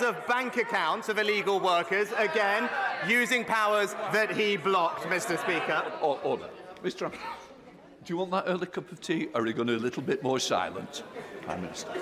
of bank accounts of illegal workers, again, using powers that he blocked, Mr. Speaker. Order. Mr. Trump, do you want that early cup of tea, or are you going to be a little bit more silent, Prime Minister?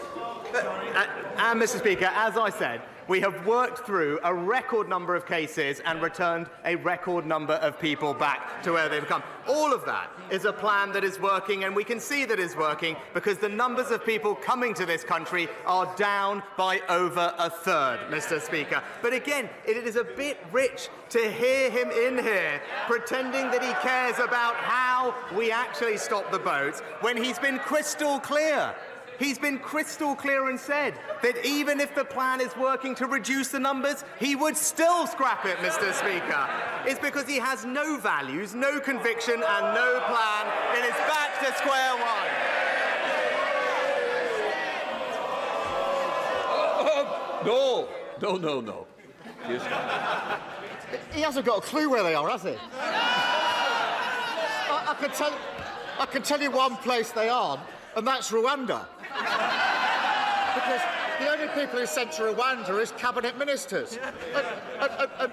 And, Mr. Speaker, as I said, we have worked through a record number of cases and returned a record number of people back to where they've come. All of that is a plan that is working, and we can see that it's working because the numbers of people coming to this country are down by over a third, Mr. Speaker. But again, it is a bit rich to hear him in here pretending that he cares about how we actually stop the boats when he's been crystal clear. He's been crystal clear and said that even if the plan is working to reduce the numbers, he would still scrap it, Mr. Speaker. It's because he has no values, no conviction and no plan. It is back to square one. No. Yes. He hasn't got a clue where they are, has he? I can tell you one place they aren't, and that's Rwanda. Because the only people who sent to Rwanda is cabinet ministers.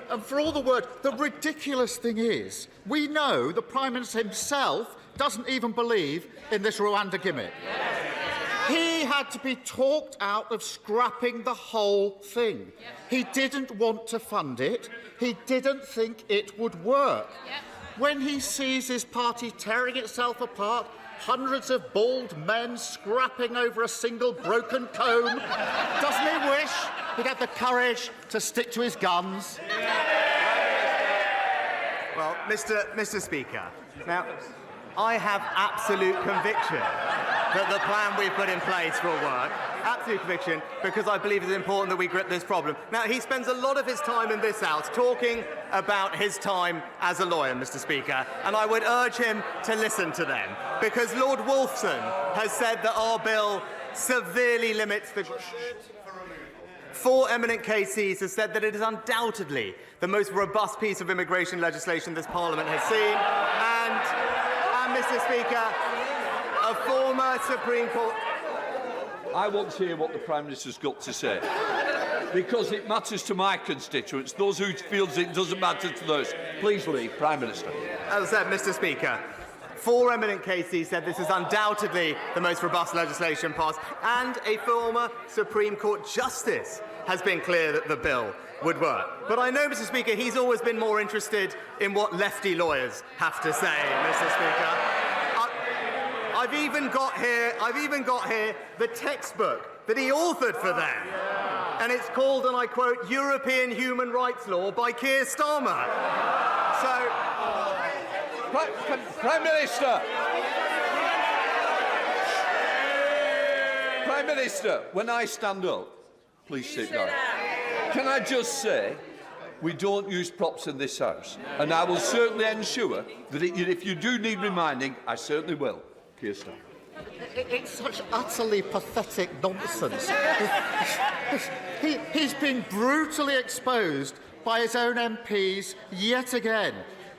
And for all the word, the ridiculous thing is, we know the Prime Minister himself doesn't even believe in this Rwanda gimmick. He had to be talked out of scrapping the whole thing. He didn't want to fund it. He didn't think it would work. When he sees his party tearing itself apart, hundreds of bald men scrapping over a single broken comb, doesn't he wish he'd had the courage to stick to his guns? Well, Mr. Speaker, now, I have absolute conviction that the plan we've put in place will work. Absolute conviction, because I believe it's important that we grip this problem. Now, he spends a lot of his time in this House talking about his time as a lawyer, Mr. Speaker, and I would urge him to listen to them, because Lord Wolfson has said that our bill severely limits the... Four eminent KCs have said that it is undoubtedly the most robust piece of immigration legislation this Parliament has seen, and Mr. Speaker, a former Supreme Court... I want to hear what the Prime Minister's got to say, because it matters to my constituents, those who feel it doesn't matter to those. Please leave, Prime Minister. As I said, Mr. Speaker, four eminent KCs said this is undoubtedly the most robust legislation passed, and a former Supreme Court Justice has been clear that the bill would work. But I know, Mr. Speaker, he's always been more interested in what lefty lawyers have to say, Mr. Speaker. I've even got here the textbook that he authored for them. And it's called, and I quote, European Human Rights Law by Keir Starmer. So... Prime Minister! Prime Minister, when I stand up, please sit down. Can I just say, we don't use props in this House, and I will certainly ensure that if you do need reminding, I certainly will. Keir Starmer. It's such utterly pathetic nonsense. He's been brutally exposed by his own MPs yet again.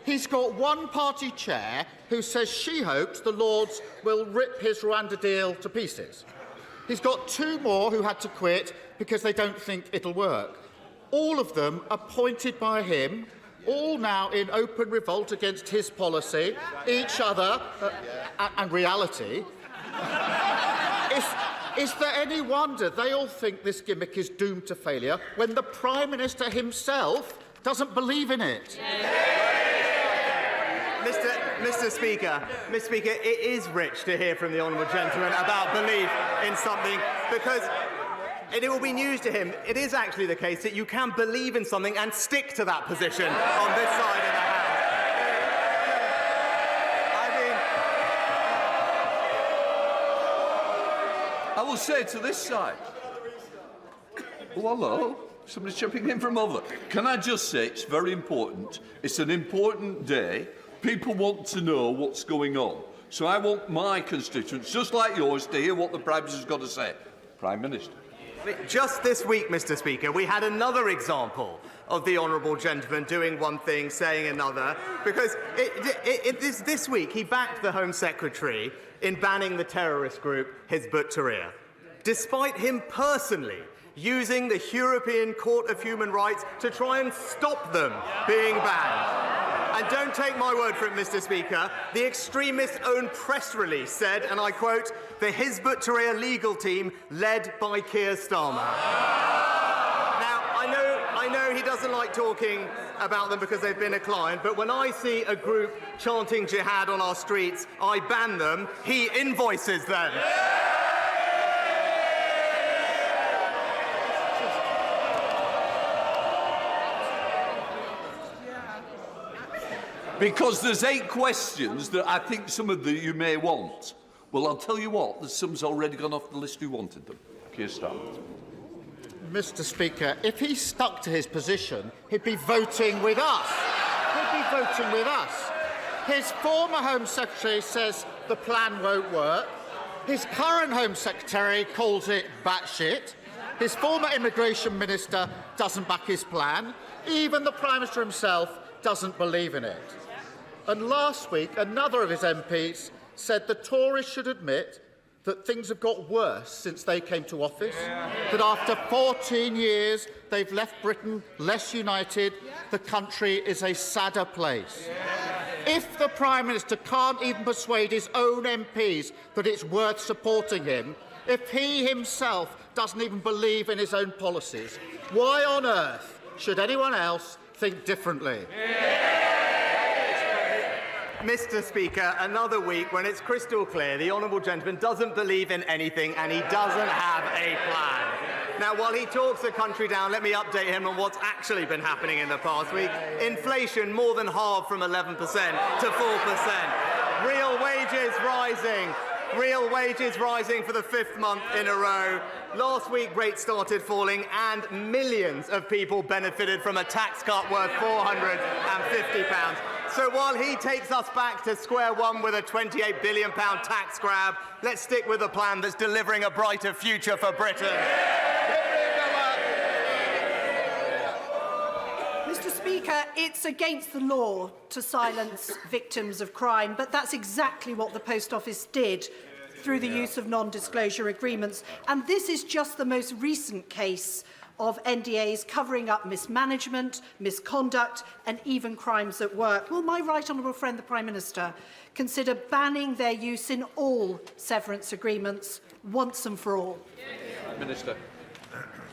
He's got one party chair who says she hopes the Lords will rip his Rwanda deal to pieces. He's got two more who had to quit because they don't think it'll work. All of them appointed by him, all now in open revolt against his policy, each other, and reality. Is there any wonder they all think this gimmick is doomed to failure when the Prime Minister himself doesn't believe in it? Mr. Speaker, it is rich to hear from the honourable gentleman about belief in something, because it will be news to him. It is actually the case that you can believe in something and stick to that position on this side of the House. I will say to this side. Oh, hello. Somebody's jumping in from over. Can I just say it's very important. It's an important day. People want to know what's going on. So I want my constituents, just like yours, to hear what the Prime Minister's got to say. Prime Minister. Just this week, Mr. Speaker, we had another example of the honourable gentleman doing one thing, saying another, because this week he backed the Home Secretary in banning the terrorist group Hizb ut-Tahrir, despite him personally using the European Court of Human Rights to try and stop them being banned. And don't take my word for it, Mr. Speaker, the extremists' own press release said, and I quote, "the Hizb ut-Tahrir legal team led by Keir Starmer." Now, I know he doesn't like talking about them because they've been a client, but when I see a group chanting jihad on our streets, I ban them, he invoices them. Because there's 8 questions that I think some of you may want. Well, I'll tell you what, there's some's already gone off the list who wanted them. Keir Starmer. Mr. Speaker, if he stuck to his position, he'd be voting with us. He'd be voting with us. His former Home Secretary says the plan won't work. His current Home Secretary calls it batshit. His former Immigration Minister doesn't back his plan. Even the Prime Minister himself doesn't believe in it. And last week, another of his MPs said the Tories should admit that things have got worse since they came to office, that after 14 years they've left Britain less united, the country is a sadder place. If the Prime Minister can't even persuade his own MPs that it's worth supporting him, if he himself doesn't even believe in his own policies, why on earth should anyone else think differently? Mr. Speaker, another week when it's crystal clear the honourable gentleman doesn't believe in anything and he doesn't have a plan. Now, while he talks the country down, let me update him on what's actually been happening in the past week. Inflation more than halved from 11% to 4%. Real wages rising. Real wages rising for the 5th month in a row. Last week, rates started falling and millions of people benefited from a tax cut worth £450. So while he takes us back to square one with a £28 billion tax grab, let's stick with a plan that's delivering a brighter future for Britain. Mr. Speaker, it's against the law to silence victims of crime, but that's exactly what the Post Office did through the use of non-disclosure agreements. And this is just the most recent case of NDAs covering up mismanagement, misconduct and even crimes at work. Will my right honourable friend, the Prime Minister, consider banning their use in all severance agreements once and for all? Minister.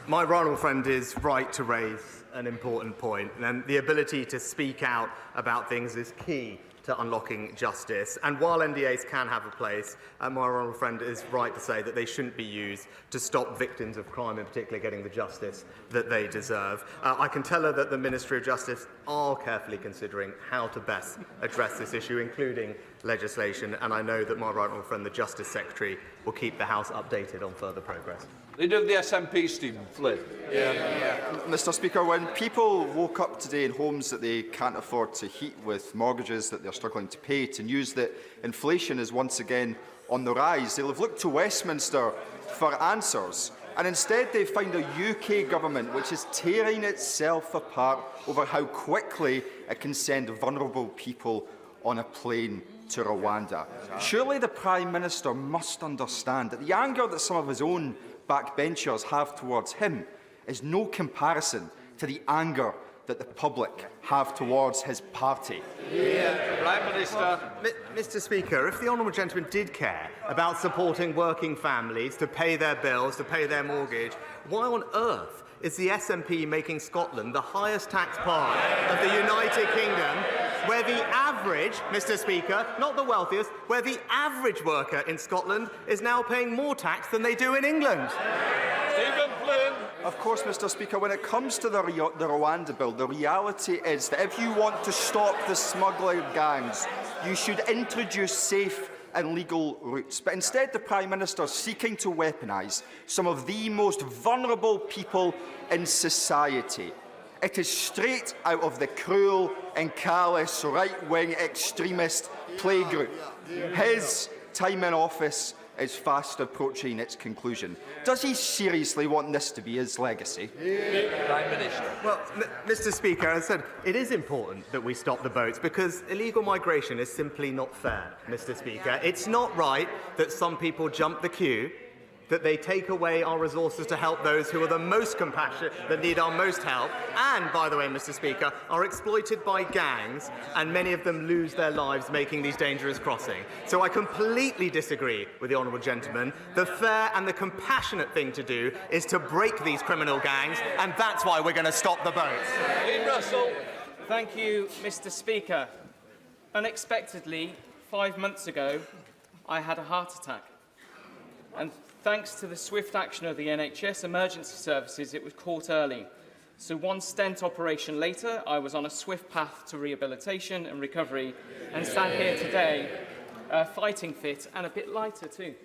My right honourable friend is right to raise an important point, and the ability to speak out about things is key to unlocking justice. And while NDAs can have a place, my honourable friend is right to say that they shouldn't be used to stop victims of crime, in particular, getting the justice that they deserve. I can tell her that the Ministry of Justice are carefully considering how to best address this issue, including legislation, and I know that my right honourable friend, the Justice Secretary, will keep the House updated on further progress. Leader of the SNP, Stephen Flynn. Mr. Speaker, when people woke up today in homes that they can't afford to heat, with mortgages that they're struggling to pay, to news that inflation is once again on the rise, they'll have looked to Westminster for answers. And instead they find a UK government which is tearing itself apart over how quickly it can send vulnerable people on a plane to Rwanda. Surely the Prime Minister must understand that the anger that some of his own backbenchers have towards him is no comparison to the anger that the public have towards his party. Prime Minister. Mr. Speaker, if the honourable gentleman did care about supporting working families to pay their bills, to pay their mortgage, why on earth is the SNP making Scotland the highest tax part of the United Kingdom, where the average, Mr. Speaker, not the wealthiest, where the average worker in Scotland is now paying more tax than they do in England? Stephen Flynn. Of course, Mr. Speaker, when it comes to the Rwanda bill, the reality is that if you want to stop the smuggler gangs, you should introduce safe and legal routes. But instead, the Prime Minister is seeking to weaponise some of the most vulnerable people in society. It is straight out of the cruel and callous right-wing extremist playgroup. His time in office is fast approaching its conclusion. Does he seriously want this to be his legacy? Prime Minister. Well, Mr. Speaker, as I said, it is important that we stop the boats because illegal migration is simply not fair, Mr. Speaker. It's not right that some people jump the queue that they take away our resources to help those who are the most compassionate, that need our most help, and, by the way, Mr. Speaker, are exploited by gangs, and many of them lose their lives making these dangerous crossings. So I completely disagree with the honourable gentleman. The fair and the compassionate thing to do is to break these criminal gangs, and that's why we're going to stop the boats. Russell. Thank you, Mr. Speaker. Unexpectedly, 5 months ago, I had a heart attack. And thanks to the swift action of the NHS emergency services, it was caught early. So one stent operation later, I was on a swift path to rehabilitation and recovery, and stand here today, fighting fit and a bit lighter too.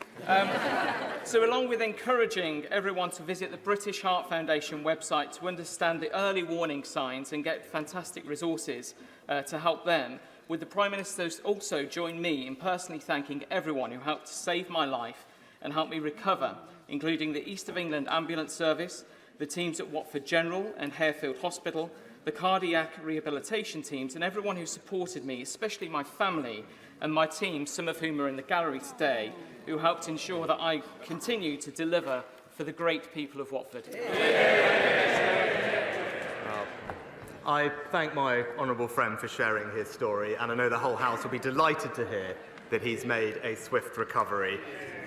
So along with encouraging everyone to visit the British Heart Foundation website to understand the early warning signs and get fantastic resources to help them, would the Prime Minister also join me in personally thanking everyone who helped to save my life and help me recover, including the East of England Ambulance Service, the teams at Watford General and Harefield Hospital, the cardiac rehabilitation teams, and everyone who supported me, especially my family and my team, some of whom are in the gallery today, who helped ensure that I continue to deliver for the great people of Watford. I thank my honourable friend for sharing his story, and I know the whole House will be delighted to hear that he's made a swift recovery.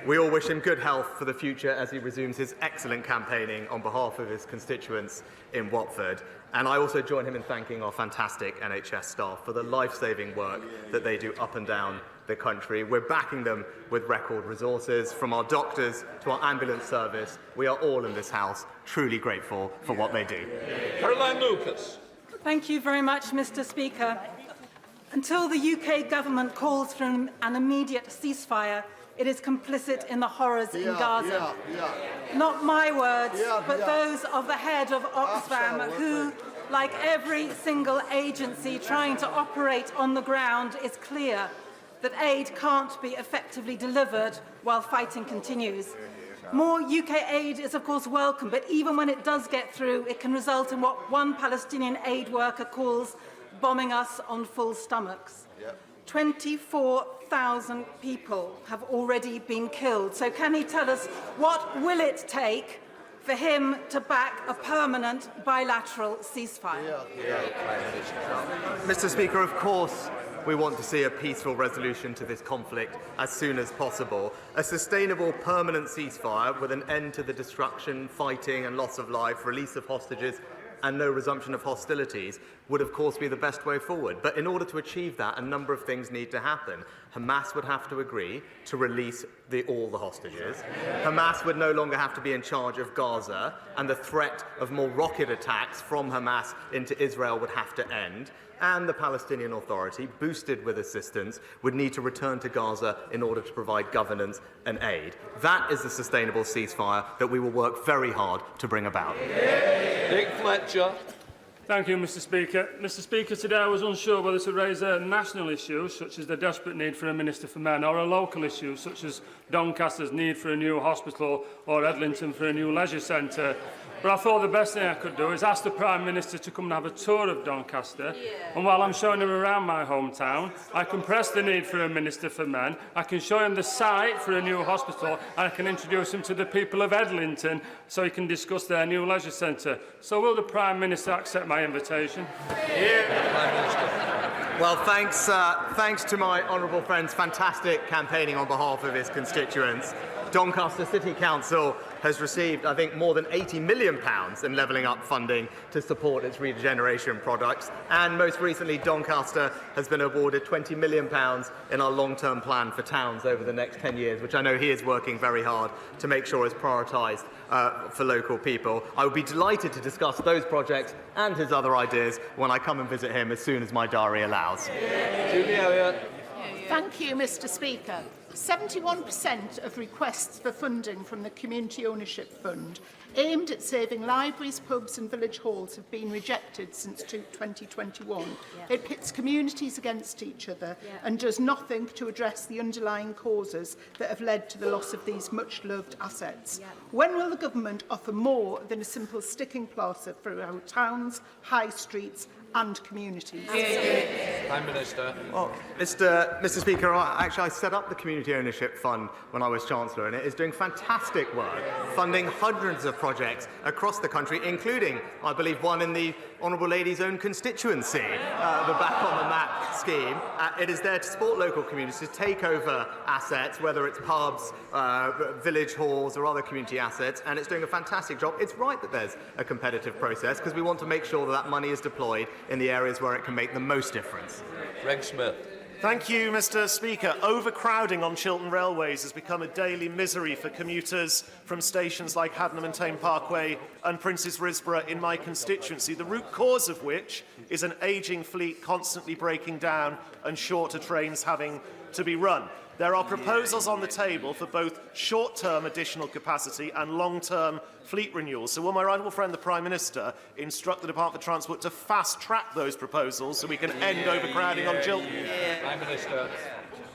We all wish him good health for the future as he resumes his excellent campaigning on behalf of his constituents in Watford. And I also join him in thanking our fantastic NHS staff for the life-saving work that they do up and down the country. We're backing them with record resources, from our doctors to our ambulance service. We are all in this House truly grateful for what they do. Caroline Lucas. Thank you very much, Mr. Speaker. Until the UK government calls for an immediate ceasefire, it is complicit in the horrors in Gaza. Not my words, but those of the head of Oxfam, who, like every single agency trying to operate on the ground, is clear that aid can't be effectively delivered while fighting continues. More UK aid is, of course, welcome, but even when it does get through, it can result in what one Palestinian aid worker calls bombing us on full stomachs. 24,000 people have already been killed. So can he tell us what will it take for him to back a permanent bilateral ceasefire? Mr. Speaker, of course we want to see a peaceful resolution to this conflict as soon as possible. A sustainable, permanent ceasefire with an end to the destruction, fighting and loss of life, release of hostages and no resumption of hostilities would of course be the best way forward. But in order to achieve that, a number of things need to happen. Hamas would have to agree to release all the hostages. Hamas would no longer have to be in charge of Gaza, and the threat of more rocket attacks from Hamas into Israel would have to end. And the Palestinian Authority, boosted with assistance, would need to return to Gaza in order to provide governance and aid. That is the sustainable ceasefire that we will work very hard to bring about. Nick Fletcher. Thank you, Mr. Speaker. Mr. Speaker, today I was unsure whether to raise a national issue, such as the desperate need for a Minister for Men, or a local issue, such as Doncaster's need for a new hospital or Edlington for a new leisure centre. But I thought the best thing I could do is ask the Prime Minister to come and have a tour of Doncaster. And while I'm showing him around my hometown, I can press the need for a Minister for Men, I can show him the site for a new hospital, and I can introduce him to the people of Edlington so he can discuss their new leisure centre. So will the Prime Minister accept my invitation? Well, thanks to my honourable friend's fantastic campaigning on behalf of his constituents. Doncaster City Council has received, I think, more than £80 million in levelling up funding to support its regeneration products. And most recently, Doncaster has been awarded £20 million in our long-term plan for towns over the next 10 years, which I know he is working very hard to make sure is prioritised for local people. I would be delighted to discuss those projects and his other ideas when I come and visit him as soon as my diary allows. Julie Elliott. Thank you, Mr. Speaker. 71% of requests for funding from the Community Ownership Fund aimed at saving libraries, pubs and village halls have been rejected since 2021. It pits communities against each other and does nothing to address the underlying causes that have led to the loss of these much-loved assets. When will the government offer more than a simple sticking plaster for our towns, high streets and communities? Prime Minister. Well, Mr. Speaker, I set up the Community Ownership Fund when I was Chancellor, and it is doing fantastic work, funding hundreds of projects across the country, including, I believe, one in the Honourable Lady's own constituency, the Back on the Map scheme. It is there to support local communities to take over assets, whether it's pubs, village halls or other community assets, and it's doing a fantastic job. It's right that there's a competitive process because we want to make sure that that money is deployed in the areas where it can make the most difference. Greg Smith. Thank you, Mr. Speaker. Overcrowding on Chiltern railways has become a daily misery for commuters from stations like Haddenham and Tame Parkway and Princes Risborough in my constituency, the root cause of which is an ageing fleet constantly breaking down and shorter trains having to be run. There are proposals on the table for both short-term additional capacity and long-term fleet renewal. So will my honourable friend, the Prime Minister, instruct the Department for Transport to fast-track those proposals so we can end overcrowding on Chiltern? Prime Minister.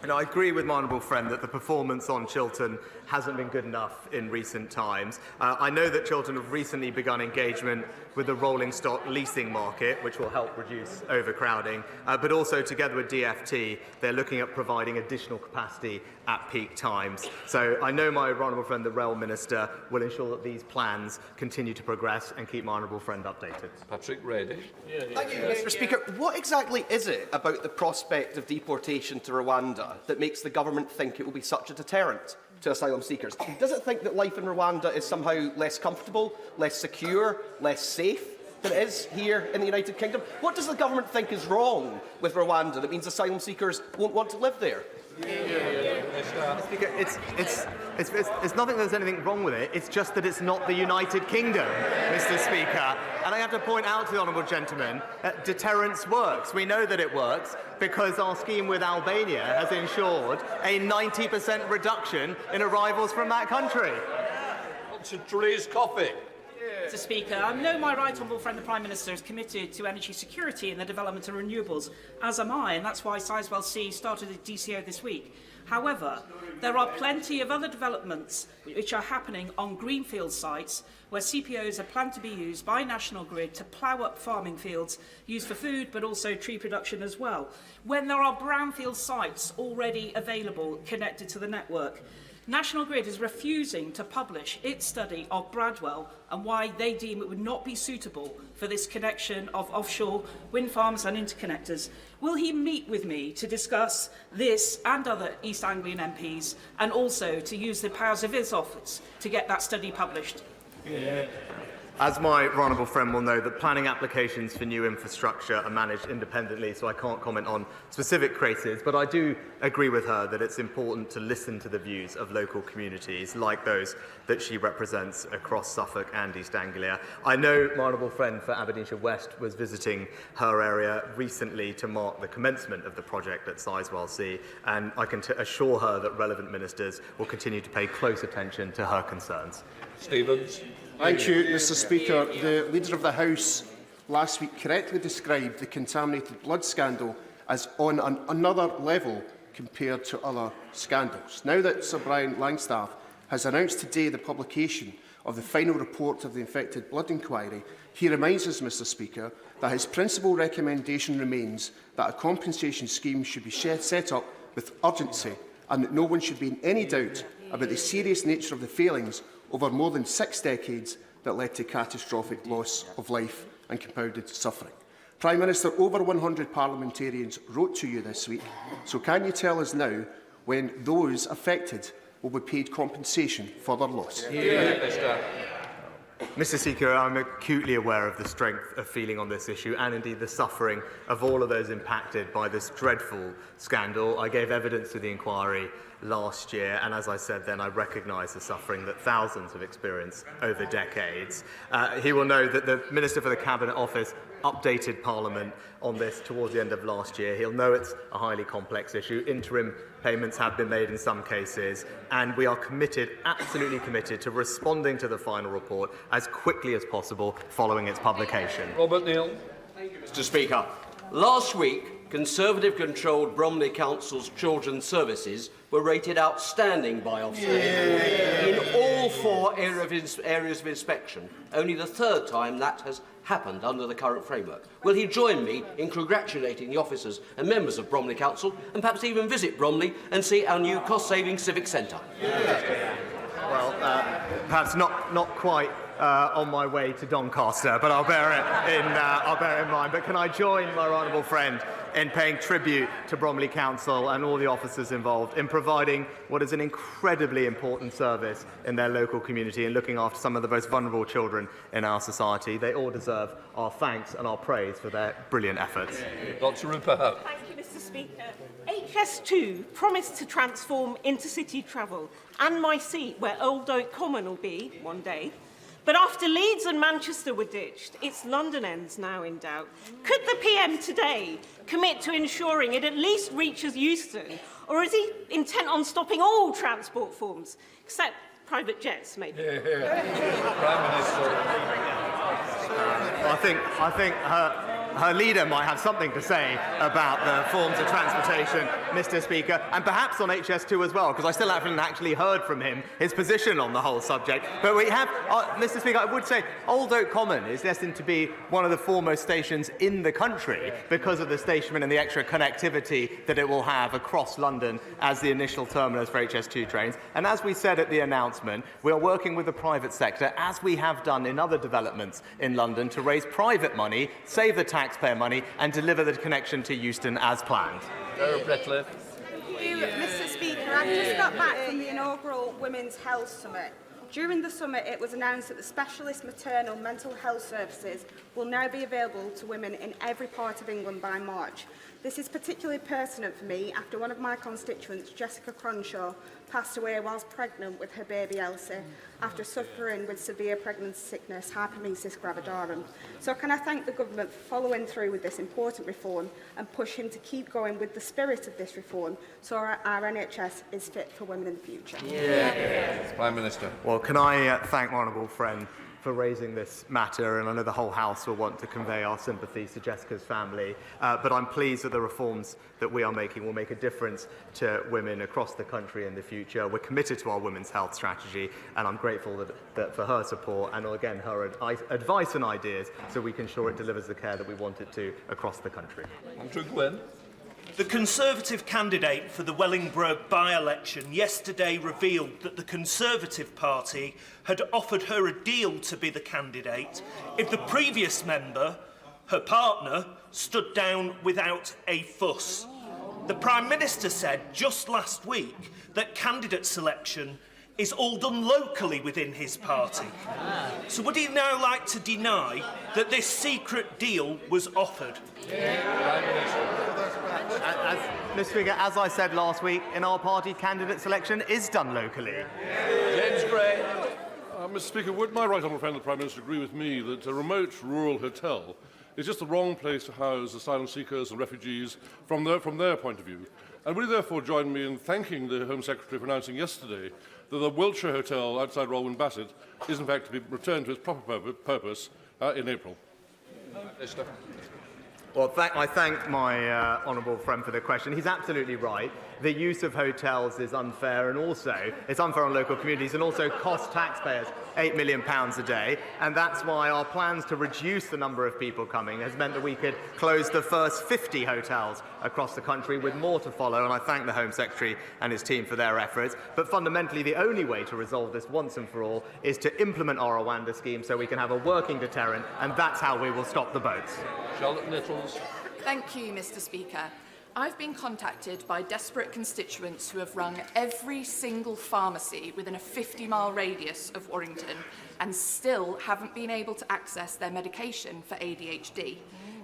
And I agree with my honourable friend that the performance on Chiltern hasn't been good enough in recent times. I know that Chiltern have recently begun engagement with the rolling stock leasing market, which will help reduce overcrowding, but also together with DfT, they're looking at providing additional capacity at peak times. So I know my honourable friend, the Rail Minister, will ensure that these plans continue to progress and keep my honourable friend updated. Patrick Reddy. Thank you, Mr. Speaker. What exactly is it about the prospect of deportation to Rwanda that makes the government think it will be such a deterrent to asylum seekers? Does it think that life in Rwanda is somehow less comfortable, less secure, less safe than it is here in the United Kingdom? What does the government think is wrong with Rwanda that means asylum seekers won't want to live there? Speaker, it's not that there's anything wrong with it, it's just that it's not the United Kingdom, Mr. Speaker. And I have to point out to the honourable gentleman that deterrence works. We know that it works because our scheme with Albania has ensured a 90% reduction in arrivals from that country. To Therese Coffey. Mr. Speaker, I know my right honourable friend the Prime Minister is committed to energy security and the development of renewables, as am I, and that's why Sizewell C started a DCO this week. However, there are plenty of other developments which are happening on greenfield sites where CPOs are planned to be used by National Grid to plough up farming fields used for food but also tree production as well, when there are brownfield sites already available connected to the network. National Grid is refusing to publish its study of Bradwell and why they deem it would not be suitable for this connection of offshore wind farms and interconnectors. Will he meet with me to discuss this and other East Anglian MPs and also to use the powers of his office to get that study published? As my honourable friend will know, that planning applications for new infrastructure are managed independently, so I can't comment on specific cases, but I do agree with her that it's important to listen to the views of local communities like those that she represents across Suffolk and East Anglia. I know my honourable friend for Aberdeenshire West was visiting her area recently to mark the commencement of the project at Sizewell C, and I can assure her that relevant ministers will continue to pay close attention to her concerns. Stevens. Thank you, Mr. Speaker. The Leader of the House last week correctly described the contaminated blood scandal as on another level compared to other scandals. Now that Sir Brian Langstaff has announced today the publication of the final report of the infected blood inquiry, he reminds us, Mr. Speaker, that his principal recommendation remains that a compensation scheme should be set up with urgency and that no one should be in any doubt about the serious nature of the failings over more than 6 decades that led to catastrophic loss of life and compounded suffering. Prime Minister, over 100 parliamentarians wrote to you this week, so can you tell us now when those affected will be paid compensation for their loss? Mr. Speaker, I'm acutely aware of the strength of feeling on this issue and indeed the suffering of all of those impacted by this dreadful scandal. I gave evidence to the inquiry last year, and as I said then, I recognise the suffering that thousands have experienced over decades. He will know that the Minister for the Cabinet Office updated Parliament on this towards the end of last year. He'll know it's a highly complex issue. Interim payments have been made in some cases, and we are committed, absolutely committed, to responding to the final report as quickly as possible following its publication. Robert Neal. Mr. Speaker, last week, Conservative-controlled Bromley Council's children's services were rated outstanding by Ofsted in all 4 areas of inspection. Only the 3rd time that has happened under the current framework. Will he join me in congratulating the officers and members of Bromley Council, and perhaps even visit Bromley and see our new cost-saving civic centre? Well, perhaps not quite on my way to Doncaster, but I'll bear it in mind. But can I join my honourable friend in paying tribute to Bromley Council and all the officers involved in providing what is an incredibly important service in their local community and looking after some of the most vulnerable children in our society. They all deserve our thanks and our praise for their brilliant efforts. Dr. Rupert. Thank you, Mr. Speaker. HS2 promised to transform intercity travel and my seat where Old Oak Common will be one day. But after Leeds and Manchester were ditched, its London end's now in doubt. Could the PM today commit to ensuring it at least reaches Euston, or is he intent on stopping all transport forms, except private jets, maybe? Prime Minister. I think her leader might have something to say about the forms of transportation, Mr. Speaker, and perhaps on HS2 as well, because I still haven't actually heard from him his position on the whole subject. But we have, Mr. Speaker, I would say Old Oak Common is destined to be one of the foremost stations in the country because of the stationment and the extra connectivity that it will have across London as the initial terminus for HS2 trains. And as we said at the announcement, we are working with the private sector, as we have done in other developments in London, to raise private money, save the taxpayer money, and deliver the connection to Euston as planned. Thank you, Mr. Speaker. I've just got back from the inaugural Women's Health Summit. During the summit, it was announced that the specialist maternal mental health services will now be available to women in every part of England by March. This is particularly pertinent for me after one of my constituents, Jessica Cronshaw, passed away whilst pregnant with her baby Elsie after suffering with severe pregnancy sickness, hyperemesis gravidarum. So can I thank the government for following through with this important reform and push him to keep going with the spirit of this reform so our NHS is fit for women in the future? Prime Minister. Well, can I thank my honourable friend for raising this matter, and I know the whole House will want to convey our sympathies to Jessica's family, but I'm pleased that the reforms that we are making will make a difference to women across the country in the future. We're committed to our women's health strategy, and I'm grateful that for her support and, again, her advice and ideas so we can ensure it delivers the care that we want it to across the country. Andrew Gwynn. The Conservative candidate for the Wellingborough by-election yesterday revealed that the Conservative Party had offered her a deal to be the candidate if the previous member, her partner, stood down without a fuss. The Prime Minister said just last week that candidate selection is all done locally within his party. So would he now like to deny that this secret deal was offered? Mr. Speaker, as I said last week, in our party, candidate selection is done locally. James Gray. Mr. Speaker, would my right honourable friend the Prime Minister agree with me that a remote rural hotel is just the wrong place to house asylum seekers and refugees from their point of view? And will you therefore join me in thanking the Home Secretary for announcing yesterday that the Wiltshire Hotel outside Rolwyn Bassett is in fact to be returned to its proper purpose in April? Minister. Well, I thank my honourable friend for the question. He's absolutely right. The use of hotels is unfair, and also it's unfair on local communities and also costs taxpayers £8 million a day. And that's why our plans to reduce the number of people coming has meant that we could close the first 50 hotels across the country, with more to follow. And I thank the Home Secretary and his team for their efforts. But fundamentally, the only way to resolve this once and for all is to implement our Rwanda scheme so we can have a working deterrent, and that's how we will stop the boats. Charlotte Nichols. Thank you, Mr. Speaker. I've been contacted by desperate constituents who have rung every single pharmacy within a 50-mile radius of Warrington and still haven't been able to access their medication for ADHD.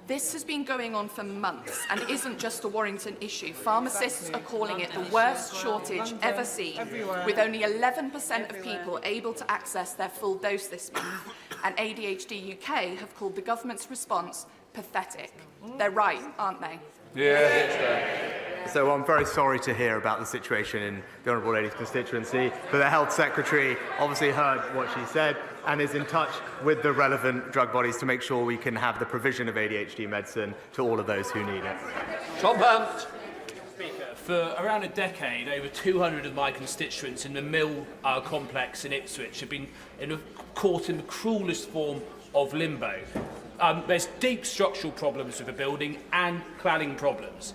This has been going on for months and isn't just a Warrington issue. Pharmacists are calling it the worst shortage ever seen, with only 11% of people able to access their full dose this month. And ADHD UK have called the government's response pathetic. They're right, aren't they? So I'm very sorry to hear about the situation in the Honourable Lady's constituency, but the Health Secretary obviously heard what she said and is in touch with the relevant drug bodies to make sure we can have the provision of ADHD medicine to all of those who need it. Tom Hunt. For around a decade, over 200 of my constituents in the Mill complex in Ipswich have been caught in the cruelest form of limbo. There's deep structural problems with the building and cladding problems.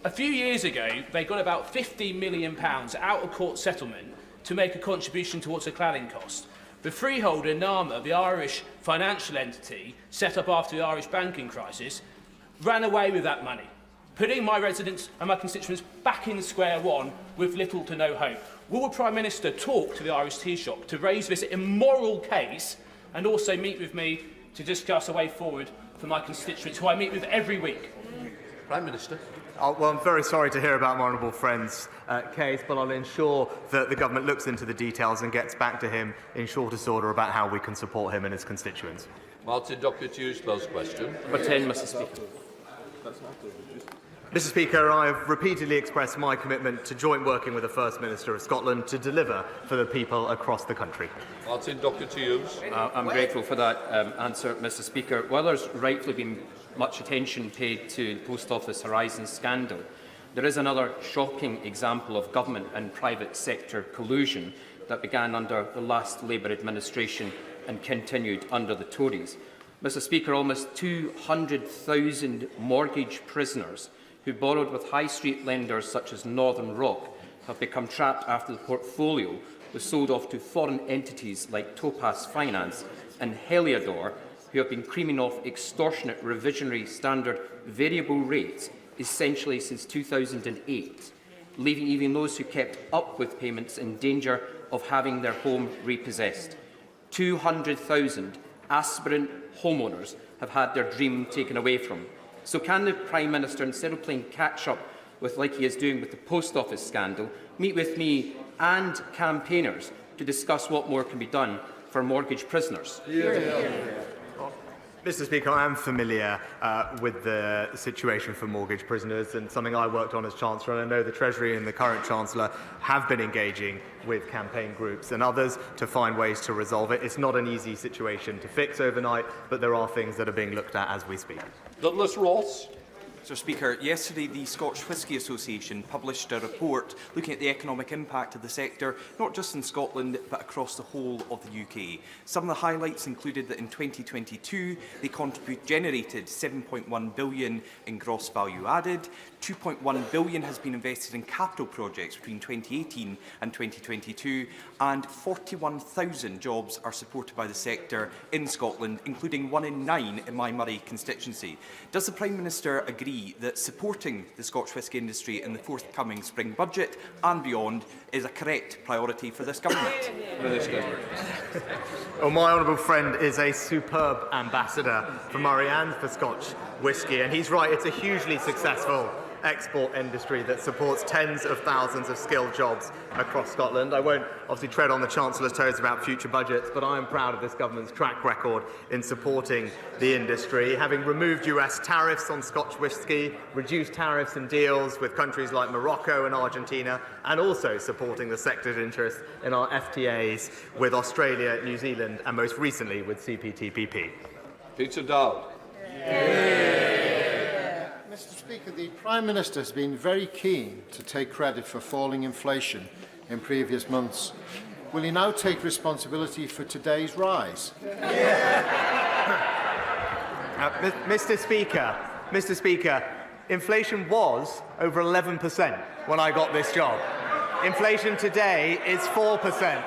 A few years ago, they got about £50 million out of court settlement to make a contribution towards the cladding cost. The freeholder, NAMA, the Irish financial entity set up after the Irish banking crisis, ran away with that money, putting my residents and my constituents back in square one with little to no hope. Will the Prime Minister talk to the Irish tea shop to raise this immoral case and also meet with me to discuss a way forward for my constituents, who I meet with every week? Prime Minister. Well, I'm very sorry to hear about my honourable friend's case, but I'll ensure that the government looks into the details and gets back to him in shortest order about how we can support him and his constituents. Martin Doherty's close question. Number 10, Mr. Speaker. Mr. Speaker, I have repeatedly expressed my commitment to joint working with the First Minister of Scotland to deliver for the people across the country. Martin Doherty. I'm grateful for that answer, Mr. Speaker. While there's rightfully been much attention paid to the Post Office Horizon scandal, there is another shocking example of government and private sector collusion that began under the last Labour administration and continued under the Tories. Mr. Speaker, almost 200,000 mortgage prisoners who borrowed with high street lenders such as Northern Rock have become trapped after the portfolio was sold off to foreign entities like Topaz Finance and Heliodor, who have been creaming off extortionate revisionary standard variable rates essentially since 2008, leaving even those who kept up with payments in danger of having their home repossessed. 200,000 aspirant homeowners have had their dream taken away from them. So can the Prime Minister, instead of playing catch-up with like he is doing with the Post Office scandal, meet with me and campaigners to discuss what more can be done for mortgage prisoners? Mr. Speaker, I am familiar with the situation for mortgage prisoners and something I worked on as Chancellor, and I know the Treasury and the current Chancellor have been engaging with campaign groups and others to find ways to resolve it. It's not an easy situation to fix overnight, but there are things that are being looked at as we speak. Douglas Ross. Mr. Speaker, yesterday the Scotch Whisky Association published a report looking at the economic impact of the sector, not just in Scotland but across the whole of the UK. Some of the highlights included that in 2022 they generated £7.1 billion in gross value added, £2.1 billion has been invested in capital projects between 2018 and 2022, and 41,000 jobs are supported by the sector in Scotland, including 1 in 9 in my Murray constituency. Does the Prime Minister agree that supporting the Scotch whisky industry in the forthcoming spring budget and beyond is a correct priority for this government? Well, my honourable friend is a superb ambassador for Murray and for Scotch whisky, and he's right, it's a hugely successful export industry that supports tens of thousands of skilled jobs across Scotland. I won't obviously tread on the Chancellor's toes about future budgets, but I am proud of this government's track record in supporting the industry, having removed US tariffs on Scotch whisky, reduced tariffs and deals with countries like Morocco and Argentina, and also supporting the sector's interest in our FTAs with Australia, New Zealand, and most recently with CPTPP. Peter Dowd. Mr. Speaker, the Prime Minister has been very keen to take credit for falling inflation in previous months. Will he now take responsibility for today's rise? Mr. Speaker, inflation was over 11% when I got this job. Inflation today is 4%,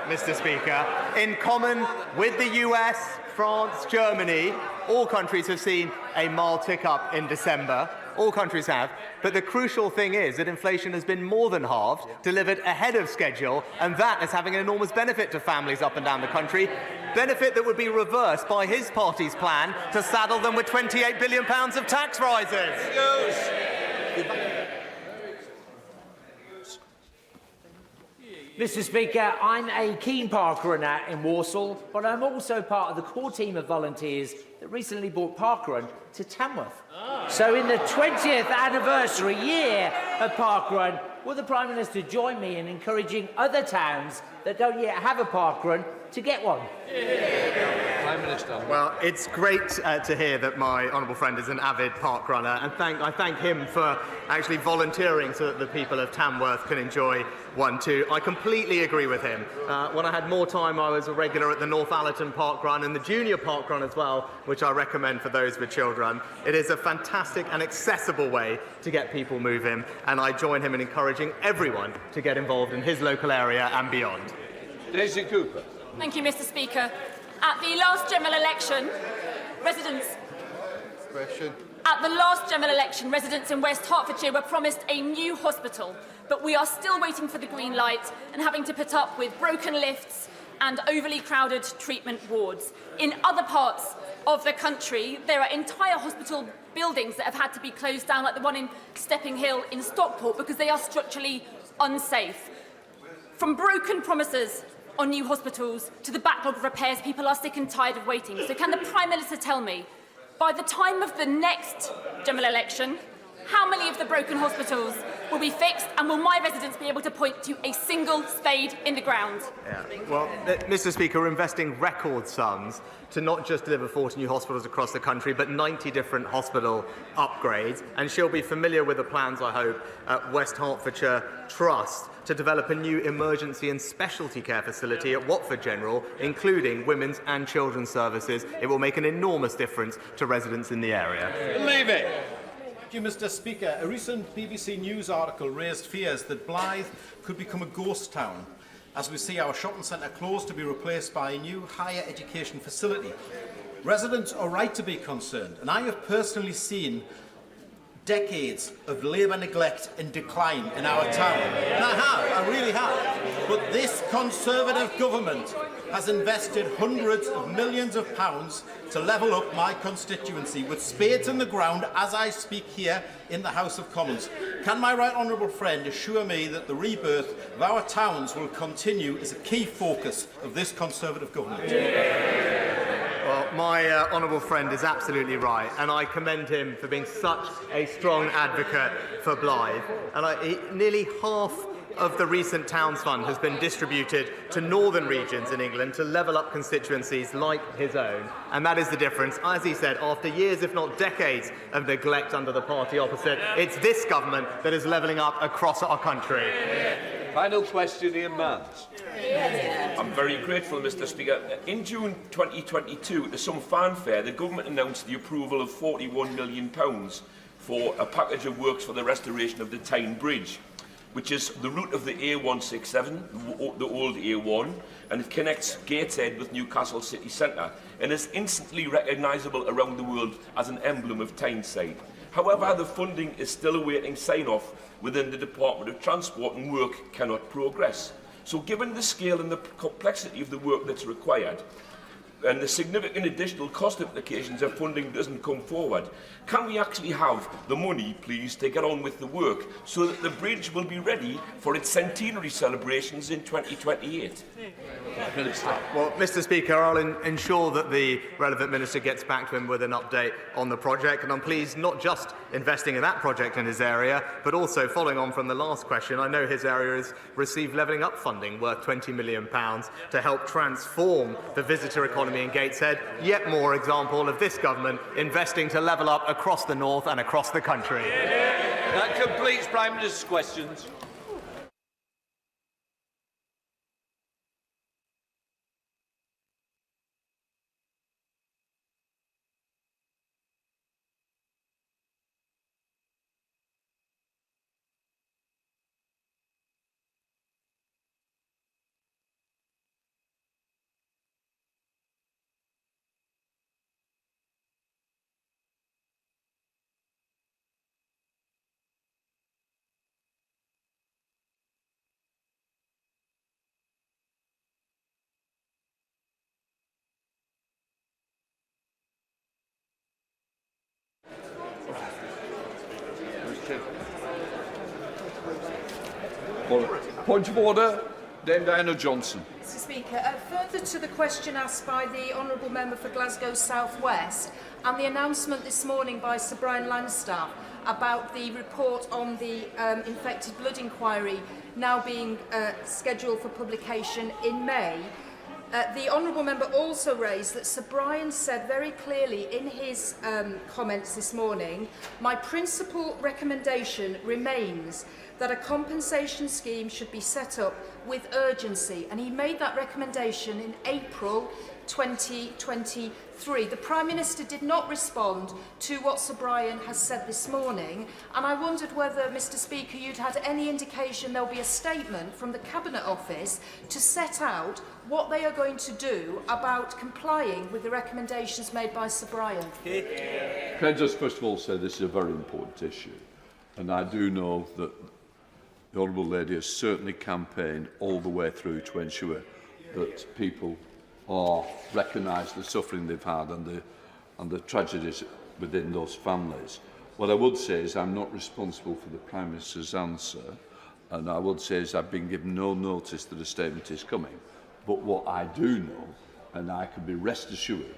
Mr. Speaker. In common with the US, France, Germany, all countries have seen a mild tick-up in December. All countries have. But the crucial thing is that inflation has been more than halved, delivered ahead of schedule, and that is having an enormous benefit to families up and down the country. benefit that would be reversed by his party's plan to saddle them with £28 billion of tax rises. Mr. Speaker, I'm a keen park runner in Walsall, but I'm also part of the core team of volunteers that recently brought parkrun to Tamworth. So in the 20th anniversary year of parkrun, will the Prime Minister join me in encouraging other towns that don't yet have a parkrun to get one? Prime Minister. Well, it's great to hear that my honourable friend is an avid park runner, and I thank him for actually volunteering so that the people of Tamworth can enjoy one too. I completely agree with him. When I had more time, I was a regular at the North Allerton Park Run and the Junior Park Run as well, which I recommend for those with children. It is a fantastic and accessible way to get people moving, and I join him in encouraging everyone to get involved in his local area and beyond. Daisy Cooper. Thank you, Mr. Speaker. At the last general election, residents in West Hertfordshire were promised a new hospital, but we are still waiting for the green light and having to put up with broken lifts and overly crowded treatment wards. In other parts of the country, there are entire hospital buildings that have had to be closed down, like the one in Stepping Hill in Stockport, because they are structurally unsafe. From broken promises on new hospitals to the backlog of repairs, people are sick and tired of waiting. So can the Prime Minister tell me, by the time of the next general election, how many of the broken hospitals will be fixed, and will my residents be able to point to a single spade in the ground? Yeah. Well, Mr. Speaker, we're investing record sums to not just deliver 40 new hospitals across the country, but 90 different hospital upgrades. And she'll be familiar with the plans, I hope, at West Hertfordshire Trust to develop a new emergency and specialty care facility at Watford General, including women's and children's services. It will make an enormous difference to residents in the area. Leave it. Thank you, Mr. Speaker. A recent BBC News article raised fears that Blythe could become a ghost town, as we see our shopping centre closed to be replaced by a new higher education facility. Residents are right to be concerned, and I have personally seen decades of Labour neglect and decline in our town. And I really have. But this Conservative government has invested hundreds of millions of pounds to level up my constituency with spades in the ground as I speak here in the House of Commons. Can my right honourable friend assure me that the rebirth of our towns will continue as a key focus of this Conservative government? Well, my honourable friend is absolutely right, and I commend him for being such a strong advocate for Blythe. And nearly half of the recent Towns Fund has been distributed to northern regions in England to level up constituencies like his own. And that is the difference. As he said, after years, if not decades, of neglect under the party opposite, it's this government that is levelling up across our country. Final question, Ian Mans. I'm very grateful, Mr. Speaker. In June 2022, to some fanfare, the government announced the approval of £41 million for a package of works for the restoration of the Tyne Bridge, which is the route of the A167, the old A1, and it connects Gateshead with Newcastle city centre, and is instantly recognisable around the world as an emblem of Tyneside. However, the funding is still awaiting sign-off within the Department of Transport, and work cannot progress. So given the scale and the complexity of the work that's required, and the significant additional cost implications if funding doesn't come forward, can we actually have the money, please, to get on with the work so that the bridge will be ready for its centenary celebrations in 2028? Well, Mr. Speaker, I'll ensure that the relevant minister gets back to him with an update on the project, and I'm pleased not just investing in that project in his area, but also following on from the last question, I know his area has received levelling up funding worth £20 million to help transform the visitor economy in Gateshead. Yet more example of this government investing to level up across the north and across the country. That completes Prime Minister's questions. Point of order, Dame Diana Johnson. Mr Speaker, further to the question asked by the Honourable Member for Glasgow South West and the announcement this morning by Sir Brian Langstaff about the report on the infected blood inquiry now being scheduled for publication in May, the Honourable Member also raised that Sir Brian said very clearly in his comments this morning, my principal recommendation remains that a compensation scheme should be set up with urgency, and he made that recommendation in April 2023. The Prime Minister did not respond to what Sir Brian has said this morning, and I wondered whether, Mr Speaker, you'd had any indication there'll be a statement from the Cabinet Office to set out what they are going to do about complying with the recommendations made by Sir Brian. Can I just first of all say this is a very important issue, and I do know that the Honourable Lady has certainly campaigned all the way through to ensure that people are recognise the suffering they've had and the tragedies within those families. What I would say is I'm not responsible for the Prime Minister's answer, and I would say is I've been given no notice that a statement is coming. But what I do know, and I can be rest assured,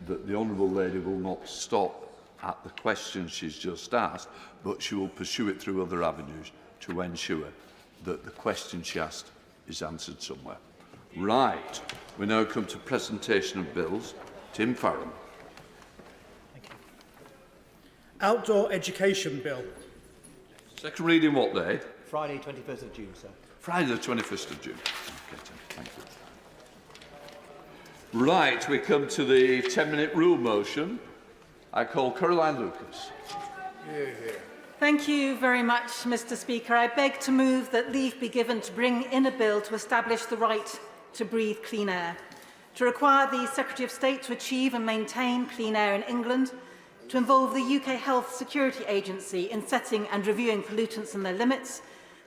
that the Honourable Lady will not stop at the question she's just asked, but she will pursue it through other avenues to ensure that the question she asked is answered somewhere. Right. We now come to presentation of bills. Tim Farron. Outdoor Education Bill. Second reading what day? Friday, 21st of June, sir. Friday the 21st of June. Okay, Tim, thank you. Right, we come to the 10-minute rule motion. I call Caroline Lucas. Thank you very much, Mr Speaker. I beg to move that leave be given to bring in a bill to establish the right to breathe clean air, to require the Secretary of State to achieve and maintain clean air in England, to involve the UK Health Security Agency in setting and reviewing pollutants and their limits,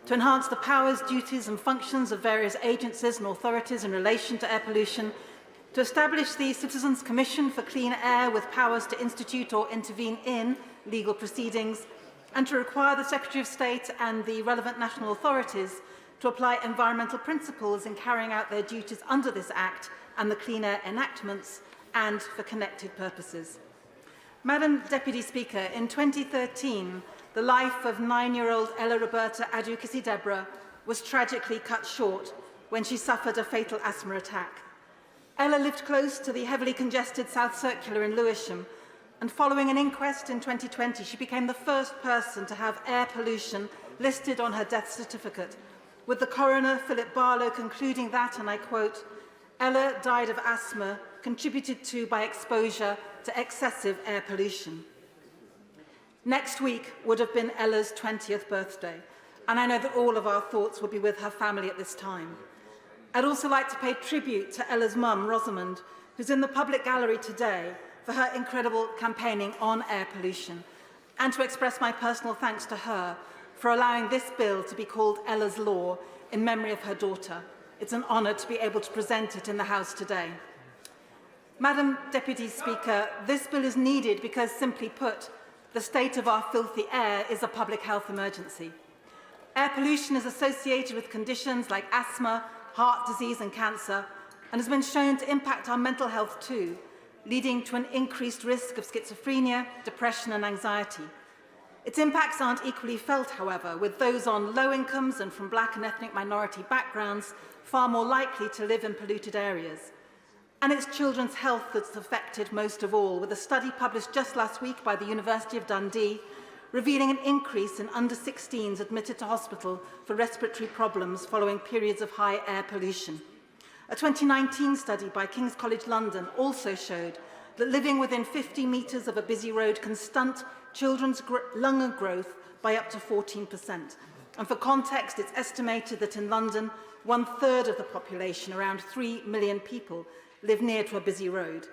to enhance the powers, duties and functions of various agencies and authorities in relation to air pollution, to establish the Citizens' Commission for Clean Air with powers to institute or intervene in legal proceedings, and to require the Secretary of State and the relevant national authorities to apply environmental principles in carrying out their duties under this Act and the Clean Air enactments, and for connected purposes. Madam Deputy Speaker, in 2013, the life of 9-year-old Ella Roberta Adukisi-Deborah was tragically cut short when she suffered a fatal asthma attack. Ella lived close to the heavily congested South Circular in Lewisham, and following an inquest in 2020, she became the first person to have air pollution listed on her death certificate, with the coroner, Philip Barlow, concluding that, and I quote, Ella died of asthma contributed to by exposure to excessive air pollution. Next week would have been Ella's 20th birthday, and I know that all of our thoughts will be with her family at this time. I'd also like to pay tribute to Ella's mum, Rosamond, who's in the public gallery today, for her incredible campaigning on air pollution, and to express my personal thanks to her for allowing this bill to be called Ella's Law in memory of her daughter. It's an honour to be able to present it in the House today. Madam Deputy Speaker, this bill is needed because, simply put, the state of our filthy air is a public health emergency. Air pollution is associated with conditions like asthma, heart disease and cancer, and has been shown to impact our mental health too, leading to an increased risk of schizophrenia, depression and anxiety. Its impacts aren't equally felt, however, with those on low incomes and from black and ethnic minority backgrounds far more likely to live in polluted areas. And it's children's health that's affected most of all, with a study published just last week by the University of Dundee revealing an increase in under-16s admitted to hospital for respiratory problems following periods of high air pollution. A 2019 study by King's College London also showed that living within 50 metres of a busy road can stunt children's lung growth by up to 14%. And for context, it's estimated that in London, 1/3 of the population, around 3 million people, live near to a busy road.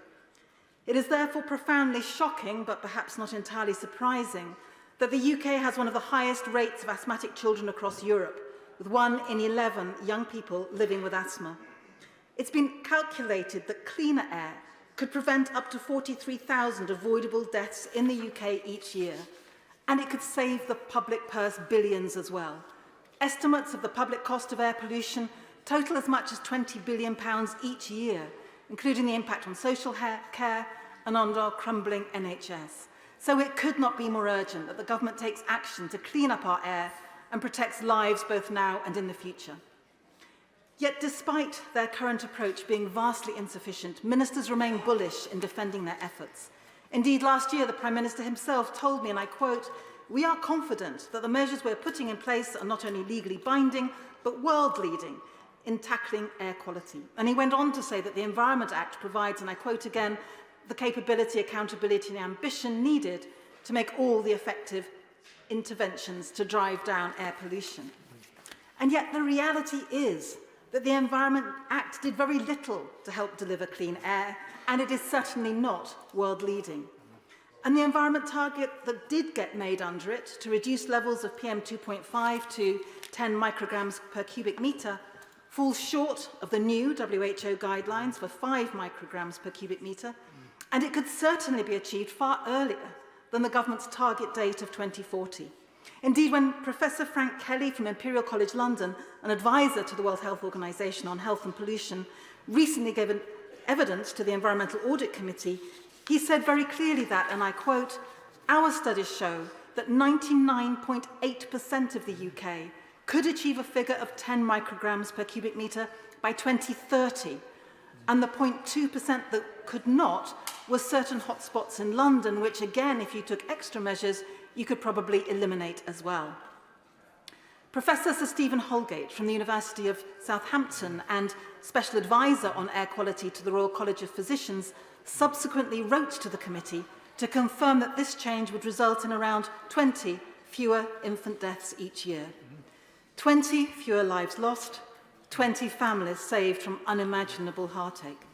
It is therefore profoundly shocking, but perhaps not entirely surprising, that the UK has one of the highest rates of asthmatic children across Europe, with 1 in 11 young people living with asthma. It's been calculated that cleaner air could prevent up to 43,000 avoidable deaths in the UK each year. And it could save the public purse billions as well. Estimates of the public cost of air pollution total as much as £20 billion each year, including the impact on social care and on our crumbling NHS. So it could not be more urgent that the government takes action to clean up our air and protects lives both now and in the future. Yet despite their current approach being vastly insufficient, ministers remain bullish in defending their efforts. Indeed, last year, the Prime Minister himself told me, and I quote, "We are confident that the measures we're putting in place are not only legally binding, but world-leading in tackling air quality." And he went on to say that the Environment Act provides, and I quote again, "the capability, accountability and ambition needed to make all the effective interventions to drive down air pollution." And yet the reality is that the Environment Act did very little to help deliver clean air, and it is certainly not world-leading. And the environment target that did get made under it to reduce levels of PM 2.5 to 10 micrograms per cubic metre falls short of the new WHO guidelines for 5 micrograms per cubic metre, and it could certainly be achieved far earlier than the government's target date of 2040. Indeed, when Professor Frank Kelly from Imperial College London, an advisor to the World Health Organization on health and pollution, recently gave evidence to the Environmental Audit Committee, he said very clearly that, and I quote, "Our studies show that 99.8% of the UK could achieve a figure of 10 micrograms per cubic metre by 2030, and the 0.2% that could not were certain hotspots in London, which again, if you took extra measures, you could probably eliminate as well." Professor Sir Stephen Holgate from the University of Southampton and Special Advisor on Air Quality to the Royal College of Physicians subsequently wrote to the committee to confirm that this change would result in around 20 fewer infant deaths each year. 20 fewer lives lost, 20 families saved from unimaginable heartache.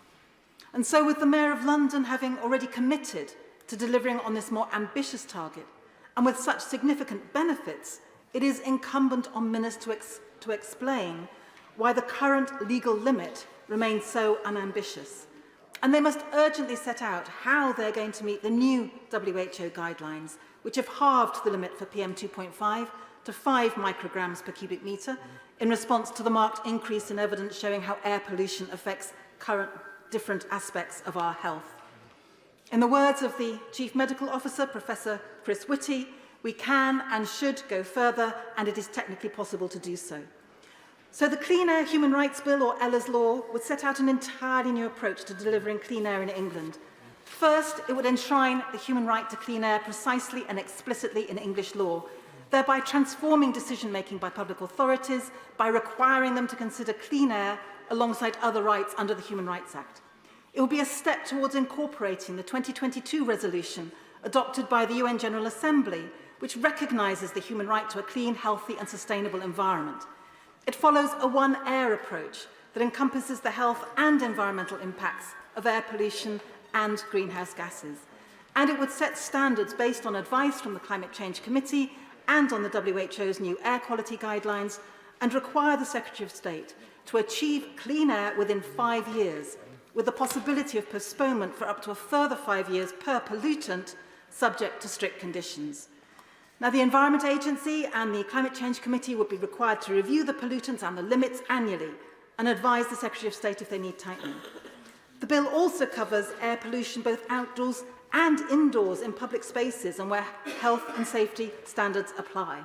And so with the Mayor of London having already committed to delivering on this more ambitious target, and with such significant benefits, it is incumbent on ministers to explain why the current legal limit remains so unambitious. And they must urgently set out how they're going to meet the new WHO guidelines, which have halved the limit for PM 2.5 to 5 micrograms per cubic metre in response to the marked increase in evidence showing how air pollution affects current different aspects of our health. In the words of the Chief Medical Officer, Professor Chris Whitty, we can and should go further, and it is technically possible to do so. So the Clean Air Human Rights Bill, or Ella's Law, would set out an entirely new approach to delivering clean air in England. First, it would enshrine the human right to clean air precisely and explicitly in English law, thereby transforming decision-making by public authorities by requiring them to consider clean air alongside other rights under the Human Rights Act. It will be a step towards incorporating the 2022 resolution adopted by the UN General Assembly, which recognises the human right to a clean, healthy and sustainable environment. It follows a one air approach that encompasses the health and environmental impacts of air pollution and greenhouse gases. And it would set standards based on advice from the Climate Change Committee and on the WHO's new air quality guidelines, and require the Secretary of State to achieve clean air within 5 years, with the possibility of postponement for up to a further 5 years per pollutant, subject to strict conditions. Now, the Environment Agency and the Climate Change Committee would be required to review the pollutants and the limits annually and advise the Secretary of State if they need tightening. The bill also covers air pollution both outdoors and indoors in public spaces and where health and safety standards apply.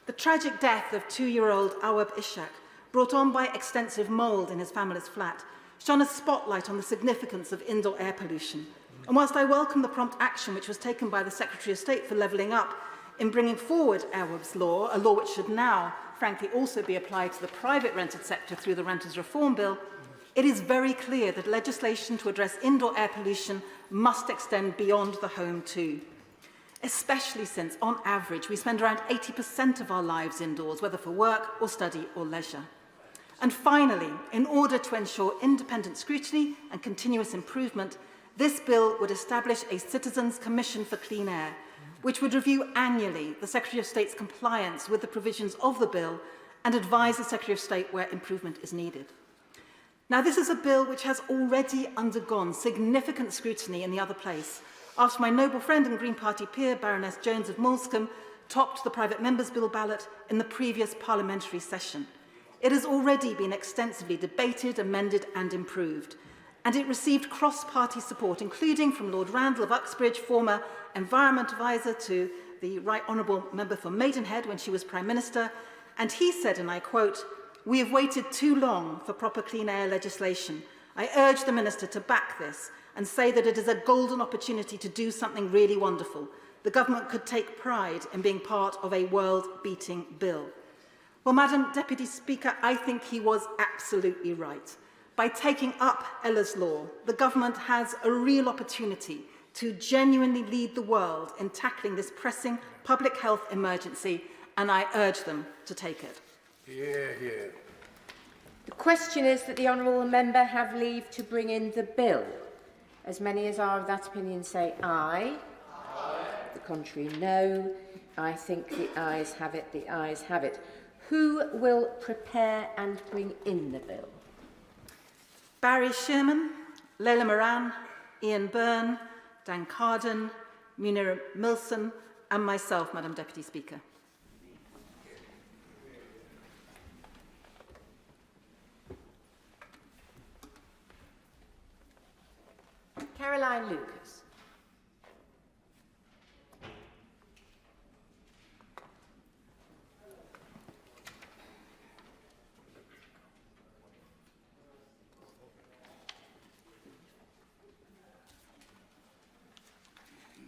The tragic death of 2-year-old Awab Ishak, brought on by extensive mould in his family's flat, shone a spotlight on the significance of indoor air pollution. And whilst I welcome the prompt action which was taken by the Secretary of State for levelling up in bringing forward Awab's law, a law which should now, frankly, also be applied to the private rented sector through the Renters Reform Bill, it is very clear that legislation to address indoor air pollution must extend beyond the home too. Especially since, on average, we spend around 80% of our lives indoors, whether for work or study or leisure. And finally, in order to ensure independent scrutiny and continuous improvement, this bill would establish a Citizens' Commission for Clean Air, which would review annually the Secretary of State's compliance with the provisions of the bill and advise the Secretary of State where improvement is needed. Now, this is a bill which has already undergone significant scrutiny in the other place after my noble friend and Green Party peer, Baroness Jones of Moulscombe, topped the private members' bill ballot in the previous parliamentary session. It has already been extensively debated, amended and improved, and it received cross-party support, including from Lord Randall of Uxbridge, former Environment Advisor to the Right Honourable Member for Maidenhead when she was Prime Minister, and he said, and I quote, "We have waited too long for proper clean air legislation. I urge the Minister to back this and say that it is a golden opportunity to do something really wonderful. The government could take pride in being part of a world-beating bill." Well, Madam Deputy Speaker, I think he was absolutely right. By taking up Ella's Law, the government has a real opportunity to genuinely lead the world in tackling this pressing public health emergency, and I urge them to take it. Hear, hear. The question is that the honourable member have leave to bring in the bill. As many as are of that opinion say aye. Aye. The contrary, no. I think the ayes have it. The ayes have it. Who will prepare and bring in the bill? Barry Shearman, Leila Moran, Ian Byrne, Dan Carden, Munira Milson, and myself, Madam Deputy Speaker. Caroline Lucas.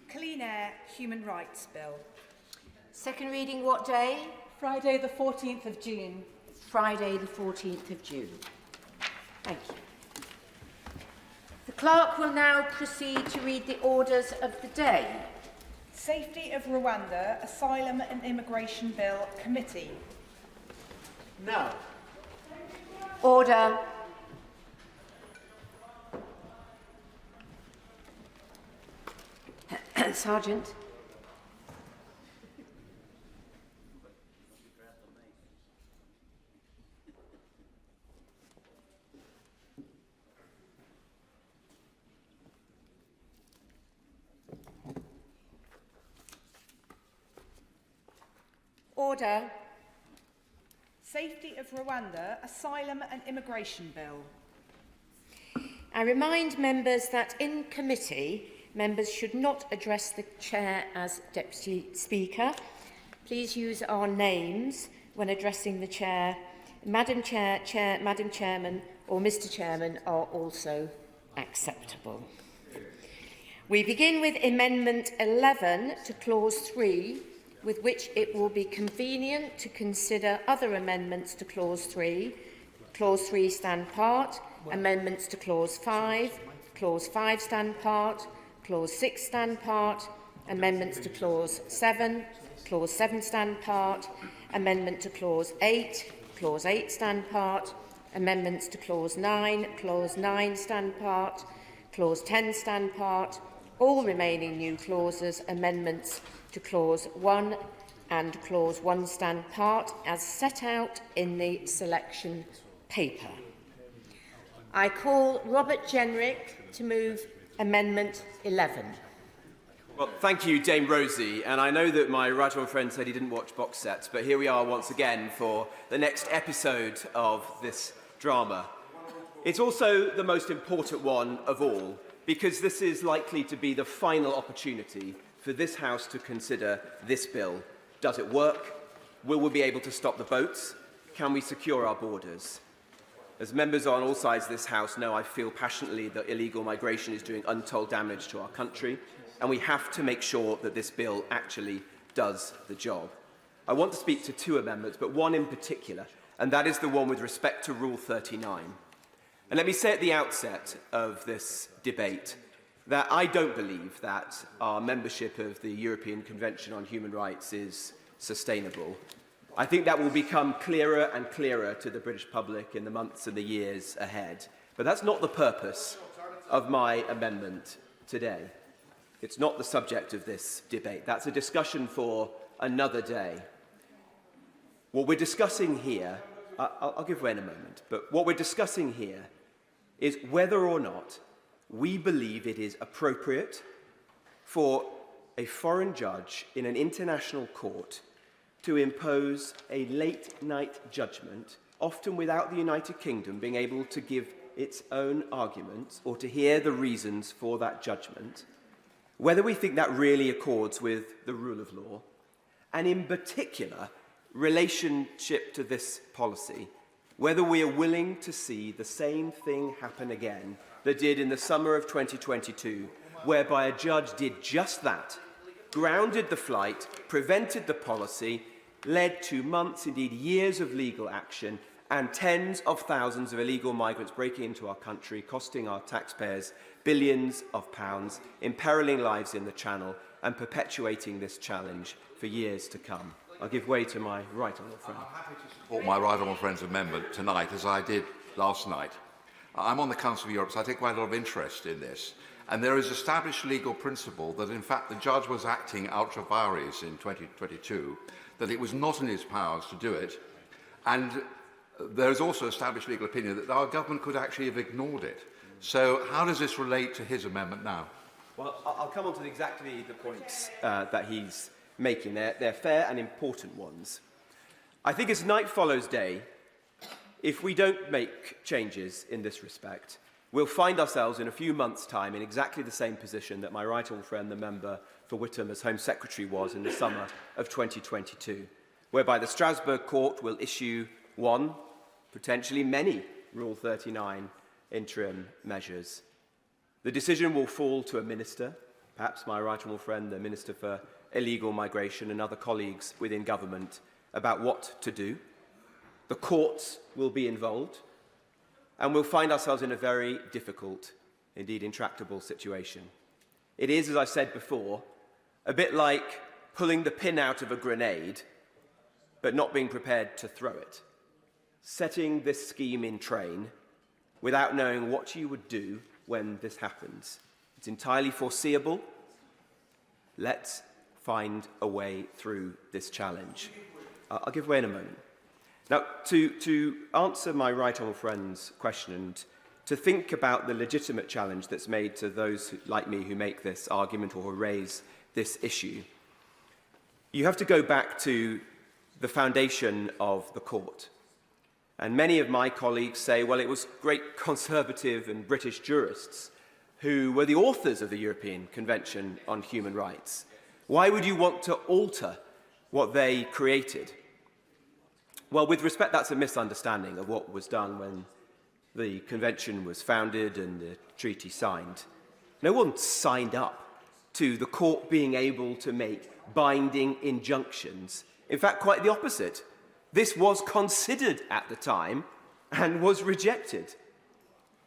Clean Air Human Rights Bill. Second reading what day? Friday the 14th of June. Friday the 14th of June. Thank you. The clerk will now proceed to read the orders of the day. Safety of Rwanda Asylum and Immigration Bill Committee. No. Order. Sergeant. Order. Safety of Rwanda Asylum and Immigration Bill. I remind members that in committee, members should not address the Chair as Deputy Speaker. Please use our names when addressing the Chair. Madam Chair, Chair, Madam Chairman or Mr Chairman are also acceptable. We begin with Amendment 11 to Clause 3, with which it will be convenient to consider other amendments to Clause 3. Clause 3 stand part, amendments to Clause 5, Clause 5 stand part, Clause 6 stand part, amendments to Clause 7, Clause 7 stand part, amendment to Clause 8, Clause 8 stand part, amendments to Clause 9, Clause 9 stand part, Clause 10 stand part, all remaining new clauses, amendments to Clause 1 and Clause 1 stand part as set out in the selection paper. I call Robert Jenrick to move Amendment 11. Well, thank you, Dame Rosie. And I know that my right honourable friend said he didn't watch box sets, but here we are once again for the next episode of this drama. It's also the most important one of all, because this is likely to be the final opportunity for this House to consider this bill. Does it work? Will we be able to stop the boats? Can we secure our borders? As members on all sides of this House know, I feel passionately that illegal migration is doing untold damage to our country, and we have to make sure that this bill actually does the job. I want to speak to two amendments, but one in particular, and that is the one with respect to Rule 39. And let me say at the outset of this debate that I don't believe that our membership of the European Convention on Human Rights is sustainable. I think that will become clearer and clearer to the British public in the months and the years ahead. But that's not the purpose of my amendment today. It's not the subject of this debate. That's a discussion for another day. What we're discussing here, I'll give way in a moment, but what we're discussing here is whether or not we believe it is appropriate for a foreign judge in an international court to impose a late-night judgment, often without the United Kingdom being able to give its own arguments or to hear the reasons for that judgment, whether we think that really accords with the rule of law, and in particular, relationship to this policy, whether we are willing to see the same thing happen again that did in the summer of 2022, whereby a judge did just that, grounded the flight, prevented the policy, led to months, indeed years of legal action, and tens of thousands of illegal migrants breaking into our country, costing our taxpayers billions of pounds, imperiling lives in the Channel, and perpetuating this challenge for years to come. I'll give way to my right honourable friend. I'm happy to support my right honourable friend's amendment tonight, as I did last night. I'm on the Council of Europe, so I take quite a lot of interest in this. And there is established legal principle that, in fact, the judge was acting ultra vires in 2022, that it was not in his powers to do it. And there is also established legal opinion that our government could actually have ignored it. So how does this relate to his amendment now? Well, I'll come on to exactly the points that he's making. They're fair and important ones. I think as night follows day, if we don't make changes in this respect, we'll find ourselves in a few months' time in exactly the same position that my right honourable friend, the member for Whittam as Home Secretary, was in the summer of 2022, whereby the Strasbourg Court will issue one, potentially many, Rule 39 interim measures. The decision will fall to a minister, perhaps my right honourable friend, the Minister for Illegal Migration, and other colleagues within government about what to do. The courts will be involved, and we'll find ourselves in a very difficult, indeed intractable situation. It is, as I said before, a bit like pulling the pin out of a grenade, but not being prepared to throw it. Setting this scheme in train without knowing what you would do when this happens. It's entirely foreseeable. Let's find a way through this challenge. I'll give way in a moment. Now, to answer my right honourable friend's question and to think about the legitimate challenge that's made to those like me who make this argument or who raise this issue, you have to go back to the foundation of the court. And many of my colleagues say, well, it was great conservative and British jurists who were the authors of the European Convention on Human Rights. Why would you want to alter what they created? Well, with respect, that's a misunderstanding of what was done when the convention was founded and the treaty signed. No one signed up to the court being able to make binding injunctions. In fact, quite the opposite. This was considered at the time and was rejected.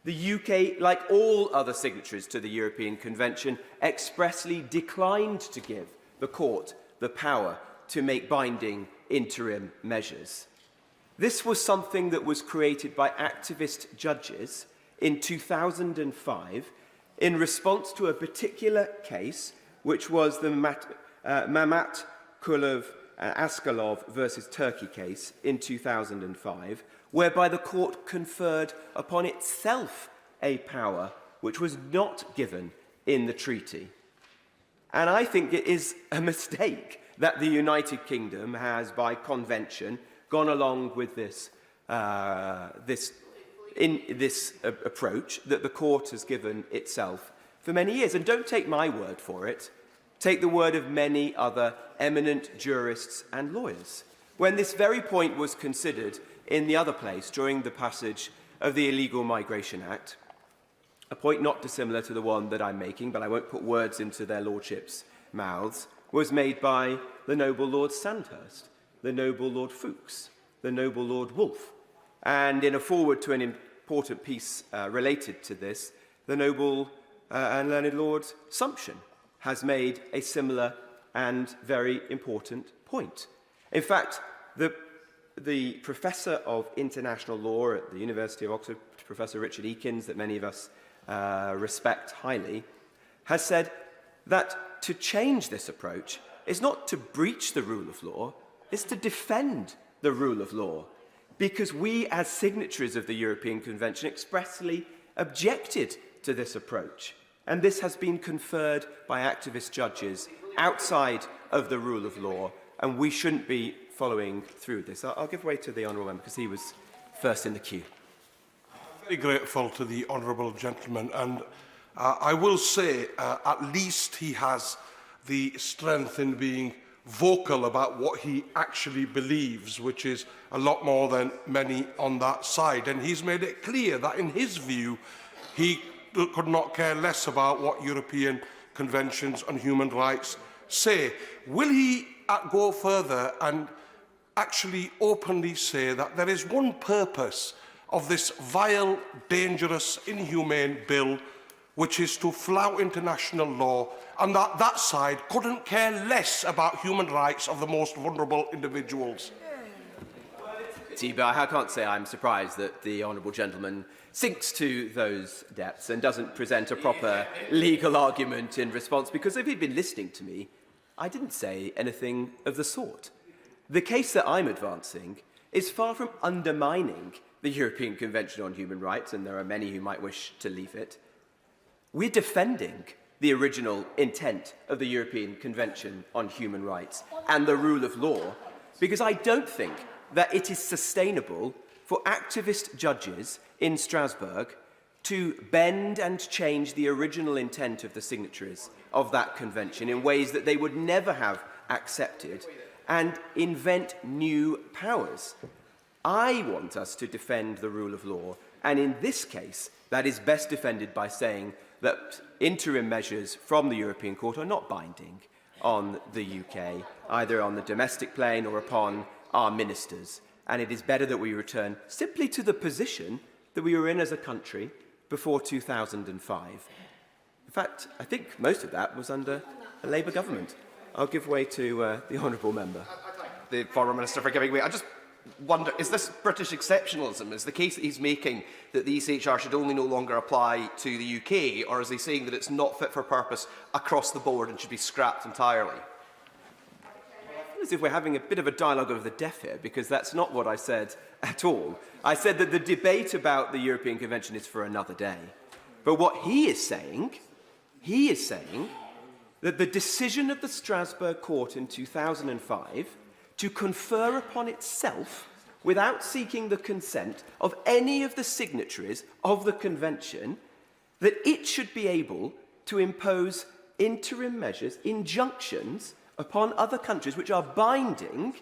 The UK, like all other signatories to the European Convention, expressly declined to give the court the power to make binding interim measures. This was something that was created by activist judges in 2005 in response to a particular case, which was the Mamat Kulov Askalov versus Turkey case in 2005, whereby the court conferred upon itself a power which was not given in the treaty. And I think it is a mistake that the United Kingdom has, by convention, gone along with this approach that the court has given itself for many years. And don't take my word for it. Take the word of many other eminent jurists and lawyers. When this very point was considered in the other place during the passage of the Illegal Migration Act, a point not dissimilar to the one that I'm making, but I won't put words into their lordships' mouths, was made by the noble Lord Sandhurst, the noble Lord Fuchs, the noble Lord Wolfe, and in a foreword to an important piece related to this, the noble and learned Lord Sumption has made a similar and very important point. In fact, the professor of international law at the University of Oxford, Professor Richard Eakins, that many of us respect highly, has said that to change this approach is not to breach the rule of law, it's to defend the rule of law, because we as signatories of the European Convention expressly objected to this approach And this has been conferred by activist judges outside of the rule of law, and we shouldn't be following through this. I'll give way to the honourable member because he was first in the queue. Very grateful to the honourable gentleman, and I will say at least he has the strength in being vocal about what he actually believes, which is a lot more than many on that side. And he's made it clear that in his view he could not care less about what European conventions on human rights say. Will he go further and actually openly say that there is one purpose of this vile, dangerous, inhumane bill, which is to flout international law, and that that side couldn't care less about human rights of the most vulnerable individuals? But I can't say I'm surprised that the honourable gentleman sinks to those depths and doesn't present a proper legal argument in response, because if he'd been listening to me, I didn't say anything of the sort. The case that I'm advancing is far from undermining the European Convention on Human Rights, and there are many who might wish to leave it. We're defending the original intent of the European Convention on Human Rights and the rule of law, because I don't think that it is sustainable for activist judges in Strasbourg to bend and change the original intent of the signatories of that convention in ways that they would never have accepted and invent new powers. I want us to defend the rule of law, and in this case, that is best defended by saying that interim measures from the European Court are not binding on the UK, either on the domestic plane or upon our ministers. And it is better that we return simply to the position that we were in as a country before 2005. In fact, I think most of that was under a Labour government. I'll give way to the honourable member. The Foreign Minister for giving way. I just wonder, is this British exceptionalism? Is the case that he's making that the ECHR should only no longer apply to the UK, or is he saying that it's not fit for purpose across the board and should be scrapped entirely? As if we're having a bit of a dialogue over the deaf here, because that's not what I said at all. I said that the debate about the European Convention is for another day. But what he is saying that the decision of the Strasbourg Court in 2005 to confer upon itself, without seeking the consent of any of the signatories of the Convention, that it should be able to impose interim measures, injunctions, upon other countries which are binding,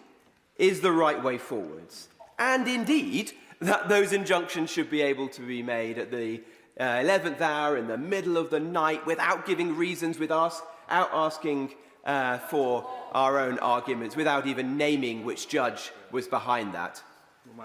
is the right way forwards. And indeed, that those injunctions should be able to be made at the 11th hour, in the middle of the night, without giving reasons, without asking for our own arguments, without even naming which judge was behind that.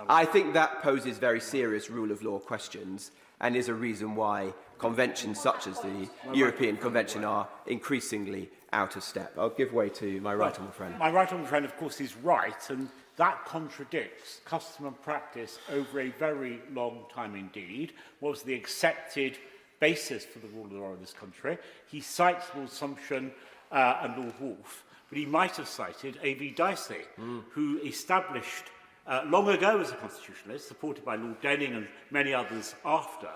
I think that poses very serious rule of law questions and is a reason why conventions such as the European Convention are increasingly out of step. I'll give way to my right honourable friend. My right honourable friend, of course, is right, and that contradicts custom and practice over a very long time indeed. What was the accepted basis for the rule of law in this country? He cites Lord Sumption and Lord Wolfe, but he might have cited A.V. Dicey, who established long ago as a constitutionalist, supported by Lord Denning and many others after,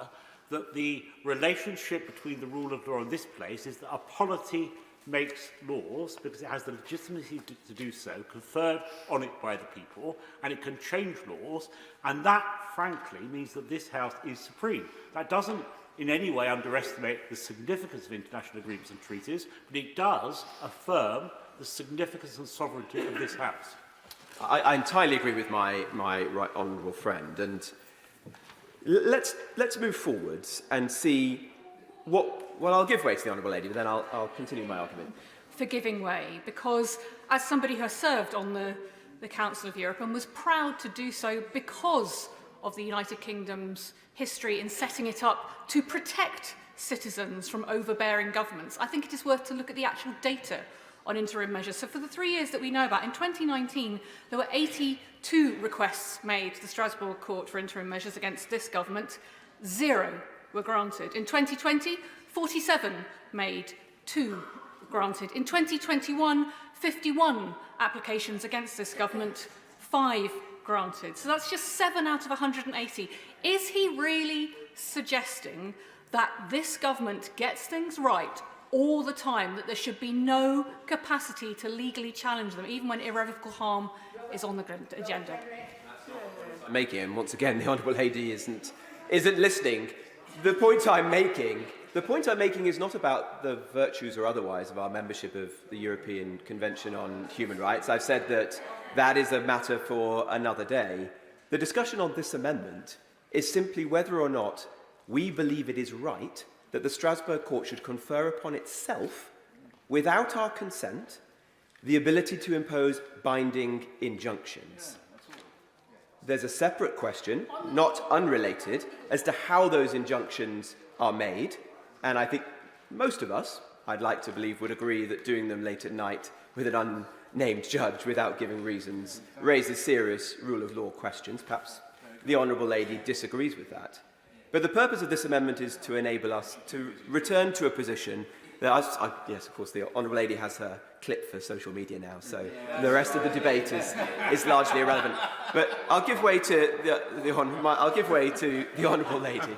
that the relationship between the rule of law in this place is that a polity makes laws because it has the legitimacy to do so, conferred on it by the people, and it can change laws, and that, frankly, means that this House is supreme. That doesn't in any way underestimate the significance of international agreements and treaties, but it does affirm the significance and sovereignty of this House. I entirely agree with my right honourable friend, and let's move forwards and see what. Well, I'll give way to the honourable lady, but then I'll continue my argument. For giving way, because as somebody who has served on the Council of Europe and was proud to do so because of the United Kingdom's history in setting it up to protect citizens from overbearing governments, I think it is worth to look at the actual data on interim measures. So for the 3 years that we know about, in 2019, there were 82 requests made to the Strasbourg Court for interim measures against this government. 0 were granted. In 2020, 47 made, 2 granted. In 2021, 51 applications against this government, 5 granted. So that's just 7 out of 180. Is he really suggesting that this government gets things right all the time, that there should be no capacity to legally challenge them, even when irrevocable harm is on the agenda. Making, and once again, the Honourable Lady isn't listening. The point I'm making is not about the virtues or otherwise of our membership of the European Convention on Human Rights. I've said that that is a matter for another day. The discussion on this amendment is simply whether or not we believe it is right that the Strasbourg Court should confer upon itself, without our consent, the ability to impose binding injunctions. There's a separate question, not unrelated, as to how those injunctions are made, and I think most of us, I'd like to believe, would agree that doing them late at night with an unnamed judge without giving reasons raises serious rule of law questions. Perhaps the Honourable Lady disagrees with that. But the purpose of this amendment is to enable us to return to a position that, yes, of course, the Honourable Lady has her clip for social media now, so the rest of the debate is largely irrelevant. But I'll give way to I'll give way to the Honourable Lady.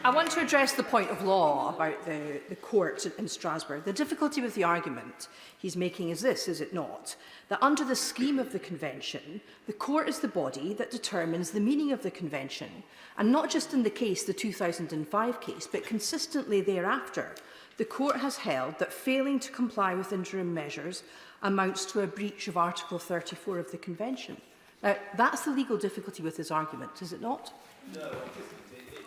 I want to address the point of law about the court in Strasbourg. The difficulty with the argument he's making is this, is it not? That under the scheme of the Convention, the court is the body that determines the meaning of the Convention. And not just in the case, the 2005 case, but consistently thereafter, the court has held that failing to comply with interim measures amounts to a breach of Article 34 of the Convention. Now, that's the legal difficulty with his argument, is it not? No.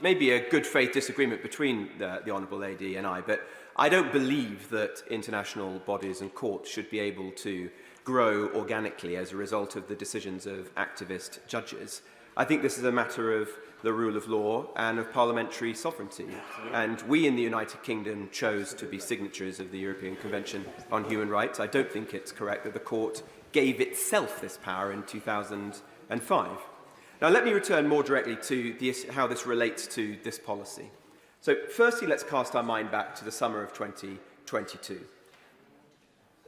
Maybe a good faith disagreement between the Honourable Lady and I, but I don't believe that international bodies and courts should be able to grow organically as a result of the decisions of activist judges. I think this is a matter of the rule of law and of parliamentary sovereignty. And we in the United Kingdom chose to be signatories of the European Convention on Human Rights. I don't think it's correct that the court gave itself this power in 2005. Now, let me return more directly to how this relates to this policy. So, firstly, let's cast our mind back to the summer of 2022.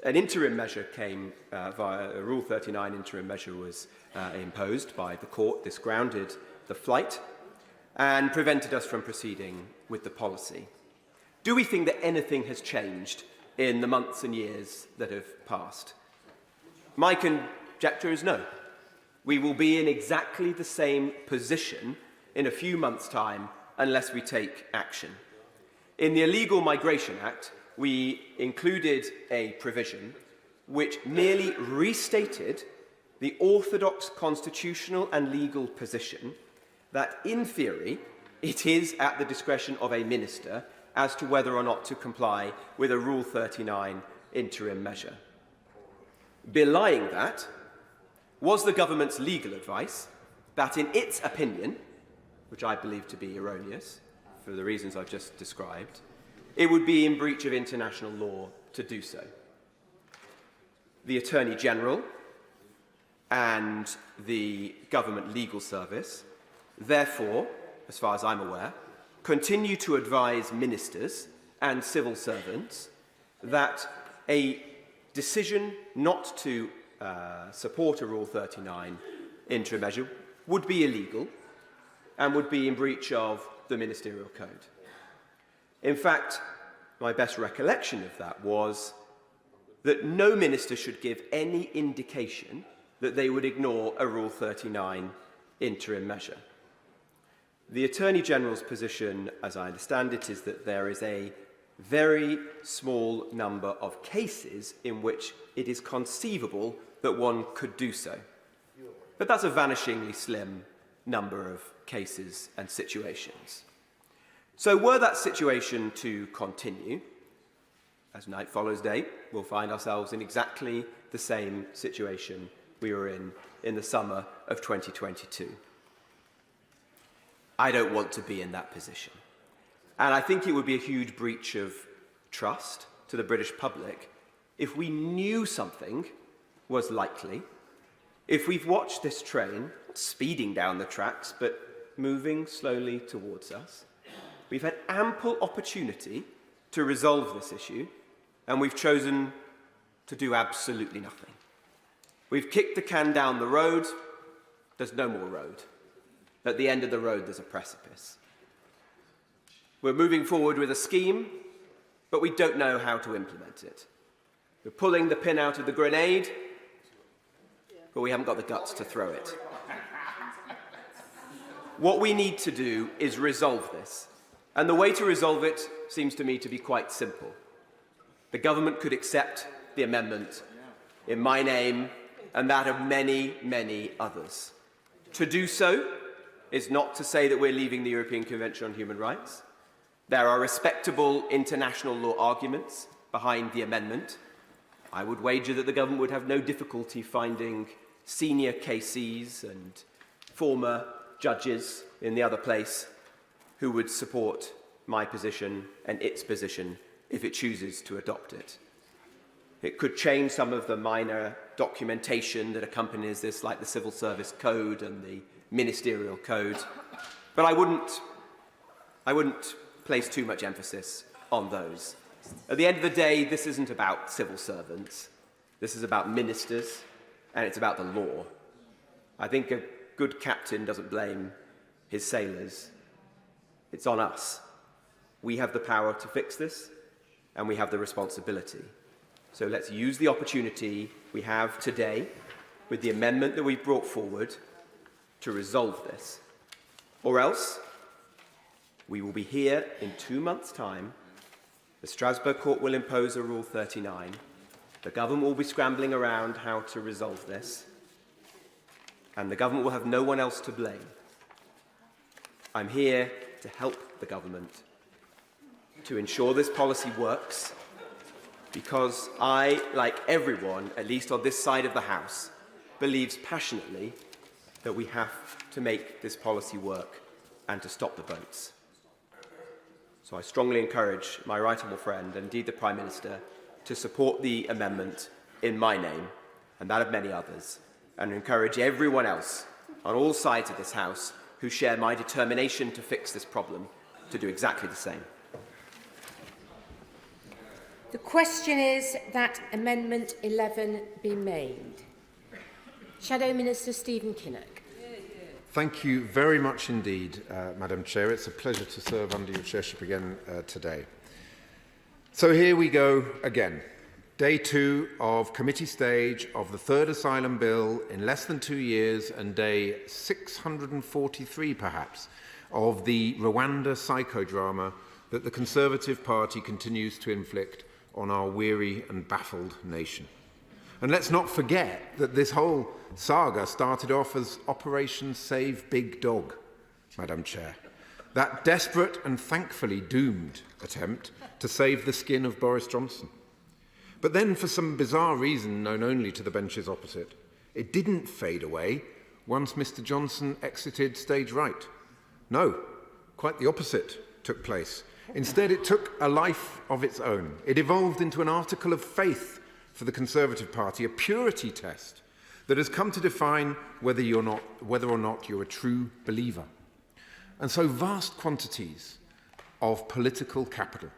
An interim measure came via a Rule 39 interim measure was imposed by the court. This grounded the flight and prevented us from proceeding with the policy. Do we think that anything has changed in the months and years that have passed? My conjecture is no. We will be in exactly the same position in a few months' time unless we take action. In the Illegal Migration Act, we included a provision which merely restated the orthodox constitutional and legal position that, in theory, it is at the discretion of a minister as to whether or not to comply with a Rule 39 interim measure. Belying that was the government's legal advice that, in its opinion, which I believe to be erroneous for the reasons I've just described, it would be in breach of international law to do so. The Attorney General and the Government Legal Service, therefore, as far as I'm aware, continue to advise ministers and civil servants that a decision not to support a Rule 39 interim measure would be illegal and would be in breach of the Ministerial Code. In fact, my best recollection of that was that no minister should give any indication that they would ignore a Rule 39 interim measure. The Attorney General's position, as I understand it, is that there is a very small number of cases in which it is conceivable that one could do so. But that's a vanishingly slim number of cases and situations. So were that situation to continue, as night follows day, we'll find ourselves in exactly the same situation we were in the summer of 2022. I don't want to be in that position. And I think it would be a huge breach of trust to the British public if we knew something was likely, if we've watched this train speeding down the tracks but moving slowly towards us. We've had ample opportunity to resolve this issue, and we've chosen to do absolutely nothing. We've kicked the can down the road. There's no more road. At the end of the road, there's a precipice. We're moving forward with a scheme, but we don't know how to implement it. We're pulling the pin out of the grenade, but we haven't got the guts to throw it. What we need to do is resolve this. And the way to resolve it seems to me to be quite simple. The government could accept the amendment in my name and that of many, many others. To do so is not to say that we're leaving the European Convention on Human Rights. There are respectable international law arguments behind the amendment. I would wager that the government would have no difficulty finding senior KCs and former judges in the other place who would support my position and its position if it chooses to adopt it. It could change some of the minor documentation that accompanies this, like the Civil Service Code and the Ministerial Code, but I wouldn't place too much emphasis on those. At the end of the day, this isn't about civil servants. This is about ministers, and it's about the law. I think a good captain doesn't blame his sailors. It's on us. We have the power to fix this, and we have the responsibility. So let's use the opportunity we have today with the amendment that we've brought forward to resolve this. Or else, we will be here in 2 months' time. The Strasbourg Court will impose a Rule 39. The government will be scrambling around how to resolve this. And the government will have no one else to blame. I'm here to help the government to ensure this policy works, because I, like everyone, at least on this side of the House, believes passionately that we have to make this policy work and to stop the boats. So I strongly encourage my right honourable friend, and indeed the Prime Minister, to support the amendment in my name and that of many others, and encourage everyone else on all sides of this House who share my determination to fix this problem to do exactly the same. The question is that Amendment 11 be made. Shadow Minister Stephen Kinnock. Thank you very much indeed, Madam Chair. It's a pleasure to serve under your chairship again today. So here we go again. Day 2 of committee stage of the third asylum bill in less than 2 years, and day 643 perhaps of the Rwanda psychodrama that the Conservative Party continues to inflict on our weary and baffled nation. And let's not forget that this whole saga started off as Operation Save Big Dog, Madam Chair. That desperate and thankfully doomed attempt to save the skin of Boris Johnson. But then, for some bizarre reason known only to the benches opposite, it didn't fade away once Mr. Johnson exited stage right. No, quite the opposite took place. Instead, it took a life of its own. It evolved into an article of faith for the Conservative Party, a purity test that has come to define whether or not you're a true believer. And so vast quantities of political capital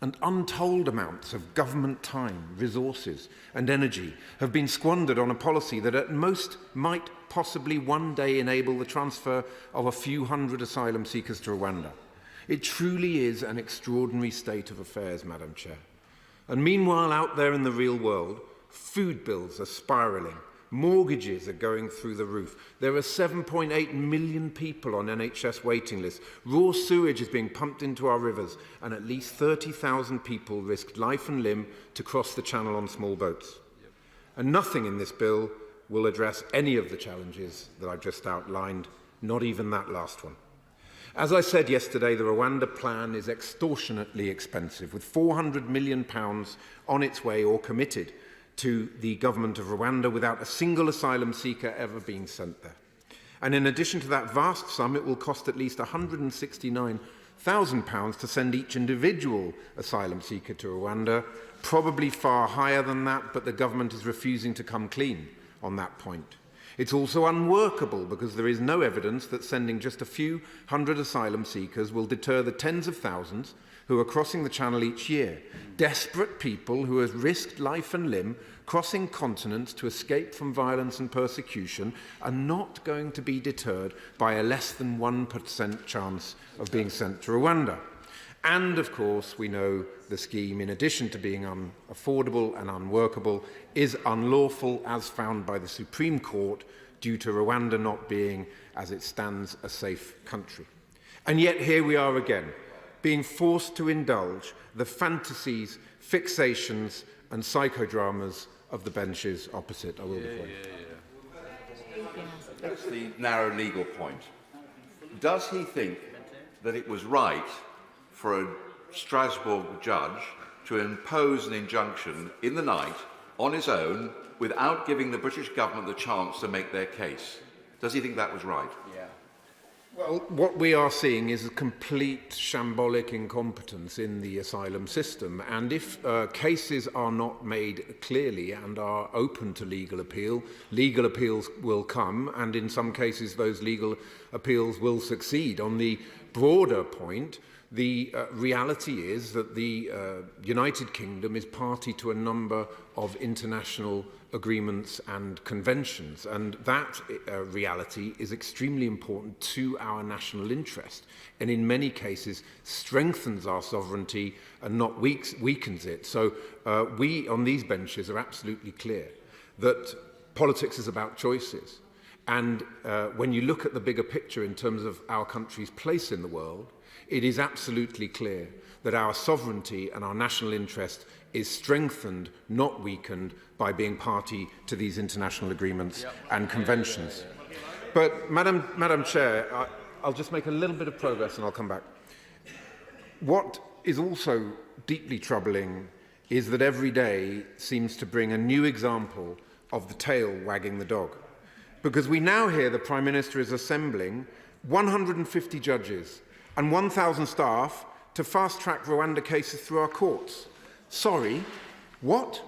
and untold amounts of government time, resources and energy have been squandered on a policy that at most might possibly one day enable the transfer of a few hundred asylum seekers to Rwanda. It truly is an extraordinary state of affairs, Madam Chair. And meanwhile, out there in the real world, food bills are spiralling, mortgages are going through the roof. There are 7.8 million people on NHS waiting lists. Raw sewage is being pumped into our rivers, and at least 30,000 people risked life and limb to cross the channel on small boats. And nothing in this bill will address any of the challenges that I've just outlined, not even that last one. As I said yesterday, the Rwanda plan is extortionately expensive, with £400 million on its way or committed to the government of Rwanda without a single asylum seeker ever being sent there. And in addition to that vast sum, it will cost at least £169,000 to send each individual asylum seeker to Rwanda, probably far higher than that, but the government is refusing to come clean on that point. It's also unworkable because there is no evidence that sending just a few hundred asylum seekers will deter the tens of thousands who are crossing the channel each year. Desperate people who have risked life and limb crossing continents to escape from violence and persecution are not going to be deterred by a less than 1% chance of being sent to Rwanda. And, of course, we know the scheme, in addition to being unaffordable and unworkable, is unlawful as found by the Supreme Court due to Rwanda not being, as it stands, a safe country. And yet here we are again, being forced to indulge the fantasies, fixations and psychodramas of the benches opposite. I will be That's the narrow legal point. Does he think that it was right for a Strasbourg judge to impose an injunction in the night on his own without giving the British government the chance to make their case? Does he think that was right? Well, what we are seeing is a complete shambolic incompetence in the asylum system. And if cases are not made clearly and are open to legal appeals will come, and in some cases those legal appeals will succeed. On the broader point, the reality is that the United Kingdom is party to a number of international agreements and conventions, and that reality is extremely important to our national interest, and in many cases strengthens our sovereignty and not weakens it. So we on these benches are absolutely clear that politics is about choices, and when you look at the bigger picture in terms of our country's place in the world, it is absolutely clear that our sovereignty and our national interest is strengthened, not weakened, by being party to these international agreements and conventions. But, Madam Chair, I'll just make a little bit of progress and I'll come back. What is also deeply troubling is that every day seems to bring a new example of the tail wagging the dog. Because we now hear the Prime Minister is assembling 150 judges and 1,000 staff to fast-track Rwanda cases through our courts. Sorry, what?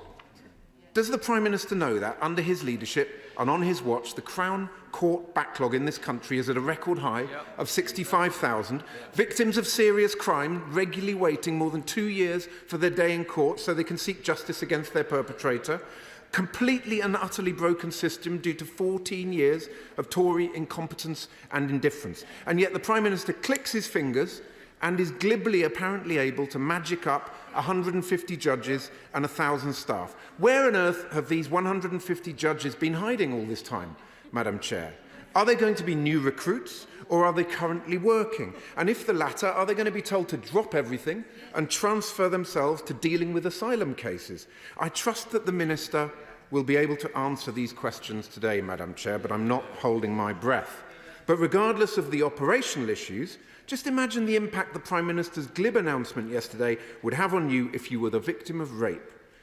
Does the Prime Minister know that under his leadership and on his watch, the Crown Court backlog in this country is at a record high of 65,000, victims of serious crime regularly waiting more than 2 years for their day in court so they can seek justice against their perpetrator, completely and utterly broken system due to 14 years of Tory incompetence and indifference. And yet the Prime Minister clicks his fingers and is glibly apparently able to magic up 150 judges and 1,000 staff. Where on earth have these 150 judges been hiding all this time, Madam Chair? Are they going to be new recruits, or are they currently working? And if the latter, are they going to be told to drop everything and transfer themselves to dealing with asylum cases? I trust that the Minister will be able to answer these questions today, Madam Chair, but I'm not holding my breath. But regardless of the operational issues, just imagine the impact the Prime Minister's glib announcement yesterday would have on you if you were the victim of rape,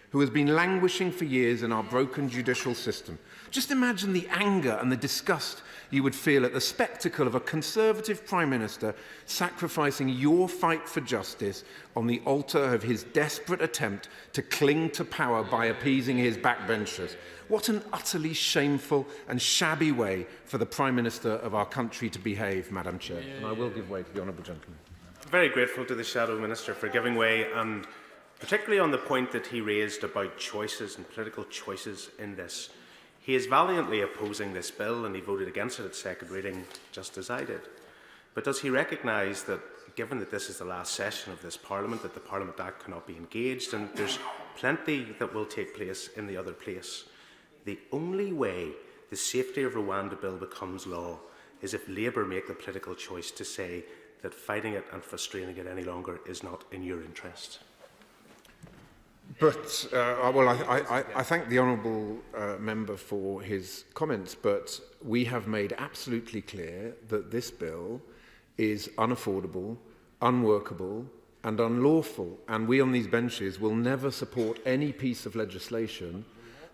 who has been languishing for years in our broken judicial system. Just imagine the anger and the disgust you would feel at the spectacle of a Conservative Prime Minister sacrificing your fight for justice on the altar of his desperate attempt to cling to power by appeasing his backbenchers. What an utterly shameful and shabby way for the Prime Minister of our country to behave, Madam Chair. And I will give way to the honourable gentleman. I'm very grateful to the Shadow Minister for giving way, and particularly on the point that he raised about choices and political choices in this. He is valiantly opposing this bill and he voted against it at second reading, just as I did. But does he recognise that, given that this is the last session of this Parliament, that the Parliament Act cannot be engaged and there's plenty that will take place in the other place? The only way the Safety of Rwanda bill becomes law is if Labour make the political choice to say that fighting it and frustrating it any longer is not in your interest. But, well, I thank the honourable member for his comments, but we have made absolutely clear that this bill is unaffordable, unworkable and unlawful, and we on these benches will never support any piece of legislation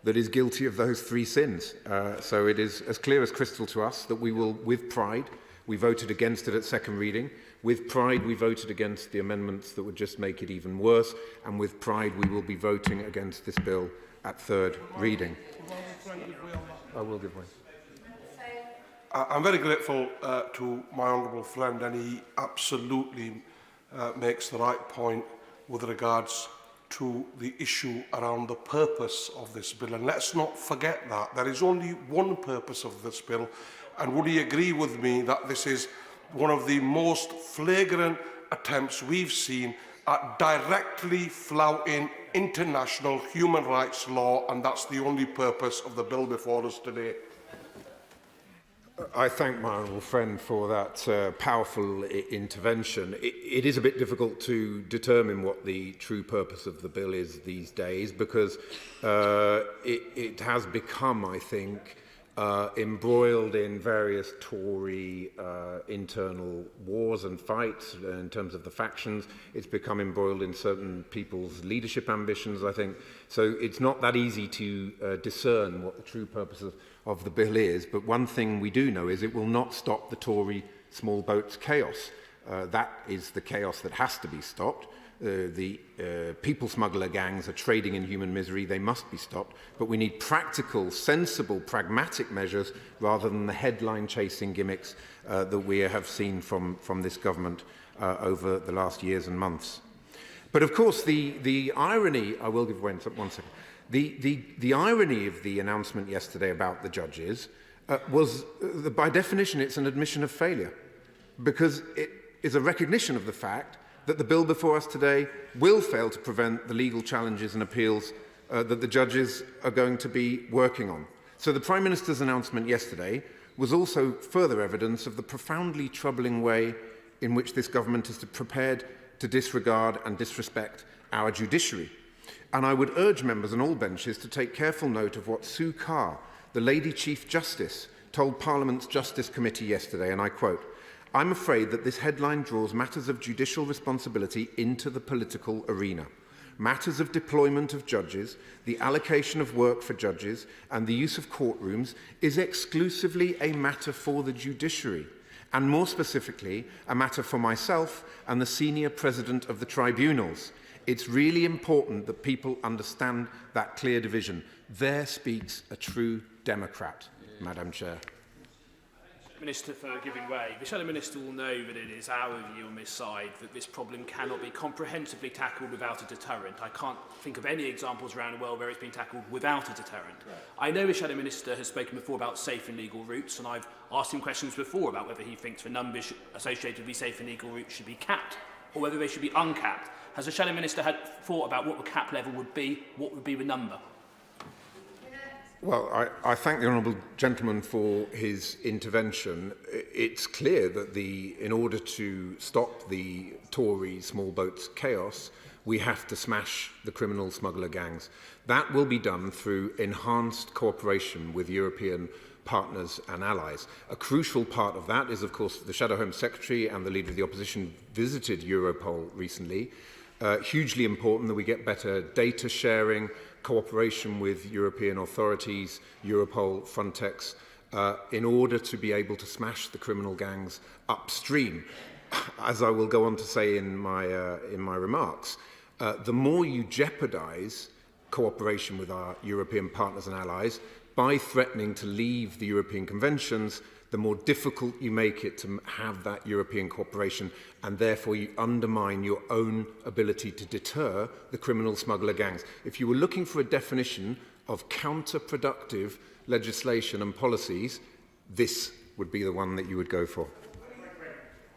that is guilty of those three sins. So it is as clear as crystal to us that we will, with pride, we voted against it at second reading. With pride, we voted against the amendments that would just make it even worse. And with pride, we will be voting against this bill at third reading. I will give way. I'm very grateful to my honourable friend, and he absolutely makes the right point with regards to the issue around the purpose of this bill. And let's not forget that there is only one purpose of this bill. And would he agree with me that this is one of the most flagrant attempts we've seen at directly flouting international human rights law, and that's the only purpose of the bill before us today. I thank my honourable friend for that powerful intervention. It is a bit difficult to determine what the true purpose of the bill is these days because it has become, I think, embroiled in various Tory internal wars and fights in terms of the factions. It's become embroiled in certain people's leadership ambitions, I think. So it's not that easy to discern what the true purpose of the bill is. But one thing we do know is it will not stop the Tory small boats chaos. That is the chaos that has to be stopped. The people smuggler gangs are trading in human misery. They must be stopped. But we need practical, sensible, pragmatic measures rather than the headline-chasing gimmicks that we have seen from this government over the last years and months. But of course, the irony, I will give way in 1 second, the irony of the announcement yesterday about the judges was, by definition, it's an admission of failure, because it is a recognition of the fact that the bill before us today will fail to prevent the legal challenges and appeals that the judges are going to be working on. So the Prime Minister's announcement yesterday was also further evidence of the profoundly troubling way in which this government is prepared to disregard and disrespect our judiciary. And I would urge members on all benches to take careful note of what Sue Carr, the Lady Chief Justice, told Parliament's Justice Committee yesterday, and I quote, "I'm afraid that this headline draws matters of judicial responsibility into the political arena. Matters of deployment of judges, the allocation of work for judges, and the use of courtrooms is exclusively a matter for the judiciary, and more specifically, a matter for myself and the senior president of the tribunals. It's really important that people understand that clear division. There speaks a true democrat, Madam Chair." Minister for giving way. The Shadow Minister will know that it is our view on this side that this problem cannot be comprehensively tackled without a deterrent. I can't think of any examples around the world where it's been tackled without a deterrent. Right. I know the Shadow Minister has spoken before about safe and legal routes, and I've asked him questions before about whether he thinks the numbers associated with these safe and legal routes should be capped or whether they should be uncapped. Has the Shadow Minister had thought about what the cap level would be? What would be the number? Well, I thank the honourable gentleman for his intervention. It's clear that in order to stop the Tory small boats chaos, we have to smash the criminal smuggler gangs. That will be done through enhanced cooperation with European partners and allies. A crucial part of that is, of course, the Shadow Home Secretary and the Leader of the Opposition visited Europol recently. Hugely important that we get better data sharing, cooperation with European authorities, Europol, Frontex, in order to be able to smash the criminal gangs upstream. As I will go on to say in my remarks, the more you jeopardize cooperation with our European partners and allies by threatening to leave the European conventions, the more difficult you make it to have that European cooperation, and therefore you undermine your own ability to deter the criminal smuggler gangs. If you were looking for a definition of counterproductive legislation and policies, this would be the one that you would go for.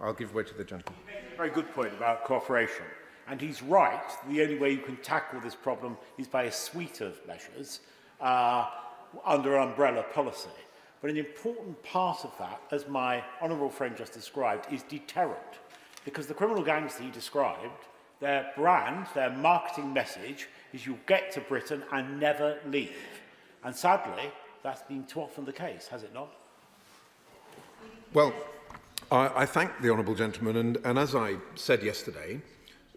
I'll give way to the gentleman. Very good point about cooperation. And he's right, the only way you can tackle this problem is by a suite of measures under umbrella policy. But an important part of that, as my honourable friend just described, is deterrent. Because the criminal gangs that he described, their brand, their marketing message is you'll get to Britain and never leave. And sadly, that's been too often the case, has it not? Well, I thank the honourable gentleman, and as I said yesterday,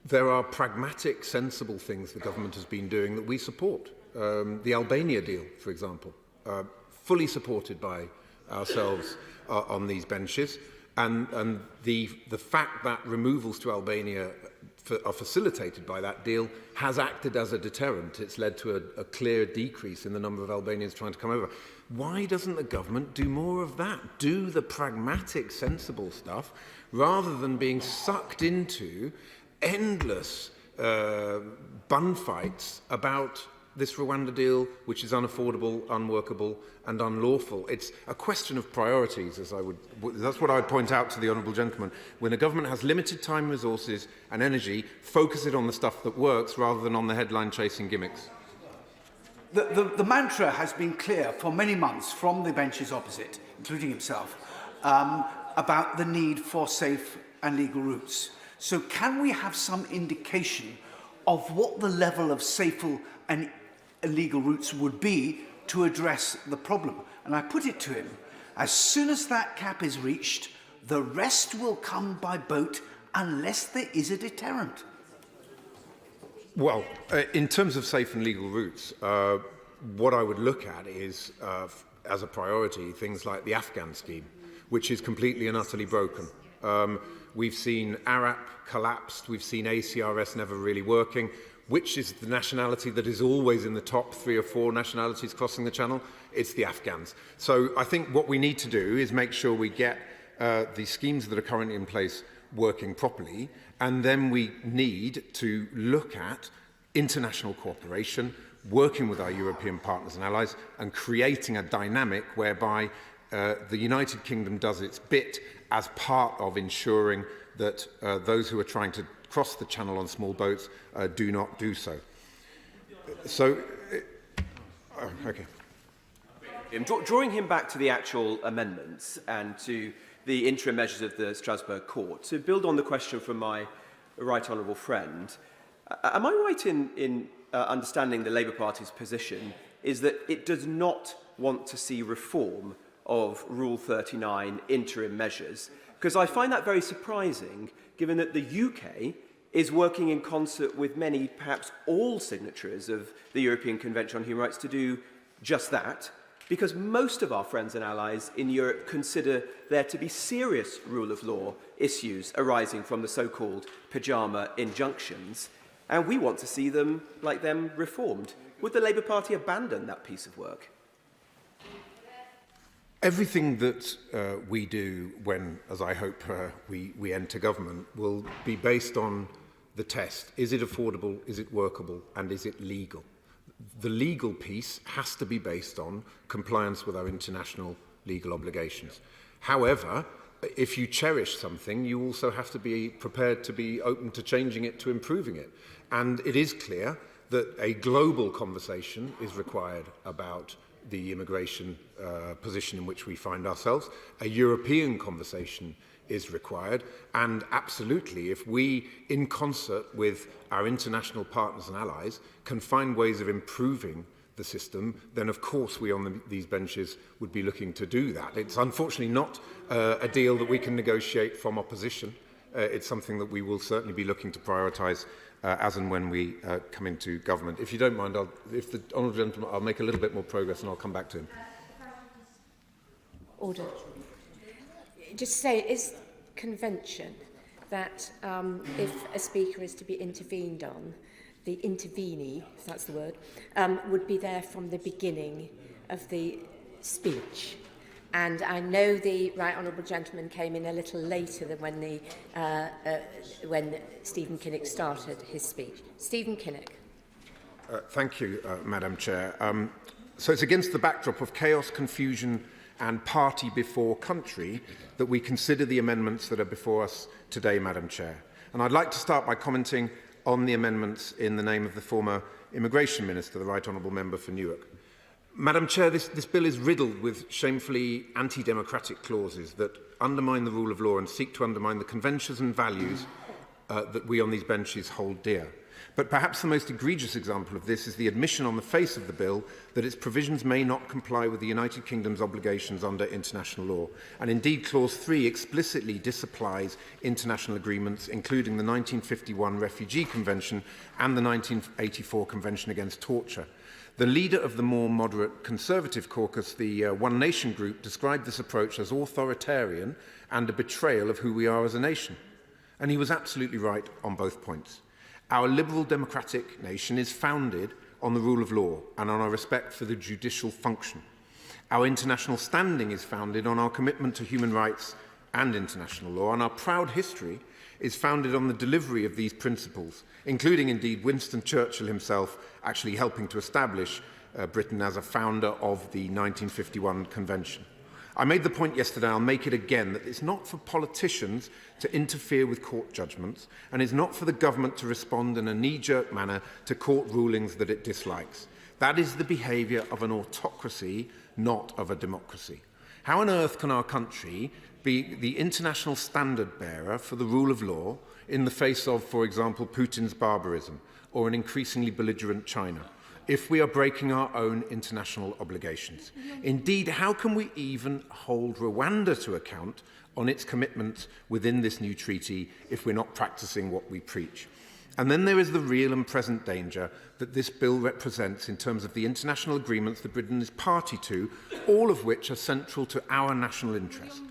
there are pragmatic, sensible things the government has been doing that we support. The Albania deal, for example, fully supported by ourselves on these benches, and the fact that removals to Albania are facilitated by that deal has acted as a deterrent. It's led to a clear decrease in the number of Albanians trying to come over. Why doesn't the government do more of that? Do the pragmatic, sensible stuff, rather than being sucked into endless bun fights about this Rwanda deal, which is unaffordable, unworkable and unlawful. It's a question of priorities, that's what I would point out to the honourable gentleman. When a government has limited time, resources and energy, focus it on the stuff that works rather than on the headline-chasing gimmicks. The mantra has been clear for many months from the benches opposite, including himself, about the need for safe and legal routes. So can we have some indication of what the level of safe and illegal routes would be to address the problem? And I put it to him, as soon as that cap is reached, the rest will come by boat unless there is a deterrent. Well, in terms of safe and legal routes, what I would look at is, as a priority, things like the Afghan scheme, which is completely and utterly broken. We've seen ARAP collapsed, we've seen ACRS never really working. Which is the nationality that is always in the top 3 or 4 nationalities crossing the Channel? It's the Afghans. So I think what we need to do is make sure we get the schemes that are currently in place working properly, and then we need to look at international cooperation, working with our European partners and allies, and creating a dynamic whereby the United Kingdom does its bit as part of ensuring that those who are trying to cross the Channel on small boats do not do so. Okay. Drawing him back to the actual amendments and to the interim measures of the Strasbourg Court, to build on the question from my right honourable friend, am I right in understanding the Labour Party's position is that it does not want to see reform of Rule 39 interim measures? Because I find that very surprising, given that the UK is working in concert with many, perhaps all signatories of the European Convention on Human Rights to do just that, because most of our friends and allies in Europe consider there to be serious rule of law issues arising from the so-called pyjama injunctions, and we want to see them, like them, reformed. Would the Labour Party abandon that piece of work? Everything that we do when, as I hope, we enter government will be based on the test. Is it affordable, is it workable, and is it legal? The legal piece has to be based on compliance with our international legal obligations. However, if you cherish something, you also have to be prepared to be open to changing it, to improving it. And it is clear that a global conversation is required about the immigration position in which we find ourselves. A European conversation is required, and absolutely, if we, in concert with our international partners and allies, can find ways of improving the system, then of course we on these benches would be looking to do that. It's unfortunately not a deal that we can negotiate from opposition. It's something that we will certainly be looking to prioritise as and when we come into government. If you don't mind, if the honourable gentleman, I'll make a little bit more progress and I'll come back to him. Order. Just say, is convention that if a speaker is to be intervened on, the intervenee, if that's the word, would be there from the beginning of the speech? And I know the right honourable gentleman came in a little later than when Stephen Kinnock started his speech. Stephen Kinnock. Thank you, Madam Chair. So it's against the backdrop of chaos, confusion and party before country that we consider the amendments that are before us today, Madam Chair. And I'd like to start by commenting on the amendments in the name of the former Immigration Minister, the Right Honourable Member for Newark. Madam Chair, this bill is riddled with shamefully anti-democratic clauses that undermine the rule of law and seek to undermine the conventions and values that we on these benches hold dear. But perhaps the most egregious example of this is the admission on the face of the bill that its provisions may not comply with the United Kingdom's obligations under international law. And indeed, Clause 3 explicitly disapplies international agreements, including the 1951 Refugee Convention and the 1984 Convention Against Torture. The leader of the more moderate Conservative caucus, the One Nation group, described this approach as authoritarian and a betrayal of who we are as a nation. And he was absolutely right on both points. Our liberal democratic nation is founded on the rule of law and on our respect for the judicial function. Our international standing is founded on our commitment to human rights and international law, and our proud history is founded on the delivery of these principles, including indeed Winston Churchill himself actually helping to establish Britain as a founder of the 1951 Convention. I made the point yesterday, I'll make it again, that it's not for politicians to interfere with court judgments, and it's not for the government to respond in a knee-jerk manner to court rulings that it dislikes. That is the behaviour of an autocracy, not of a democracy. How on earth can our country be the international standard bearer for the rule of law in the face of, for example, Putin's barbarism or an increasingly belligerent China, if we are breaking our own international obligations? Indeed, how can we even hold Rwanda to account on its commitment within this new treaty if we're not practicing what we preach? And then there is the real and present danger that this bill represents in terms of the international agreements that Britain is party to, all of which are central to our national interest.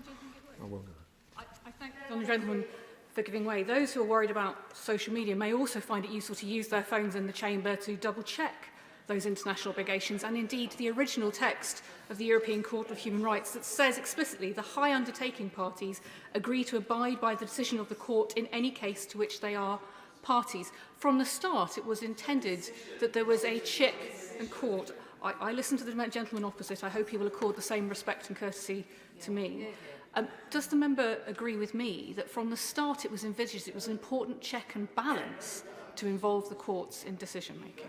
I thank the gentleman for giving way. Those who are worried about social media may also find it useful to use their phones in the chamber to double-check those international obligations, and indeed the original text of the European Court of Human Rights that says explicitly the high undertaking parties agree to abide by the decision of the court in any case to which they are parties. From the start, it was intended that there was a check and court. I listened to the gentleman opposite. I hope he will accord the same respect and courtesy to me. Does the member agree with me that from the start it was envisaged it was an important check and balance to involve the courts in decision-making?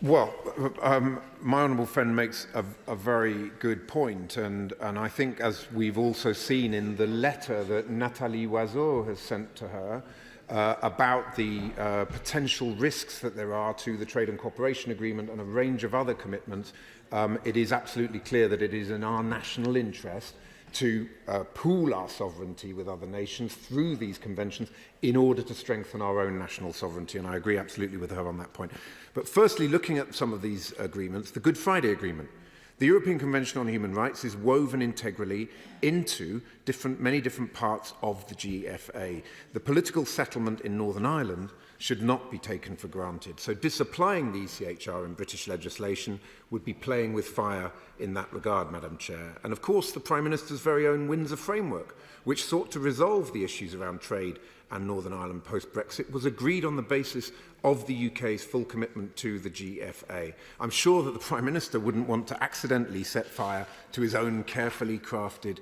Well, my honourable friend makes a very good point, and I think, as we've also seen in the letter that Nathalie Loiseau has sent to her about the potential risks that there are to the Trade and Cooperation Agreement and a range of other commitments, it is absolutely clear that it is in our national interest to pool our sovereignty with other nations through these conventions in order to strengthen our own national sovereignty, and I agree absolutely with her on that point. But firstly, looking at some of these agreements, the Good Friday Agreement. The European Convention on Human Rights is woven integrally into many different parts of the GFA. The political settlement in Northern Ireland should not be taken for granted. So disapplying the ECHR in British legislation would be playing with fire in that regard, Madam Chair. And of course, the Prime Minister's very own Windsor Framework, which sought to resolve the issues around trade and Northern Ireland post-Brexit, was agreed on the basis of the UK's full commitment to the GFA. I'm sure that the Prime Minister wouldn't want to accidentally set fire to his own carefully crafted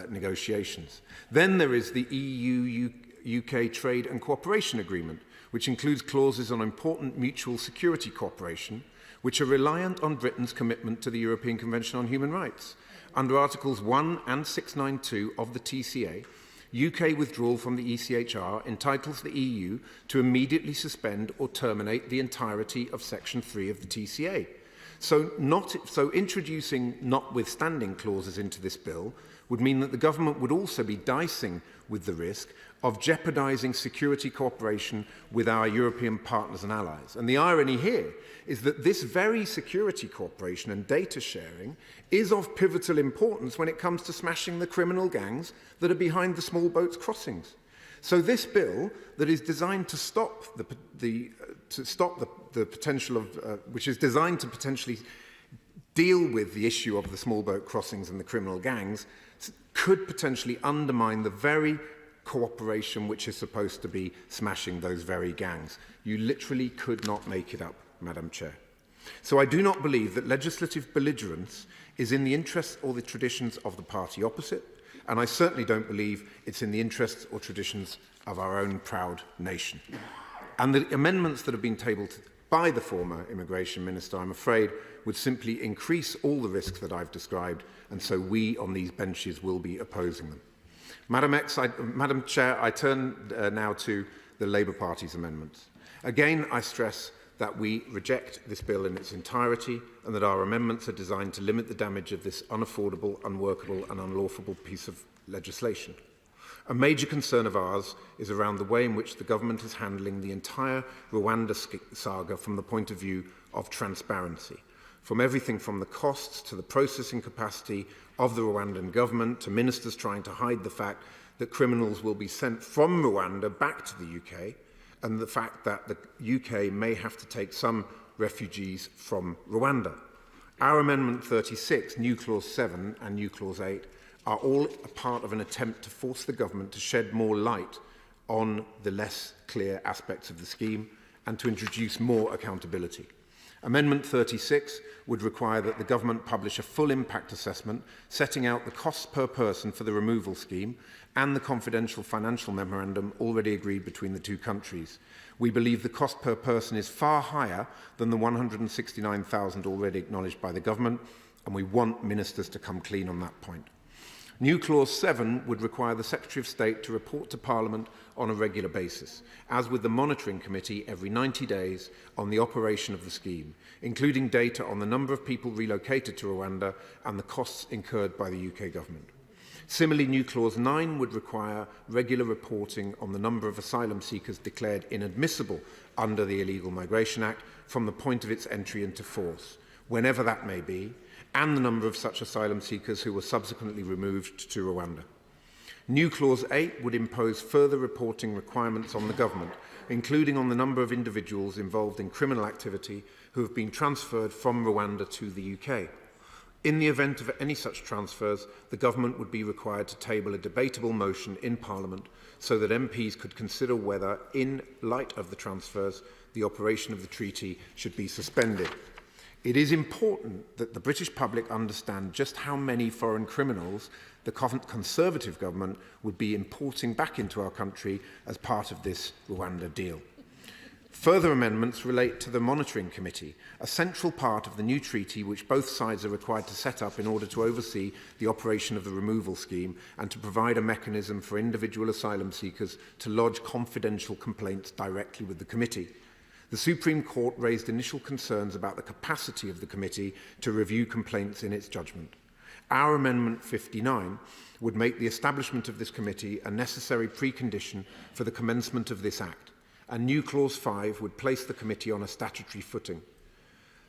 negotiations. Then there is the EU-UK Trade and Cooperation Agreement, which includes clauses on important mutual security cooperation, which are reliant on Britain's commitment to the European Convention on Human Rights. Under Articles 1 and 692 of the TCA, UK withdrawal from the ECHR entitles the EU to immediately suspend or terminate the entirety of Section 3 of the TCA. So introducing notwithstanding clauses into this bill would mean that the government would also be dicing with the risk of jeopardising security cooperation with our European partners and allies. And the irony here is that this very security cooperation and data sharing is of pivotal importance when it comes to smashing the criminal gangs that are behind the small boats crossings. So this bill that is designed to stop the potential of, which is designed to potentially deal with the issue of the small boat crossings and the criminal gangs, could potentially undermine the very cooperation which is supposed to be smashing those very gangs. You literally could not make it up, Madam Chair. So I do not believe that legislative belligerence is in the interests or the traditions of the party opposite, and I certainly don't believe it's in the interests or traditions of our own proud nation. And the amendments that have been tabled by the former Immigration Minister, I'm afraid, would simply increase all the risks that I've described, and so we on these benches will be opposing them. Madam Chair, I turn now to the Labour Party's amendments. Again, I stress that we reject this bill in its entirety and that our amendments are designed to limit the damage of this unaffordable, unworkable and unlawful piece of legislation. A major concern of ours is around the way in which the government is handling the entire Rwanda saga from the point of view of transparency, from everything from the costs to the processing capacity of the Rwandan government to ministers trying to hide the fact that criminals will be sent from Rwanda back to the UK, and the fact that the UK may have to take some refugees from Rwanda. Our Amendment 36, New Clause 7 and New Clause 8, are all a part of an attempt to force the government to shed more light on the less clear aspects of the scheme and to introduce more accountability. Amendment 36 would require that the government publish a full impact assessment setting out the costs per person for the removal scheme and the confidential financial memorandum already agreed between the two countries. We believe the cost per person is far higher than the 169,000 already acknowledged by the government, and we want ministers to come clean on that point. New Clause 7 would require the Secretary of State to report to Parliament on a regular basis, as with the Monitoring Committee every 90 days, on the operation of the scheme, including data on the number of people relocated to Rwanda and the costs incurred by the UK government. Similarly, New Clause 9 would require regular reporting on the number of asylum seekers declared inadmissible under the Illegal Migration Act from the point of its entry into force, whenever that may be, and the number of such asylum seekers who were subsequently removed to Rwanda. New Clause 8 would impose further reporting requirements on the government, including on the number of individuals involved in criminal activity who have been transferred from Rwanda to the UK. In the event of any such transfers, the government would be required to table a debatable motion in Parliament so that MPs could consider whether, in light of the transfers, the operation of the treaty should be suspended. It is important that the British public understand just how many foreign criminals the Conservative government would be importing back into our country as part of this Rwanda deal. Further amendments relate to the Monitoring Committee, a central part of the new treaty which both sides are required to set up in order to oversee the operation of the removal scheme and to provide a mechanism for individual asylum seekers to lodge confidential complaints directly with the committee. The Supreme Court raised initial concerns about the capacity of the committee to review complaints in its judgment. Our Amendment 59 would make the establishment of this committee a necessary precondition for the commencement of this Act, and New Clause 5 would place the committee on a statutory footing.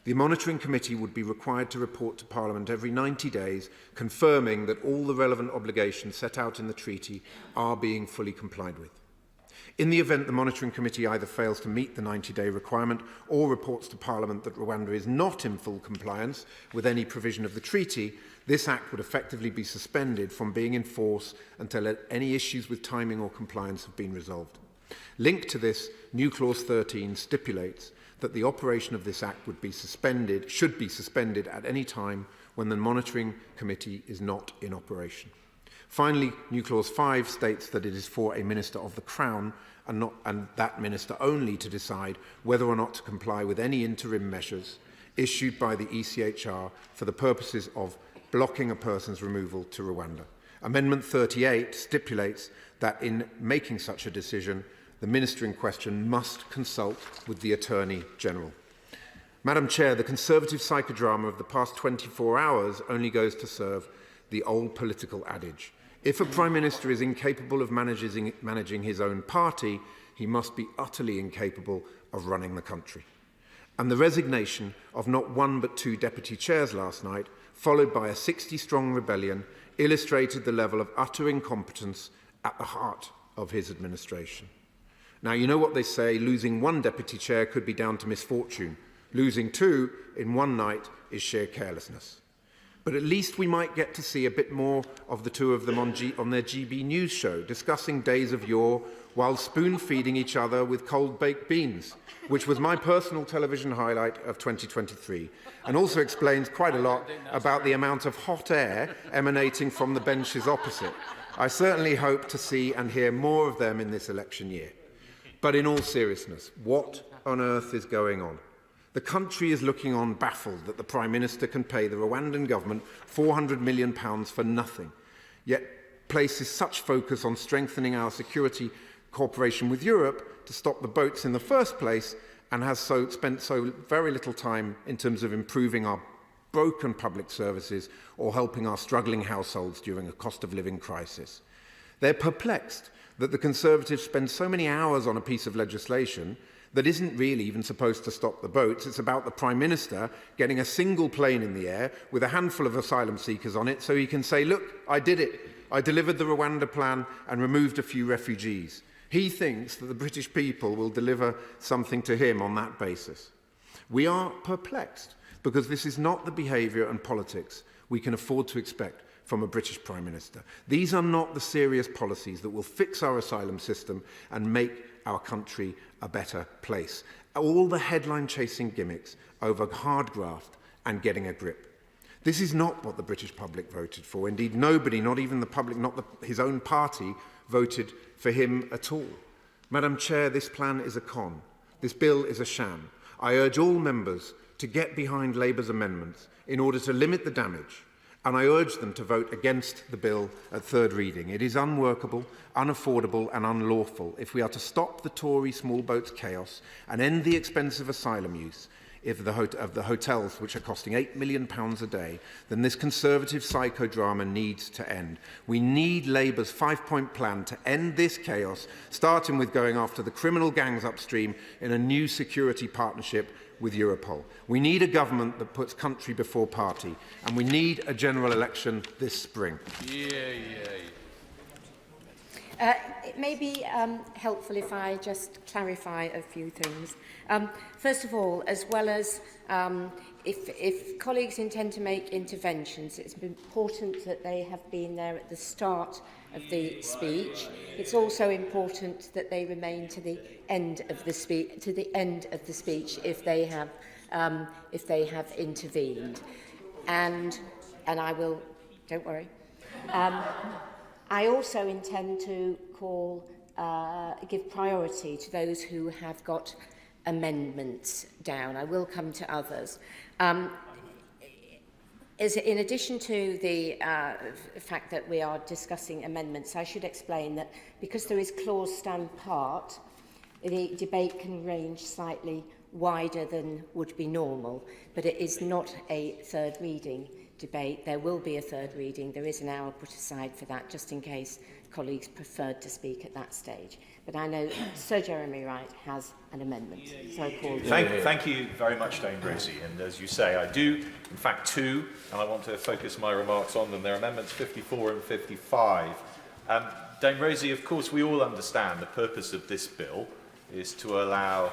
The Monitoring Committee would be required to report to Parliament every 90 days, confirming that all the relevant obligations set out in the treaty are being fully complied with. In the event the Monitoring Committee either fails to meet the 90-day requirement or reports to Parliament that Rwanda is not in full compliance with any provision of the treaty, this Act would effectively be suspended from being in force until any issues with timing or compliance have been resolved. Linked to this, New Clause 13 stipulates that the operation of this Act should be suspended at any time when the Monitoring Committee is not in operation. Finally, New Clause 5 states that it is for a Minister of the Crown and that Minister only to decide whether or not to comply with any interim measures issued by the ECHR for the purposes of blocking a person's removal to Rwanda. Amendment 38 stipulates that in making such a decision, the Minister in question must consult with the Attorney General. Madam Chair, the Conservative psychodrama of the past 24 hours only goes to serve the old political adage. If a Prime Minister is incapable of managing his own party, he must be utterly incapable of running the country. And the resignation of not one but two deputy chairs last night, followed by a 60-strong rebellion, illustrated the level of utter incompetence at the heart of his administration. Now, you know what they say, losing one deputy chair could be down to misfortune. Losing two in one night is sheer carelessness. But at least we might get to see a bit more of the two of them on their GB News show, discussing days of yore while spoon-feeding each other with cold baked beans, which was my personal television highlight of 2023, and also explains quite a lot about the amount of hot air emanating from the benches opposite. I certainly hope to see and hear more of them in this election year. But in all seriousness, what on earth is going on? The country is looking on baffled that the Prime Minister can pay the Rwandan government £400 million for nothing, yet places such focus on strengthening our security cooperation with Europe to stop the boats in the first place and has spent so very little time in terms of improving our broken public services or helping our struggling households during a cost of living crisis. They're perplexed that the Conservatives spend so many hours on a piece of legislation that isn't really even supposed to stop the boats. It's about the Prime Minister getting a single plane in the air with a handful of asylum seekers on it so he can say, look, I did it. I delivered the Rwanda plan and removed a few refugees. He thinks that the British people will deliver something to him on that basis. We are perplexed because this is not the behaviour and politics we can afford to expect from a British Prime Minister. These are not the serious policies that will fix our asylum system and make our country a better place. All the headline-chasing gimmicks over hard graft and getting a grip. This is not what the British public voted for. Indeed, nobody, not even the public, his own party, voted for him at all. Madam Chair, this plan is a con. This bill is a sham. I urge all members to get behind Labour's amendments in order to limit the damage, and I urge them to vote against the bill at third reading. It is unworkable, unaffordable and unlawful if we are to stop the Tory small boats chaos and end the expensive asylum use of the hotels which are costing £8 million a day. Then this Conservative psychodrama needs to end. We need Labour's 5-point plan to end this chaos, starting with going after the criminal gangs upstream in a new security partnership with Europol. We need a government that puts country before party, and we need a general election this spring. It may be helpful if I just clarify a few things. First of all, as well as if colleagues intend to make interventions, it's important that they have been there at the start of the speech. It's also important that they remain to the end of the speech if they have intervened. And I will, don't worry. I also intend to give priority to those who have got amendments down. I will come to others. In addition to the fact that we are discussing amendments, I should explain that because there is clause stand part, the debate can range slightly wider than would be normal, but it is not a third reading debate. There will be a third reading. There is an hour put aside for that, just in case colleagues preferred to speak at that stage. But I know Sir Jeremy Wright has an amendment. So I call Thank you very much, Dame Rosie. And as you say, I do, in fact, two, and I want to focus my remarks on them. They're amendments 54 and 55. Dame Rosie, of course, we all understand the purpose of this bill is to allow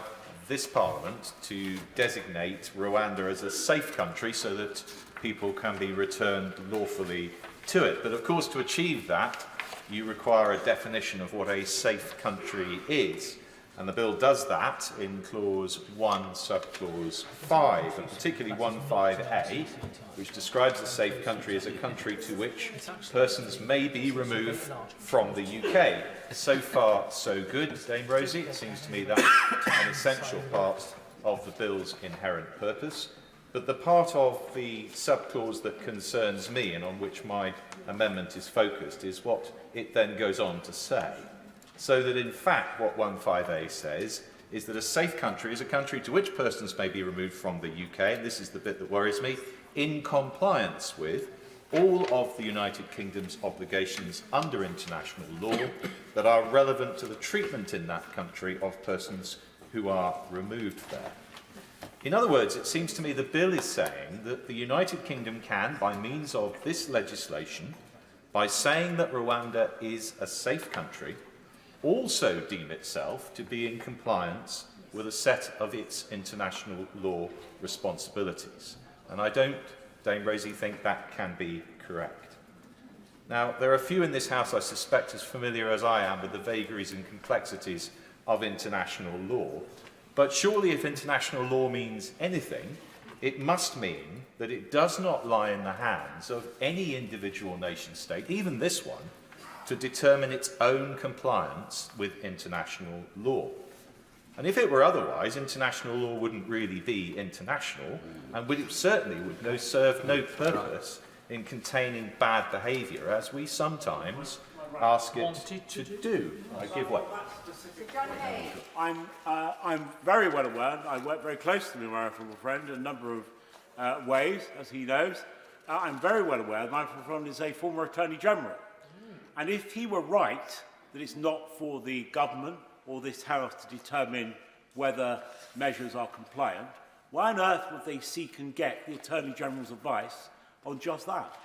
this Parliament to designate Rwanda as a safe country so that people can be returned lawfully to it. But of course, to achieve that, you require a definition of what a safe country is. And the bill does that in clause 1, subclause 5, and particularly 1.5a, which describes a safe country as a country to which persons may be removed from the UK. So far, so good, Dame Rosie. It seems to me that's an essential part of the bill's inherent purpose. But the part of the subclause that concerns me and on which my amendment is focused is what it then goes on to say. So that in fact what 1.5a says is that a safe country is a country to which persons may be removed from the UK, and this is the bit that worries me, in compliance with all of the United Kingdom's obligations under international law that are relevant to the treatment in that country of persons who are removed there. In other words, it seems to me the bill is saying that the United Kingdom can, by means of this legislation, by saying that Rwanda is a safe country, also deem itself to be in compliance with a set of its international law responsibilities. And I don't, Dame Rosie, think that can be correct. Now, there are a few in this House, I suspect, as familiar as I am with the vagaries and complexities of international law. But surely if international law means anything, it must mean that it does not lie in the hands of any individual nation state, even this one, to determine its own compliance with international law. And if it were otherwise, international law wouldn't really be international, and it certainly would serve no purpose in containing bad behaviour, as we sometimes ask it to do. I give way. I'm very well aware, I work very closely with my honourable friend in a number of ways, as he knows. I'm very well aware that my honourable friend is a former Attorney General. And if he were right that it's not for the government or this House to determine whether measures are compliant, why on earth would they seek and get the Attorney General's advice on just that?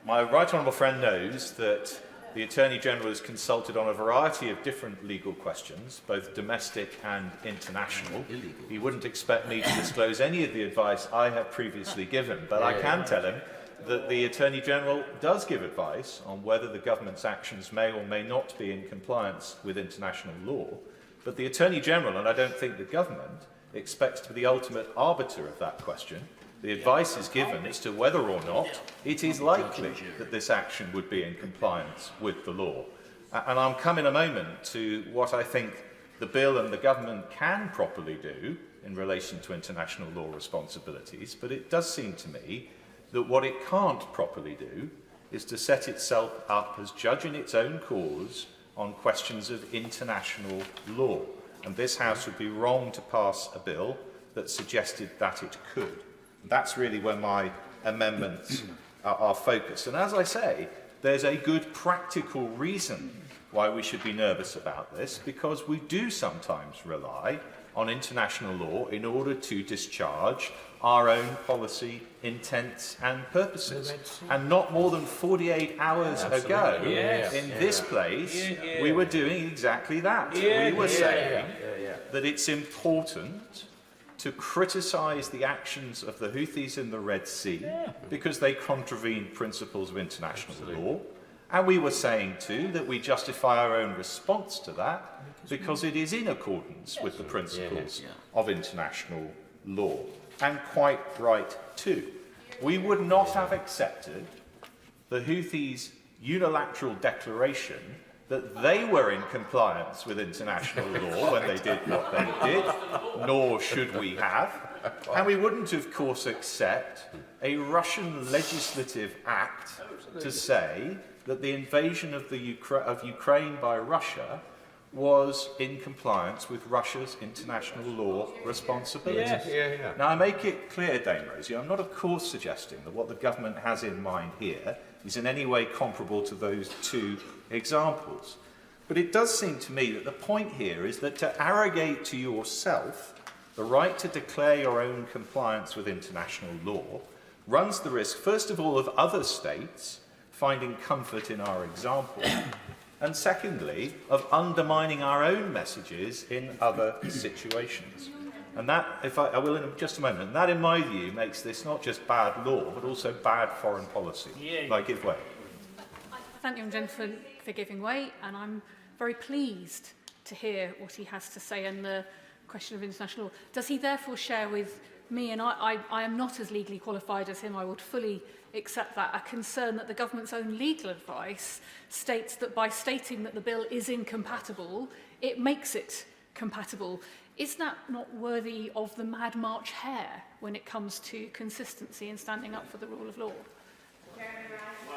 My right honourable friend knows that the Attorney General is consulted on a variety of different legal questions, both domestic and international. He wouldn't expect me to disclose any of the advice I have previously given, but I can tell him that the Attorney General does give advice on whether the government's actions may or may not be in compliance with international law, but the Attorney General, and I don't think the government, expects to be the ultimate arbiter of that question. The advice is given as to whether or not it is likely that this action would be in compliance with the law. And I'll come in a moment to what I think the bill and the government can properly do in relation to international law responsibilities, but it does seem to me that what it can't properly do is to set itself up as judge in its own cause on questions of international law. And this House would be wrong to pass a bill that suggested that it could. That's really where my amendments are focused. And as I say, there's a good practical reason why we should be nervous about this, because we do sometimes rely on international law in order to discharge our own policy intents and purposes. And not more than 48 hours ago, in this place, we were doing exactly that. We were saying that it's important to criticise the actions of the Houthis in the Red Sea because they contravene principles of international law. And we were saying too that we justify our own response to that because it is in accordance with the principles of international law. And quite right too. We would not have accepted the Houthis' unilateral declaration that they were in compliance with international law when they did what they did, nor should we have. And we wouldn't, of course, accept a Russian legislative act to say that the invasion of Ukraine by Russia was in compliance with Russia's international law responsibilities. Now, I make it clear, Dame Rosie, I'm not, of course, suggesting that what the government has in mind here is in any way comparable to those two examples. But it does seem to me that the point here is that to arrogate to yourself the right to declare your own compliance with international law runs the risk, first of all, of other states finding comfort in our example, and secondly, of undermining our own messages in other situations. And that, if I will in just a moment, and that in my view makes this not just bad law, but also bad foreign policy. I give way. Thank the young gentleman for giving way, and I'm very pleased to hear what he has to say on the question of international law. Does he therefore share with me, and I am not as legally qualified as him, I would fully accept that, a concern that the government's own legal advice states that by stating that the bill is incompatible, it makes it compatible. Is that not worthy of the Mad March hare when it comes to consistency and standing up for the rule of law?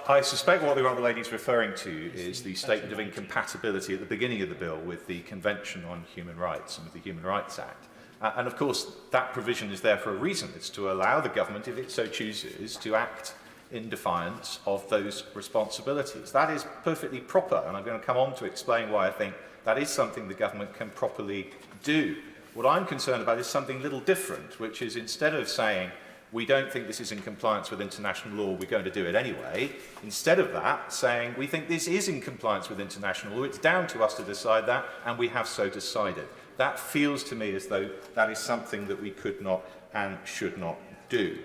I suspect what the Honourable Lady is referring to is the statement of incompatibility at the beginning of the bill with the Convention on Human Rights and with the Human Rights Act. And of course, that provision is there for a reason. It's to allow the government, if it so chooses, to act in defiance of those responsibilities. That is perfectly proper, and I'm going to come on to explain why I think that is something the government can properly do. What I'm concerned about is something a little different, which is instead of saying, we don't think this is in compliance with international law, we're going to do it anyway, instead of that, saying, we think this is in compliance with international law, it's down to us to decide that, and we have so decided. That feels to me as though that is something that we could not and should not do.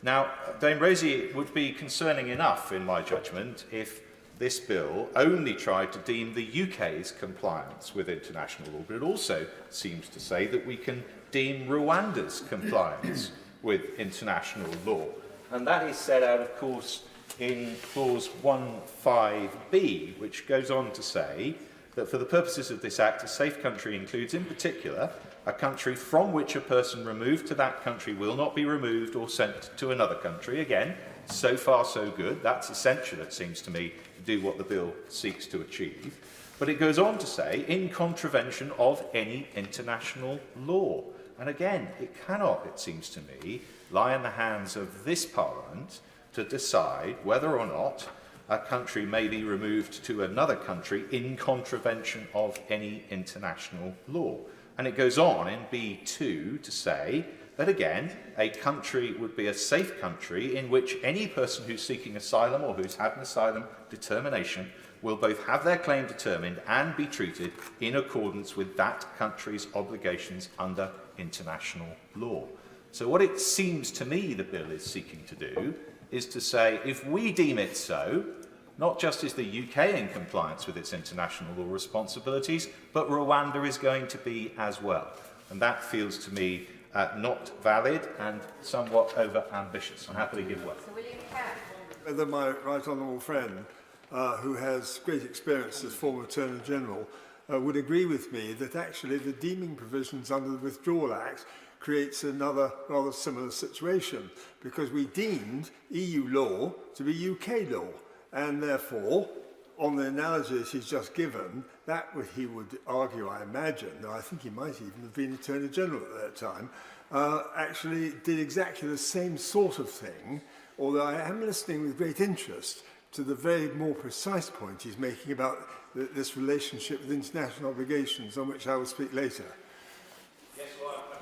Now, Dame Rosie, it would be concerning enough, in my judgment, if this bill only tried to deem the UK's compliance with international law, but it also seems to say that we can deem Rwanda's compliance with international law. And that is set out, of course, in clause 15b, which goes on to say that for the purposes of this Act, a safe country includes, in particular, a country from which a person removed to that country will not be removed or sent to another country. Again, so far so good. That's essential, it seems to me, to do what the bill seeks to achieve. But it goes on to say, in contravention of any international law. And again, it cannot, it seems to me, lie in the hands of this Parliament to decide whether or not a country may be removed to another country in contravention of any international law. And it goes on in B2 to say that, again, a country would be a safe country in which any person who's seeking asylum or who's had an asylum determination will both have their claim determined and be treated in accordance with that country's obligations under international law. So what it seems to me the bill is seeking to do is to say, if we deem it so, not just is the UK in compliance with its international law responsibilities, but Rwanda is going to be as well. And that feels to me not valid and somewhat over-ambitious. I happily give way. Whether my right honourable friend, who has great experience as former Attorney General, would agree with me that actually the deeming provisions under the Withdrawal Act creates another rather similar situation, because we deemed EU law to be UK law, and therefore, on the analogies he's just given, that he would argue, I imagine, though I think he might even have been Attorney General at that time, actually did exactly the same sort of thing, although I am listening with great interest to the very more precise point he's making about this relationship with international obligations, on which I will speak later.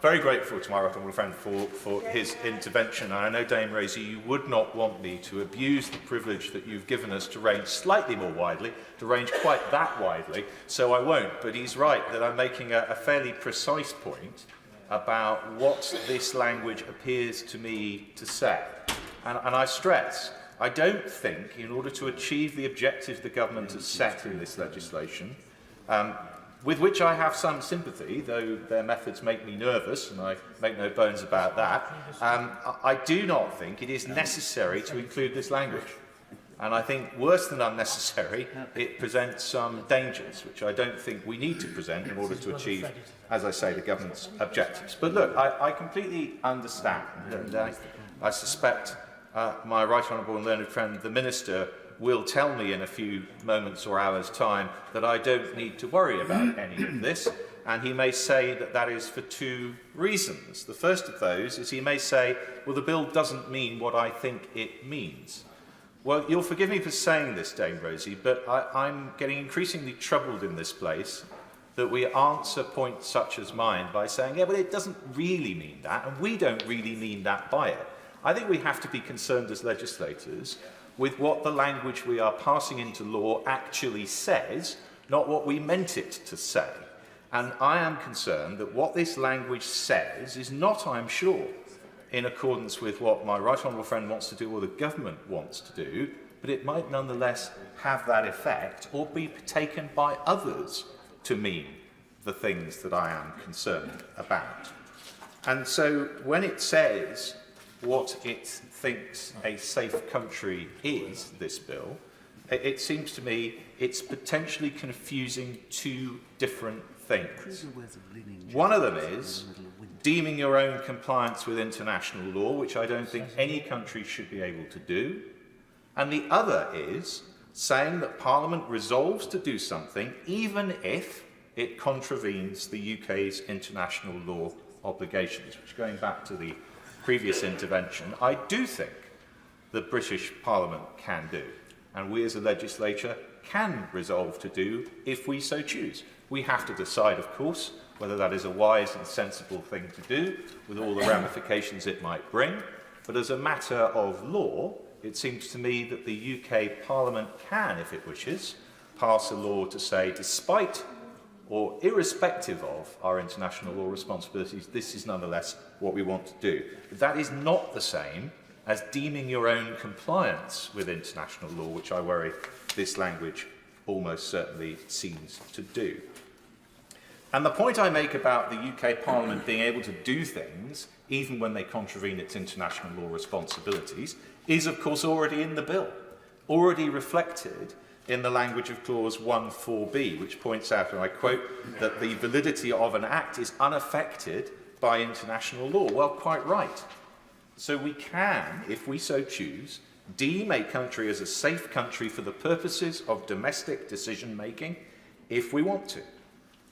Very grateful to my right honourable friend for his intervention. And I know, Dame Rosie, you would not want me to abuse the privilege that you've given us to range slightly more widely, to range quite that widely, so I won't. But he's right that I'm making a fairly precise point about what this language appears to me to say. And I stress, I don't think, in order to achieve the objectives the government has set in this legislation, with which I have some sympathy, though their methods make me nervous, and I make no bones about that, I do not think it is necessary to include this language. And I think, worse than unnecessary, it presents some dangers, which I don't think we need to present in order to achieve, as I say, the government's objectives. But look, I completely understand, and I suspect my right honourable and learned friend, the Minister, will tell me in a few moments or hours' time that I don't need to worry about any of this, and he may say that that is for two reasons. The first of those is he may say, well, the bill doesn't mean what I think it means. Well, you'll forgive me for saying this, Dame Rosie, but I'm getting increasingly troubled in this place that we answer points such as mine by saying, yeah, but it doesn't really mean that, and we don't really mean that by it. I think we have to be concerned as legislators with what the language we are passing into law actually says, not what we meant it to say. And I am concerned that what this language says is not, I'm sure, in accordance with what my right honourable friend wants to do or the government wants to do, but it might nonetheless have that effect or be taken by others to mean the things that I am concerned about. And so when it says what it thinks a safe country is, this bill, it seems to me it's potentially confusing two different things. One of them is deeming your own compliance with international law, which I don't think any country should be able to do. And the other is saying that Parliament resolves to do something even if it contravenes the UK's international law obligations, which, going back to the previous intervention, I do think the British Parliament can do, and we as a legislature can resolve to do if we so choose. We have to decide, of course, whether that is a wise and sensible thing to do, with all the ramifications it might bring, but as a matter of law, it seems to me that the UK Parliament can, if it wishes, pass a law to say, despite or irrespective of our international law responsibilities, this is nonetheless what we want to do. But that is not the same as deeming your own compliance with international law, which I worry this language almost certainly seems to do. And the point I make about the UK Parliament being able to do things, even when they contravene its international law responsibilities, is of course already in the bill, already reflected in the language of clause 1(4)b, which points out, and I quote, that the validity of an act is unaffected by international law. Well, quite right. So we can, if we so choose, deem a country as a safe country for the purposes of domestic decision-making, if we want to.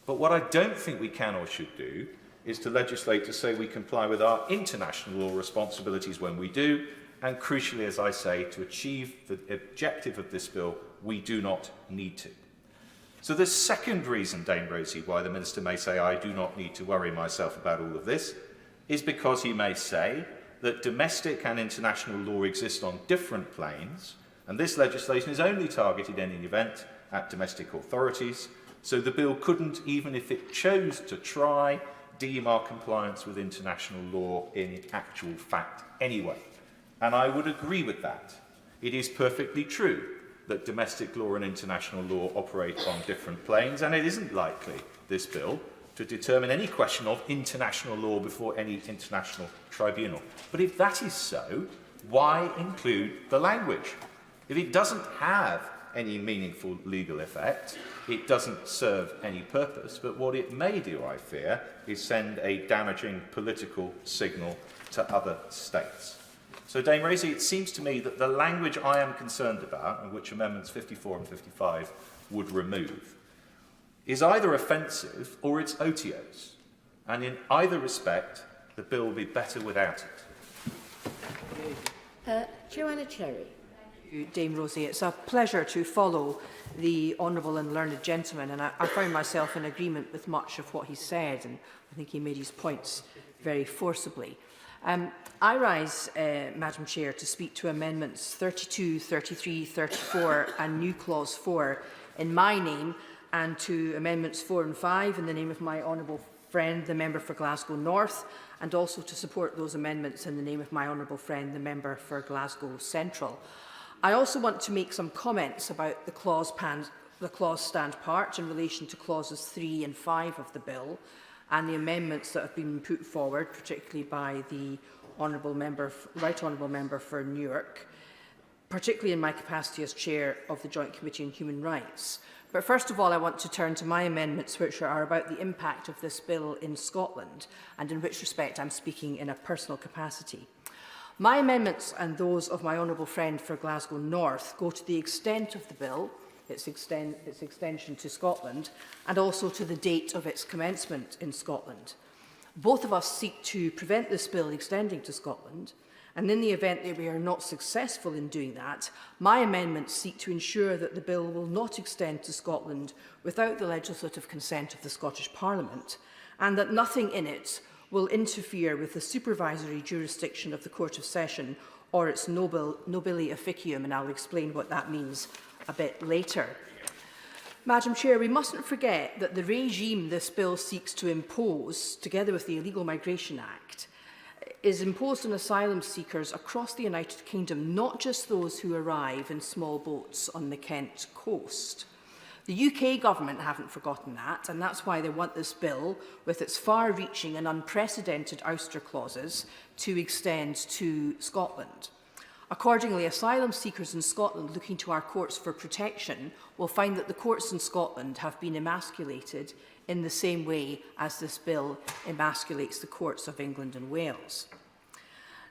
But what I don't think we can or should do is to legislate to say we comply with our international law responsibilities when we do, and crucially, as I say, to achieve the objective of this bill, we do not need to. So the second reason, Dame Rosie, why the Minister may say I do not need to worry myself about all of this is because he may say that domestic and international law exist on different planes, and this legislation is only targeted in any event at domestic authorities, so the bill couldn't, even if it chose to try, deem our compliance with international law in actual fact anyway. And I would agree with that. It is perfectly true that domestic law and international law operate on different planes, and it isn't likely, this bill, to determine any question of international law before any international tribunal. But if that is so, why include the language? If it doesn't have any meaningful legal effect, it doesn't serve any purpose, but what it may do, I fear, is send a damaging political signal to other states. So, Dame Raisy, it seems to me that the language I am concerned about, and which Amendments 54 and 55 would remove, is either offensive or it's OTOs. And in either respect, the bill will be better without it. Joanna Cherry. Dame Rosie, it's a pleasure to follow the honourable and learned gentleman, and I found myself in agreement with much of what he said, and I think he made his points very forcibly. I rise, Madam Chair, to speak to Amendments 32, 33, 34 and new Clause 4 in my name, and to Amendments 4 and 5 in the name of my honourable friend, the Member for Glasgow North, and also to support those amendments in the name of my honourable friend, the Member for Glasgow Central. I also want to make some comments about the clause stand part in relation to clauses 3 and 5 of the bill and the amendments that have been put forward, particularly by the Right Honourable Member for Newark, particularly in my capacity as Chair of the Joint Committee on Human Rights. But first of all, I want to turn to my amendments, which are about the impact of this bill in Scotland, and in which respect I'm speaking in a personal capacity. My amendments and those of my honourable friend for Glasgow North go to the extent of the bill, its extension to Scotland, and also to the date of its commencement in Scotland. Both of us seek to prevent this bill extending to Scotland, and in the event that we are not successful in doing that, my amendments seek to ensure that the bill will not extend to Scotland without the legislative consent of the Scottish Parliament, and that nothing in it will interfere with the supervisory jurisdiction of the Court of Session or its nobile officium, and I'll explain what that means a bit later. Madam Chair, we mustn't forget that the regime this bill seeks to impose, together with the Illegal Migration Act, is imposed on asylum seekers across the United Kingdom, not just those who arrive in small boats on the Kent coast. The UK government haven't forgotten that, and that's why they want this bill, with its far-reaching and unprecedented ouster clauses, to extend to Scotland. Accordingly, asylum seekers in Scotland looking to our courts for protection will find that the courts in Scotland have been emasculated in the same way as this bill emasculates the courts of England and Wales.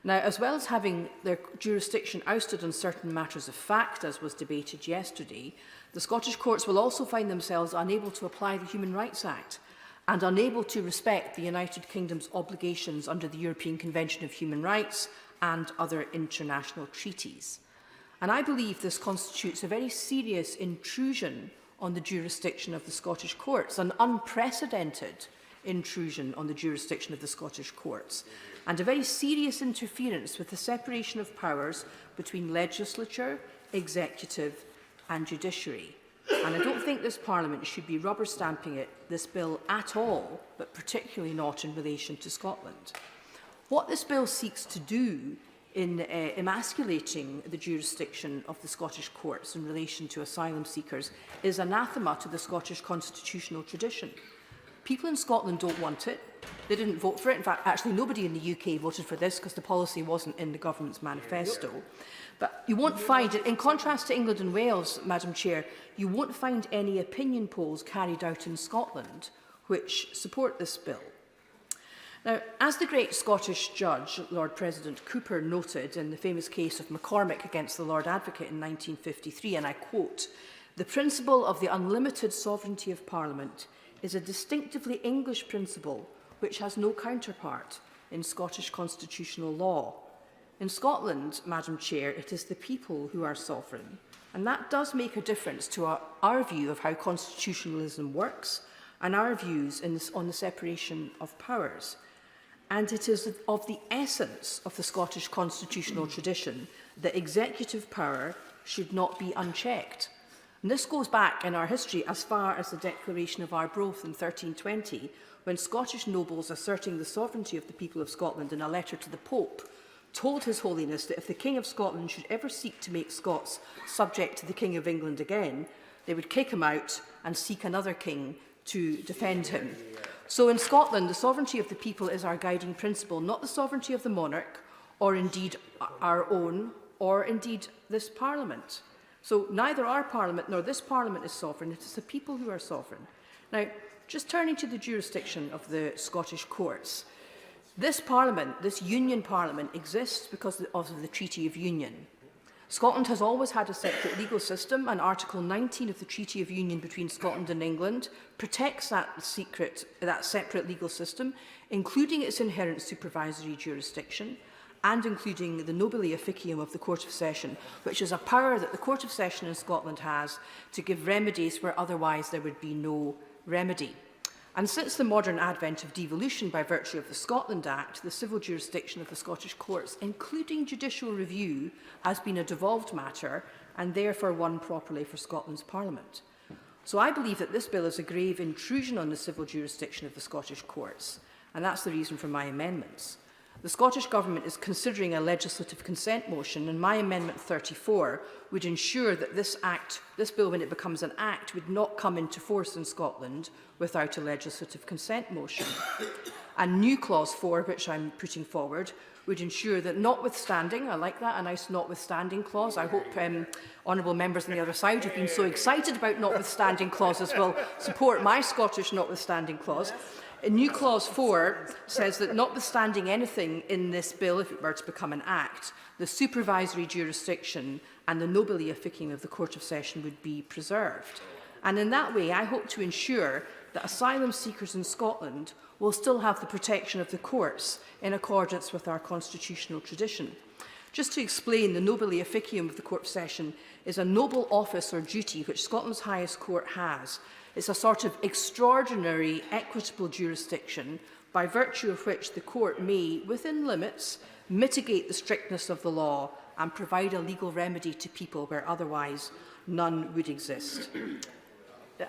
Now, as well as having their jurisdiction ousted on certain matters of fact, as was debated yesterday, the Scottish courts will also find themselves unable to apply the Human Rights Act and unable to respect the United Kingdom's obligations under the European Convention of Human Rights and other international treaties. And I believe this constitutes a very serious intrusion on the jurisdiction of the Scottish courts, an unprecedented intrusion on the jurisdiction of the Scottish courts, and a very serious interference with the separation of powers between legislature, executive and judiciary. And I don't think this Parliament should be rubber stamping this bill at all, but particularly not in relation to Scotland. What this bill seeks to do in emasculating the jurisdiction of the Scottish courts in relation to asylum seekers is anathema to the Scottish constitutional tradition. People in Scotland don't want it. They didn't vote for it. In fact, actually, nobody in the UK voted for this because the policy wasn't in the government's manifesto. But you won't find it, in contrast to England and Wales, Madam Chair, you won't find any opinion polls carried out in Scotland which support this bill. Now, as the great Scottish judge, Lord President Cooper, noted in the famous case of McCormick against the Lord Advocate in 1953, and I quote, "The principle of the unlimited sovereignty of Parliament is a distinctively English principle which has no counterpart in Scottish constitutional law. In Scotland, Madam Chair, it is the people who are sovereign, and that does make a difference to our view of how constitutionalism works and our views on the separation of powers. And it is of the essence of the Scottish constitutional tradition that executive power should not be unchecked. And this goes back in our history as far as the Declaration of Arbroath in 1320, when Scottish nobles asserting the sovereignty of the people of Scotland in a letter to the Pope told His Holiness that if the King of Scotland should ever seek to make Scots subject to the King of England again, they would kick him out and seek another king to defend him. So in Scotland, the sovereignty of the people is our guiding principle, not the sovereignty of the monarch, or indeed our own, or indeed this Parliament. So neither our Parliament nor this Parliament is sovereign, it is the people who are sovereign. Now, just turning to the jurisdiction of the Scottish courts, this Parliament, this Union Parliament, exists because of the Treaty of Union. Scotland has always had a separate legal system, and Article 19 of the Treaty of Union between Scotland and England protects that separate legal system, including its inherent supervisory jurisdiction, and including the nobile officium of the Court of Session, which is a power that the Court of Session in Scotland has to give remedies where otherwise there would be no remedy. And since the modern advent of devolution by virtue of the Scotland Act, the civil jurisdiction of the Scottish courts, including judicial review, has been a devolved matter and therefore one properly for Scotland's Parliament. So I believe that this bill is a grave intrusion on the civil jurisdiction of the Scottish courts, and that's the reason for my amendments. The Scottish Government is considering a legislative consent motion, and my Amendment 34 would ensure that this bill, when it becomes an act, would not come into force in Scotland without a legislative consent motion. And new Clause 4, which I'm putting forward, would ensure that notwithstanding, I like that, a nice notwithstanding clause. I hope honourable members on the other side who've been so excited about notwithstanding clauses will support my Scottish notwithstanding clause. A new Clause 4 says that notwithstanding anything in this bill, if it were to become an act, the supervisory jurisdiction and the nobile officium of the Court of Session would be preserved. And in that way, I hope to ensure that asylum seekers in Scotland will still have the protection of the courts in accordance with our constitutional tradition. Just to explain, the nobile officium of the Court of Session is a noble office or duty which Scotland's highest court has. It's a sort of extraordinary, equitable jurisdiction by virtue of which the court may, within limits, mitigate the strictness of the law and provide a legal remedy to people where otherwise none would exist.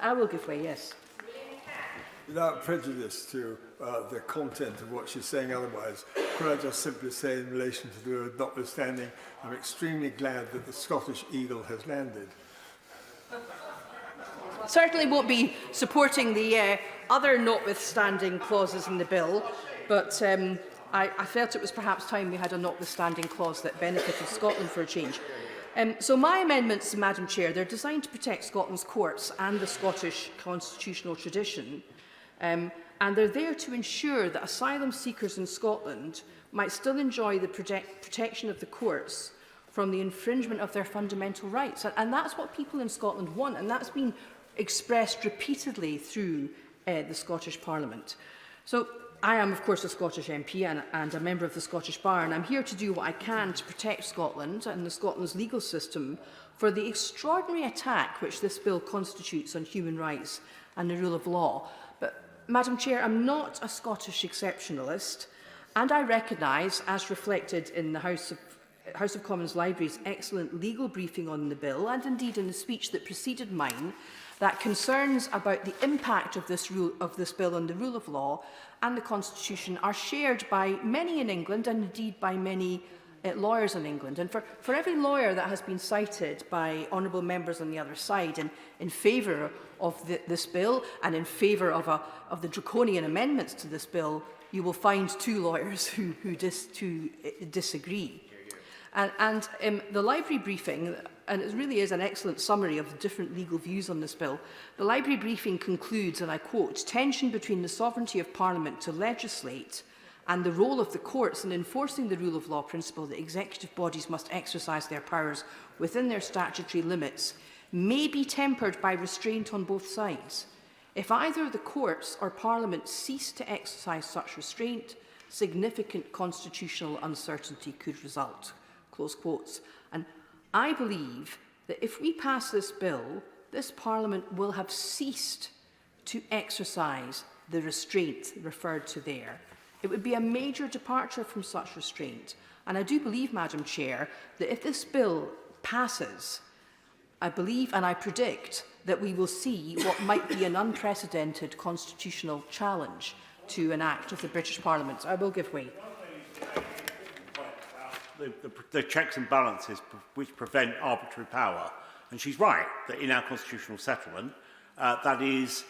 I will give way, yes. Without prejudice to the content of what she's saying otherwise, could I just simply say in relation to the word notwithstanding, I'm extremely glad that the Scottish eagle has landed. Certainly won't be supporting the other notwithstanding clauses in the bill, but I felt it was perhaps time we had a notwithstanding clause that benefited Scotland for a change. So my amendments, Madam Chair, they're designed to protect Scotland's courts and the Scottish constitutional tradition, and they're there to ensure that asylum seekers in Scotland might still enjoy the protection of the courts from the infringement of their fundamental rights. And that's what people in Scotland want, and that's been expressed repeatedly through the Scottish Parliament. So I am, of course, a Scottish MP and a member of the Scottish Bar, and I'm here to do what I can to protect Scotland and Scotland's legal system for the extraordinary attack which this bill constitutes on human rights and the rule of law. But, Madam Chair, I'm not a Scottish exceptionalist, and I recognise, as reflected in the House of Commons Library's excellent legal briefing on the bill, and indeed in the speech that preceded mine, that concerns about the impact of this bill on the rule of law and the Constitution are shared by many in England and indeed by many lawyers in England. And for every lawyer that has been cited by honourable members on the other side in favour of this bill and in favour of the draconian amendments to this bill, you will find two lawyers who disagree. And the library briefing, and it really is an excellent summary of the different legal views on this bill, the library briefing concludes, and I quote, "Tension between the sovereignty of Parliament to legislate and the role of the courts in enforcing the rule of law principle that executive bodies must exercise their powers within their statutory limits may be tempered by restraint on both sides. If either the courts or Parliament cease to exercise such restraint, significant constitutional uncertainty could result." Close quotes. And I believe that if we pass this bill, this Parliament will have ceased to exercise the restraint referred to there. It would be a major departure from such restraint. And I do believe, Madam Chair, that if this bill passes, I believe and I predict that we will see what might be an unprecedented constitutional challenge to an act of the British Parliament. I will give way. the checks and balances which prevent arbitrary power. And she's right that in our constitutional settlement, that is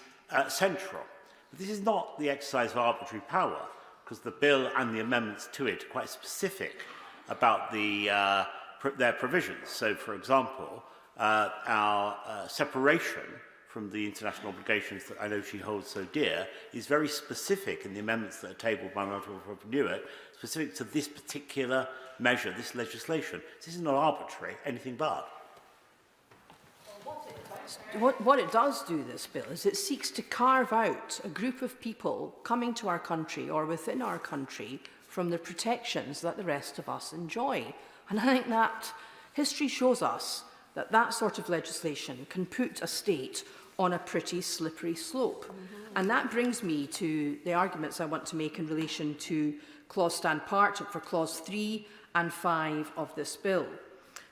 central. But this is not the exercise of arbitrary power, because the bill and the amendments to it are quite specific about their provisions. So, for example, our separation from the international obligations that I know she holds so dear is very specific in the amendments that are tabled by Honourable Newitt, specific to this particular measure, this legislation. This is not arbitrary, anything but. What it does do, this bill, is it seeks to carve out a group of people coming to our country or within our country from the protections that the rest of us enjoy. And I think that history shows us that that sort of legislation can put a state on a pretty slippery slope. And that brings me to the arguments I want to make in relation to clause stand part for clause 3 and 5 of this bill.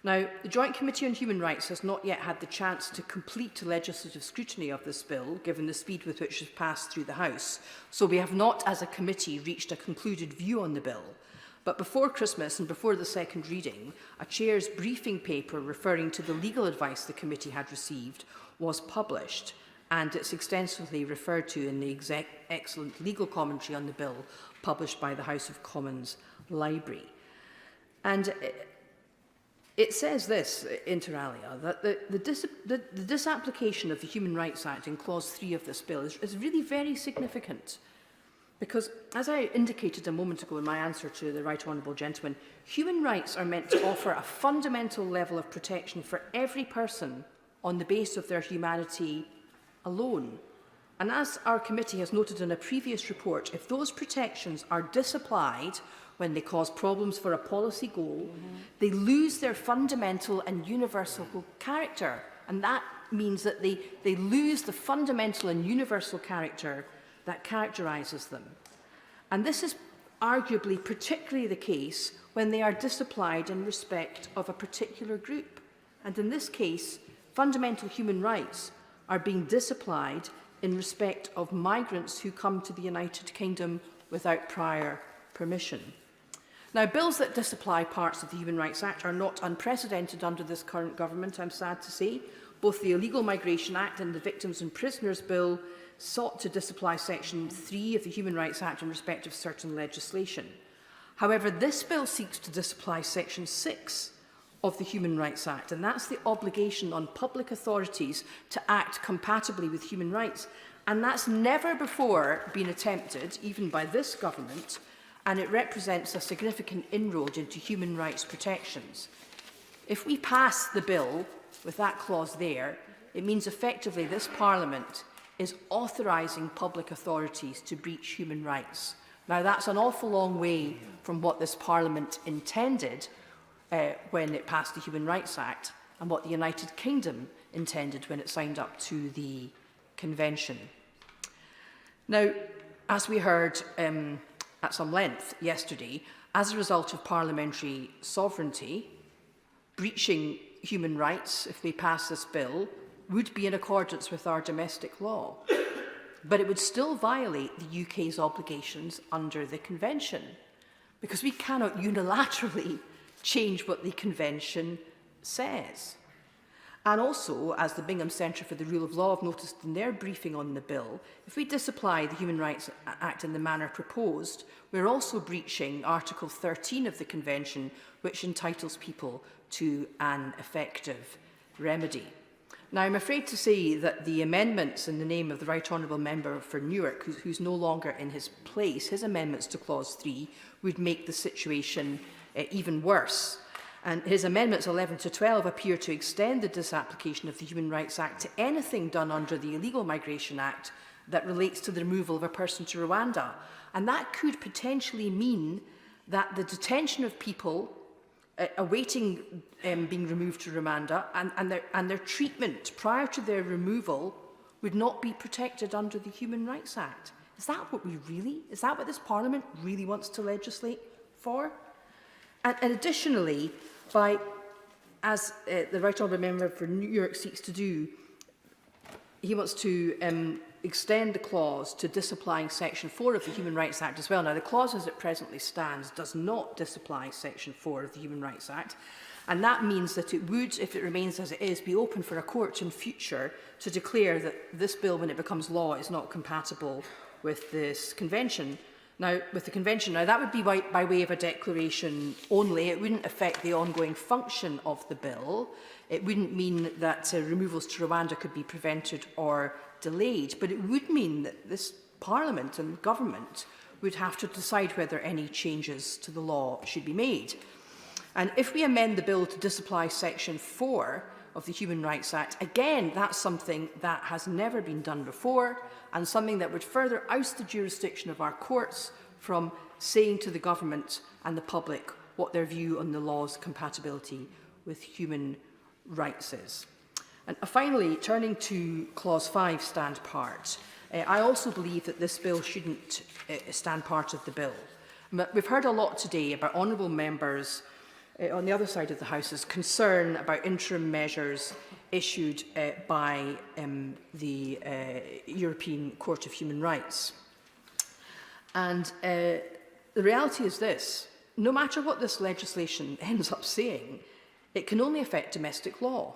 Now, the Joint Committee on Human Rights has not yet had the chance to complete legislative scrutiny of this bill, given the speed with which it has passed through the House. So we have not, as a committee, reached a concluded view on the bill. But before Christmas and before the second reading, a chair's briefing paper referring to the legal advice the committee had received was published, and it's extensively referred to in the excellent legal commentary on the bill published by the House of Commons Library. And it says this, inter alia, that the disapplication of the Human Rights Act in clause 3 of this bill is really very significant. Because, as I indicated a moment ago in my answer to the Right Honourable Gentleman, human rights are meant to offer a fundamental level of protection for every person on the basis of their humanity alone. And as our committee has noted in a previous report, if those protections are disapplied when they cause problems for a policy goal, they lose their fundamental and universal character. And that means that they lose the fundamental and universal character that characterises them. And this is arguably particularly the case when they are disapplied in respect of a particular group. And in this case, fundamental human rights are being disapplied in respect of migrants who come to the United Kingdom without prior permission. Now, bills that disapply parts of the Human Rights Act are not unprecedented under this current government, I'm sad to say. Both the Illegal Migration Act and the Victims and Prisoners Bill sought to disapply Section 3 of the Human Rights Act in respect of certain legislation. However, this bill seeks to disapply Section 6 of the Human Rights Act, and that's the obligation on public authorities to act compatibly with human rights. And that's never before been attempted, even by this government, and it represents a significant inroad into human rights protections. If we pass the bill with that clause there, it means effectively this Parliament is authorising public authorities to breach human rights. Now, that's an awful long way from what this Parliament intended when it passed the Human Rights Act and what the United Kingdom intended when it signed up to the Convention. Now, as we heard at some length yesterday, as a result of parliamentary sovereignty, breaching human rights, if they pass this bill, would be in accordance with our domestic law. But it would still violate the UK's obligations under the Convention, because we cannot unilaterally change what the Convention says. And also, as the Bingham Centre for the Rule of Law have noticed in their briefing on the bill, if we disapply the Human Rights Act in the manner proposed, we're also breaching Article 13 of the Convention, which entitles people to an effective remedy. Now, I'm afraid to say that the amendments in the name of the Right Honourable Member for Newark, who's no longer in his place, his amendments to Clause 3 would make the situation even worse. And his amendments 11 to 12 appear to extend the disapplication of the Human Rights Act to anything done under the Illegal Migration Act that relates to the removal of a person to Rwanda. And that could potentially mean that the detention of people awaiting being removed to Rwanda and their treatment prior to their removal would not be protected under the Human Rights Act. Is that what this Parliament really wants to legislate for? And additionally, as the Right Honourable Member for New York seeks to do, he wants to extend the clause to disapplying Section 4 of the Human Rights Act as well. Now, the clause as it presently stands does not disapply Section 4 of the Human Rights Act, and that means that it would, if it remains as it is, be open for a court in future to declare that this bill, when it becomes law, is not compatible with this convention. Now, that would be by way of a declaration only. It wouldn't affect the ongoing function of the bill. It wouldn't mean that removals to Rwanda could be prevented or delayed, but it would mean that this Parliament and government would have to decide whether any changes to the law should be made. And if we amend the bill to disapply Section 4 of the Human Rights Act, again, that's something that has never been done before and something that would further oust the jurisdiction of our courts from saying to the government and the public what their view on the law's compatibility with human rights is. And finally, turning to Clause 5, stand part, I also believe that this bill shouldn't stand part of the bill. We've heard a lot today about honourable members on the other side of the House's concern about interim measures issued by the European Court of Human Rights. And the reality is this: no matter what this legislation ends up saying, it can only affect domestic law.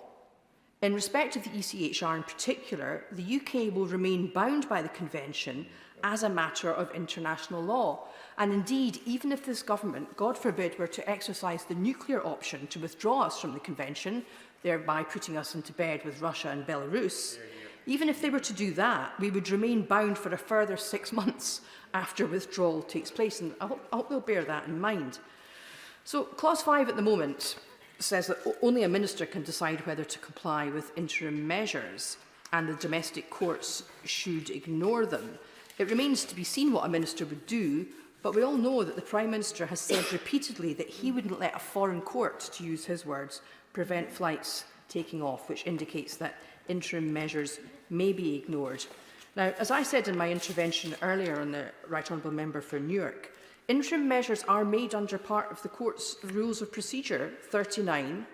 In respect of the ECHR in particular, the UK will remain bound by the Convention as a matter of international law. And indeed, even if this government, God forbid, were to exercise the nuclear option to withdraw us from the Convention, thereby putting us into bed with Russia and Belarus, even if they were to do that, we would remain bound for a further 6 months after withdrawal takes place. And I hope they'll bear that in mind. So Clause 5 at the moment says that only a minister can decide whether to comply with interim measures, and the domestic courts should ignore them. It remains to be seen what a minister would do, but we all know that the Prime Minister has said repeatedly that he wouldn't let a foreign court, to use his words, prevent flights taking off, which indicates that interim measures may be ignored. Now, as I said in my intervention earlier on the Right Honourable Member for Newark, interim measures are made under part of the Court's Rules of Procedure 39.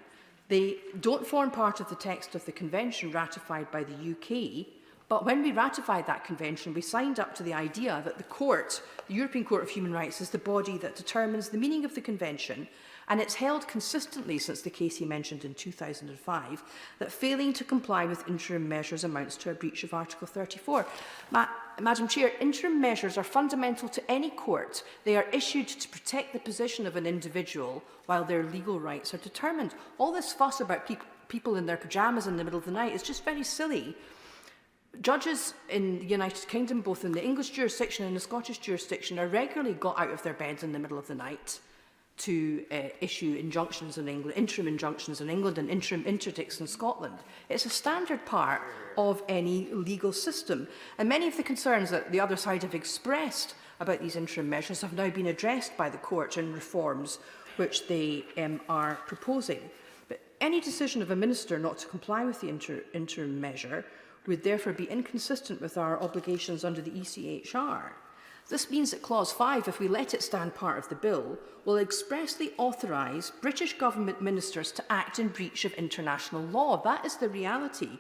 They don't form part of the text of the Convention ratified by the UK, but when we ratified that convention, we signed up to the idea that the Court, the European Court of Human Rights, is the body that determines the meaning of the convention, and it's held consistently since the case he mentioned in 2005 that failing to comply with interim measures amounts to a breach of Article 34. Madam Chair, interim measures are fundamental to any court. They are issued to protect the position of an individual while their legal rights are determined. All this fuss about people in their pyjamas in the middle of the night is just very silly. Judges in the United Kingdom, both in the English jurisdiction and the Scottish jurisdiction, are regularly got out of their beds in the middle of the night to issue injunctions in England, interim injunctions in England and interim interdicts in Scotland. It's a standard part of any legal system. And many of the concerns that the other side have expressed about these interim measures have now been addressed by the court in reforms which they are proposing. But any decision of a minister not to comply with the interim measure would therefore be inconsistent with our obligations under the ECHR. This means that Clause 5, if we let it stand part of the bill, will expressly authorise British government ministers to act in breach of international law. That is the reality.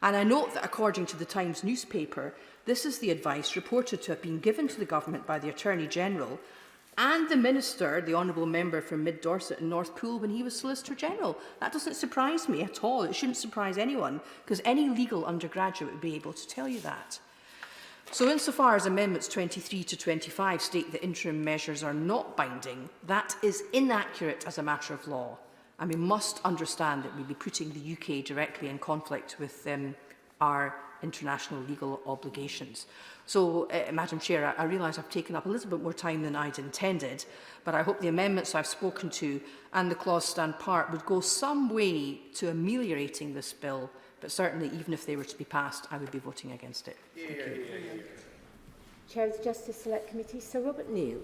And I note that according to the Times newspaper, this is the advice reported to have been given to the government by the Attorney-General and the Minister, the Honourable Member for Mid Dorset and North Pool, when he was Solicitor General. That doesn't surprise me at all. It shouldn't surprise anyone, because any legal undergraduate would be able to tell you that. So insofar as Amendments 23 to 25 state that interim measures are not binding, that is inaccurate as a matter of law. And we must understand that we'll be putting the UK directly in conflict with our international legal obligations. So, Madam Chair, I realise I've taken up a little bit more time than I'd intended, but I hope the amendments I've spoken to and the clause stand part would go some way to ameliorating this bill, but certainly even if they were to be passed, I would be voting against it. Thank you. Chair of the Justice Select Committee, Sir Robert Neal.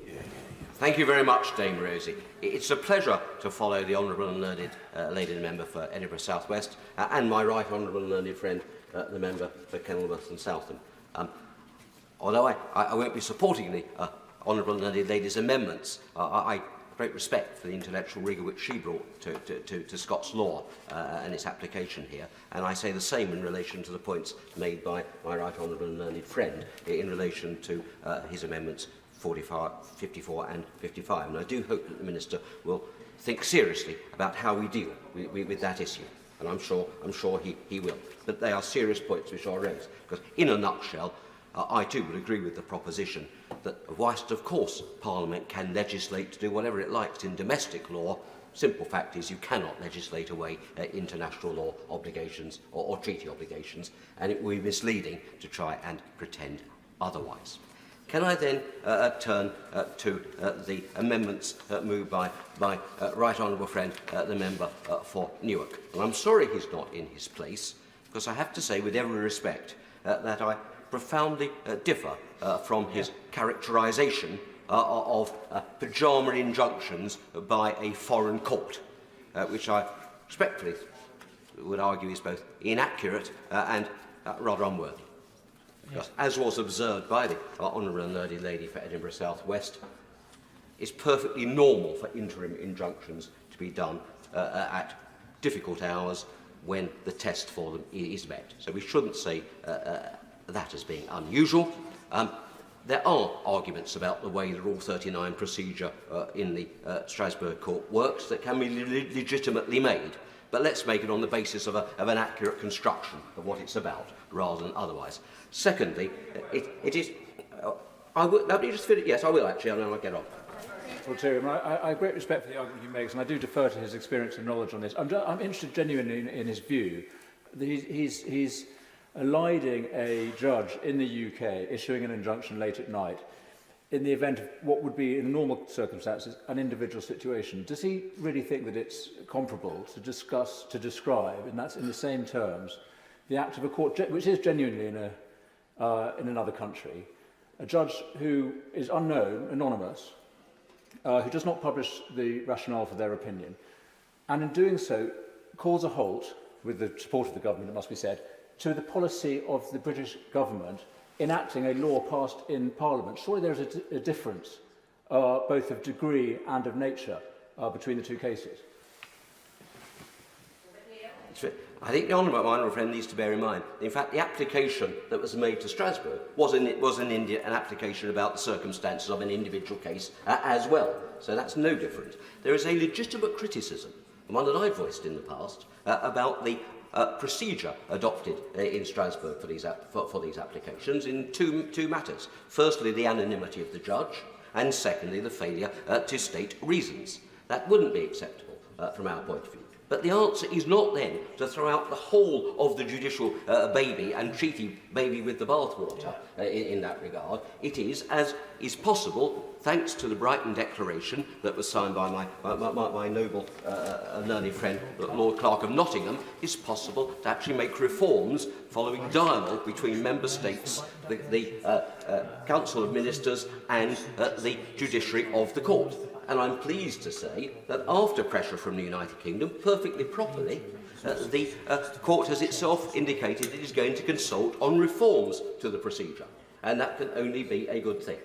Thank you very much, Dame Rosie. It's a pleasure to follow the Honourable and Learned Lady Member for Edinburgh South West and my right Honourable and Learned friend, the Member for Kenilworth and Southam. Although I won't be supporting the Honourable and Learned Lady's amendments, I great respect for the intellectual rigour which she brought to Scots law and its application here, and I say the same in relation to the points made by my right honourable and learned friend in relation to his amendments 54 and 55. And I do hope that the Minister will think seriously about how we deal with that issue, and I'm sure he will. But they are serious points which are raised, because in a nutshell, I too would agree with the proposition that whilst of course Parliament can legislate to do whatever it likes in domestic law, simple fact is you cannot legislate away international law obligations or treaty obligations, and it would be misleading to try and pretend otherwise. Can I then turn to the amendments moved by my right honourable friend, the member for Newark? And I'm sorry he's not in his place, because I have to say with every respect that I profoundly differ from his characterisation of pyjama injunctions by a foreign court, which I respectfully would argue is both inaccurate and rather unworthy. Because, as was observed by the Honourable and Learned Lady for Edinburgh South West, it's perfectly normal for interim injunctions to be done at difficult hours when the test for them is met. So we shouldn't say that as being unusual. There are arguments about the way the Rule 39 procedure in the Strasbourg Court works that can be legitimately made, but let's make it on the basis of an accurate construction of what it's about, rather than otherwise. Secondly, it is... I will, let me just finish. Yes, I will actually, and then I'll get on. Well, Chairman, I have great respect for the argument he makes, and I do defer to his experience and knowledge on this. I'm interested genuinely in his view that he's eliding a judge in the UK issuing an injunction late at night in the event of what would be, in normal circumstances, an individual situation. Does he really think that it's comparable to describe, and that's in the same terms, the act of a court, which is genuinely in another country, a judge who is unknown, anonymous, who does not publish the rationale for their opinion, and in doing so calls a halt, with the support of the government, it must be said, to the policy of the British government enacting a law passed in Parliament? Surely there is a difference, both of degree and of nature, between the two cases. I think the honourable friend needs to bear in mind, in fact, the application that was made to Strasbourg was an application about the circumstances of an individual case as well. So that's no different. There is a legitimate criticism, one that I've voiced in the past, about the procedure adopted in Strasbourg for these applications in two matters. Firstly, the anonymity of the judge, and secondly, the failure to state reasons. That wouldn't be acceptable from our point of view. But the answer is not then to throw out the whole of the judicial baby and treaty baby with the bathwater in that regard. It is, as is possible, thanks to the Brighton Declaration that was signed by my noble learned friend, Lord Clerk of Nottingham, is possible to actually make reforms following dialogue between member states, the Council of Ministers and the judiciary of the court. And I'm pleased to say that after pressure from the United Kingdom, perfectly properly, the court has itself indicated it is going to consult on reforms to the procedure. And that can only be a good thing.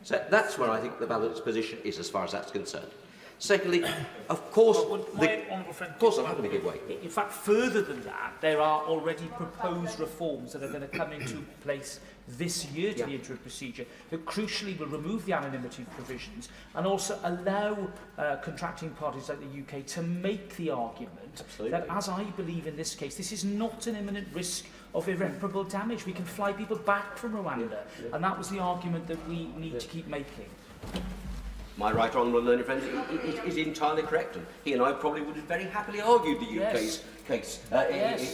So that's where I think the balanced position is as far as that's concerned. Secondly, of course, I'm not going to give way. In fact, further than that, there are already proposed reforms that are going to come into place this year to the interim procedure that crucially will remove the anonymity provisions and also allow contracting parties like the UK to make the argument that, as I believe in this case, this is not an imminent risk of irreparable damage. We can fly people back from Rwanda, and that was the argument that we need to keep making. My right honourable learned friend is entirely correct, and he and I probably would have very happily argued the UK's case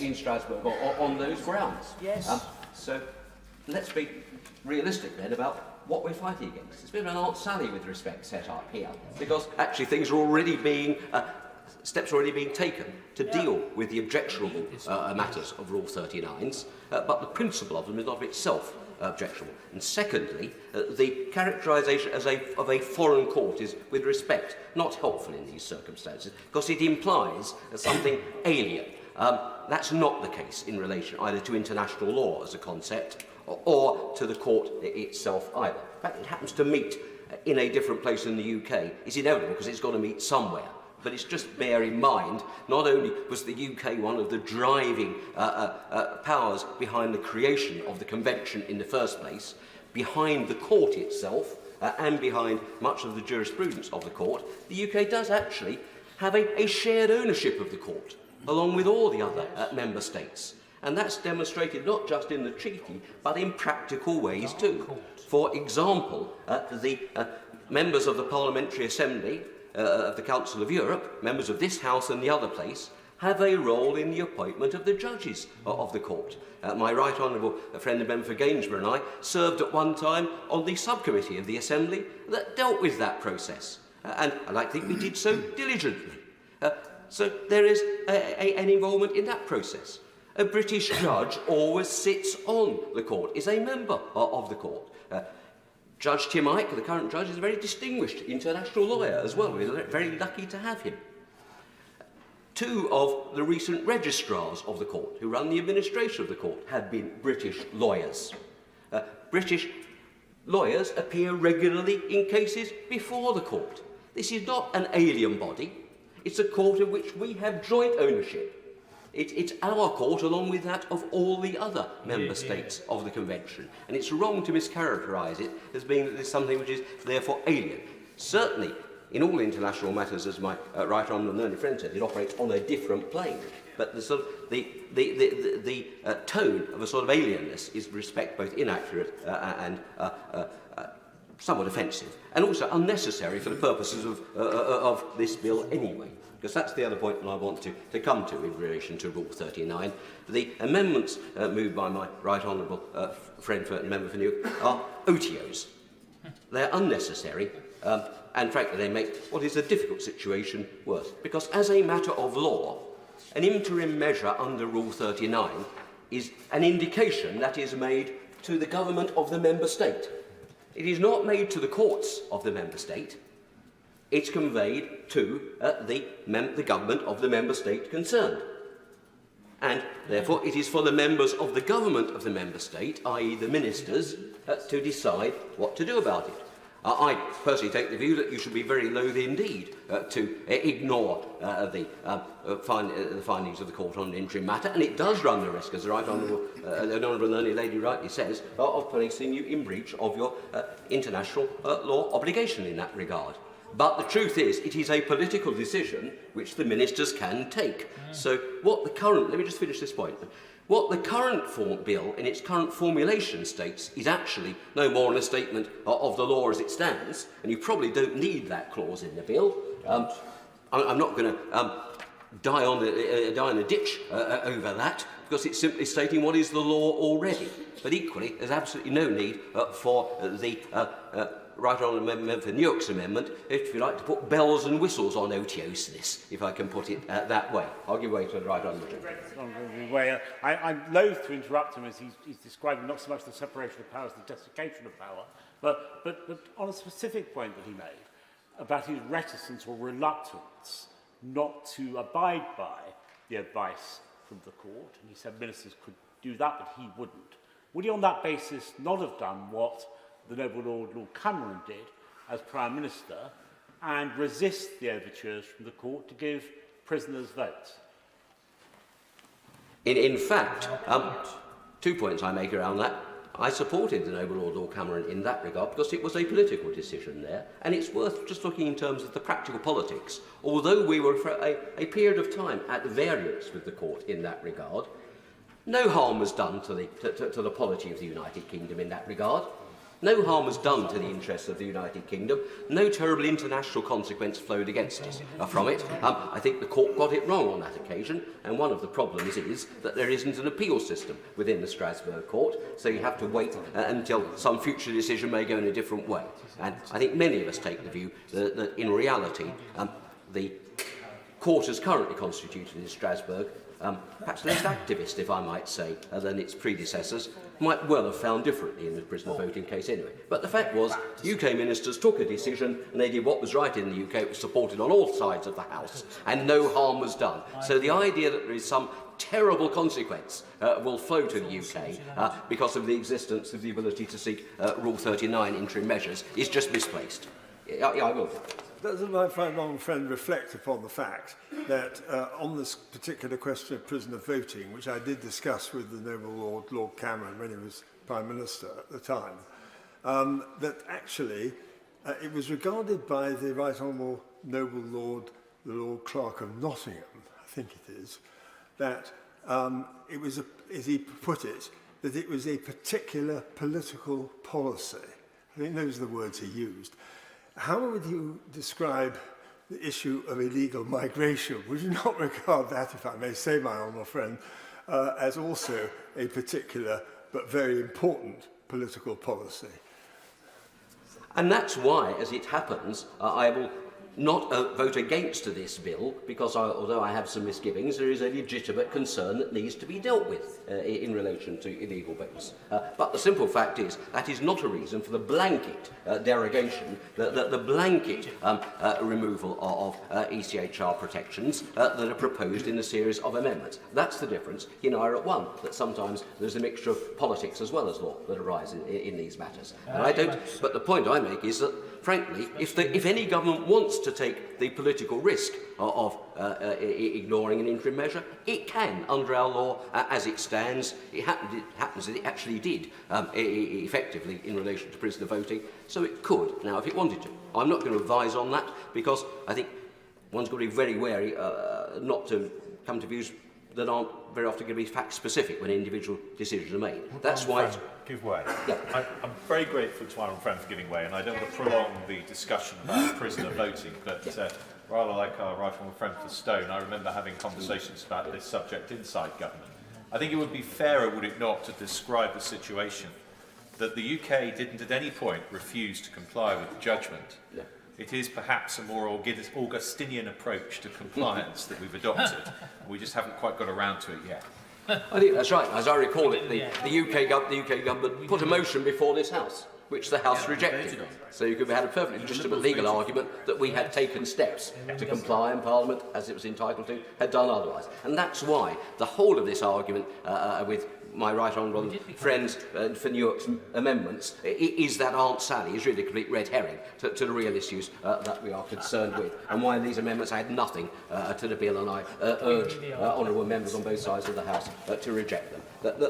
in Strasbourg on those grounds. So let's be realistic then about what we're fighting against. It's a bit of an Aunt Sally with respect set up here, because actually things are already being steps are already being taken to deal with the objectionable matters of Rule 39s, but the principle of them is not of itself objectionable. And secondly, the characterisation of a foreign court is, with respect, not helpful in these circumstances, because it implies something alien. That's not the case in relation either to international law as a concept or to the court itself either. In fact, it happens to meet in a different place in the UK is inevitable because it's got to meet somewhere. But it's just bear in mind, not only was the UK one of the driving powers behind the creation of the convention in the first place, behind the court itself, and behind much of the jurisprudence of the court, the UK does actually have a shared ownership of the court, along with all the other member states. And that's demonstrated not just in the treaty, but in practical ways too. For example, the members of the Parliamentary Assembly of the Council of Europe, members of this House and the other place, have a role in the appointment of the judges of the court. My right honourable friend and member for Gainsborough and I served at one time on the subcommittee of the Assembly that dealt with that process. And I think we did so diligently. So there is an involvement in that process. A British judge always sits on the court, is a member of the court. Judge Tim Ike, the current judge, is a very distinguished international lawyer as well. We're very lucky to have him. Two of the recent registrars of the court, who run the administration of the court, have been British lawyers. British lawyers appear regularly in cases before the court. This is not an alien body. It's a court of which we have joint ownership. It's our court along with that of all the other member states of the Convention. And it's wrong to mischaracterise it as being that there's something which is therefore alien. Certainly, in all international matters, as my right honourable and learned friend said, it operates on a different plane. But the sort of the tone of a sort of alienness is, with respect, both inaccurate and somewhat offensive, and also unnecessary for the purposes of this bill anyway. Because that's the other point that I want to come to in relation to Rule 39. The amendments moved by my right honourable friend and member for Newark are OTOs. They're unnecessary, and frankly they make what is a difficult situation worse. Because as a matter of law, an interim measure under Rule 39 is an indication that is made to the government of the member state. It is not made to the courts of the member state. It's conveyed to the government of the member state concerned. And therefore it is for the members of the government of the member state, i.e. the ministers, to decide what to do about it. I personally take the view that you should be very loath indeed to ignore the findings of the court on an interim matter, and it does run the risk, as the right honourable learned lady rightly says, of placing you in breach of your international law obligation in that regard. But the truth is, it is a political decision which the ministers can take. So what the current, let me just finish this point. What the current bill, in its current formulation, states is actually no more than a statement of the law as it stands, and you probably don't need that clause in the bill. I'm not going to die in a ditch over that, because it's simply stating what is the law already. But equally, there's absolutely no need for the right honourable member for Newark's amendment, if you like, to put bells and whistles on OTOs, if I can put it that way. I'll give way to the right honourable. I'm loath to interrupt him as he's describing not so much the separation of powers, the desiccation of power, but on a specific point that he made about his reticence or reluctance not to abide by the advice from the court, and he said ministers could do that, but he wouldn't. Would he on that basis not have done what the noble Lord Cameron did as Prime Minister and resist the overtures from the court to give prisoners votes? In fact, 2 points I make around that. I supported the noble Lord Cameron in that regard because it was a political decision there, and it's worth just looking in terms of the practical politics. Although we were for a period of time at variance with the court in that regard, no harm was done to the polity of the United Kingdom in that regard. No harm was done to the interests of the United Kingdom. No terrible international consequence flowed against us from it. I think the court got it wrong on that occasion, and one of the problems is that there isn't an appeal system within the Strasbourg court, so you have to wait until some future decision may go in a different way. And I think many of us take the view that in reality, the court as currently constituted in Strasbourg, perhaps less activist, if I might say, than its predecessors, might well have found differently in the prisoner voting case anyway. But the fact was, UK ministers took a decision and they did what was right in the UK. It was supported on all sides of the House, and no harm was done. So the idea that there is some terrible consequence will flow to the UK because of the existence of the ability to seek Rule 39 interim measures is just misplaced. Yeah, I will. Doesn't my long friend reflect upon the fact that on this particular question of prisoner voting, which I did discuss with the noble Lord Cameron when he was Prime Minister at the time, that actually it was regarded by the Right Honourable Noble Lord, the Lord Clerk of Nottingham, I think it is, that it was, as he put it, that it was a particular political policy. I think those are the words he used. How would you describe the issue of illegal migration? Would you not regard that, if I may say, my honourable friend, as also a particular but very important political policy? And that's why, as it happens, I will not vote against this bill, because although I have some misgivings, there is a legitimate concern that needs to be dealt with in relation to illegal votes. But the simple fact is that is not a reason for the blanket derogation, the blanket removal of ECHR protections that are proposed in a series of amendments. That's the difference in IRA 1, that sometimes there's a mixture of politics as well as law that arise in these matters. And I don't, but the point I make is that, frankly, if any government wants to take the political risk of ignoring an interim measure, it can, under our law as it stands. It happens that it actually did effectively in relation to prisoner voting, so it could now if it wanted to. I'm not going to advise on that, because I think one's got to be very wary not to come to views that aren't very often going to be fact-specific when individual decisions are made. That's why... Give way. Yeah. I'm very grateful to my own friend for giving way, and I don't want to prolong the discussion about prisoner voting, but rather like our right honourable friend for Stone, I remember having conversations about this subject inside government. I think it would be fairer, would it not, to describe the situation that the UK didn't at any point refuse to comply with the judgment. Yeah. It is perhaps a more Augustinian approach to compliance that we've adopted. We just haven't quite got around to it yet. I think that's right. As I recall it, the UK government put a motion before this House, which the House rejected. So you could have had a perfectly legitimate legal argument that we had taken steps to comply, and Parliament, as it was entitled to, had done otherwise. And that's why the whole of this argument with my right honourable friends for Newark's amendments is that Aunt Sally is really a complete red herring to the real issues that we are concerned with, and why these amendments add nothing to the bill, and I urge honourable members on both sides of the House to reject them.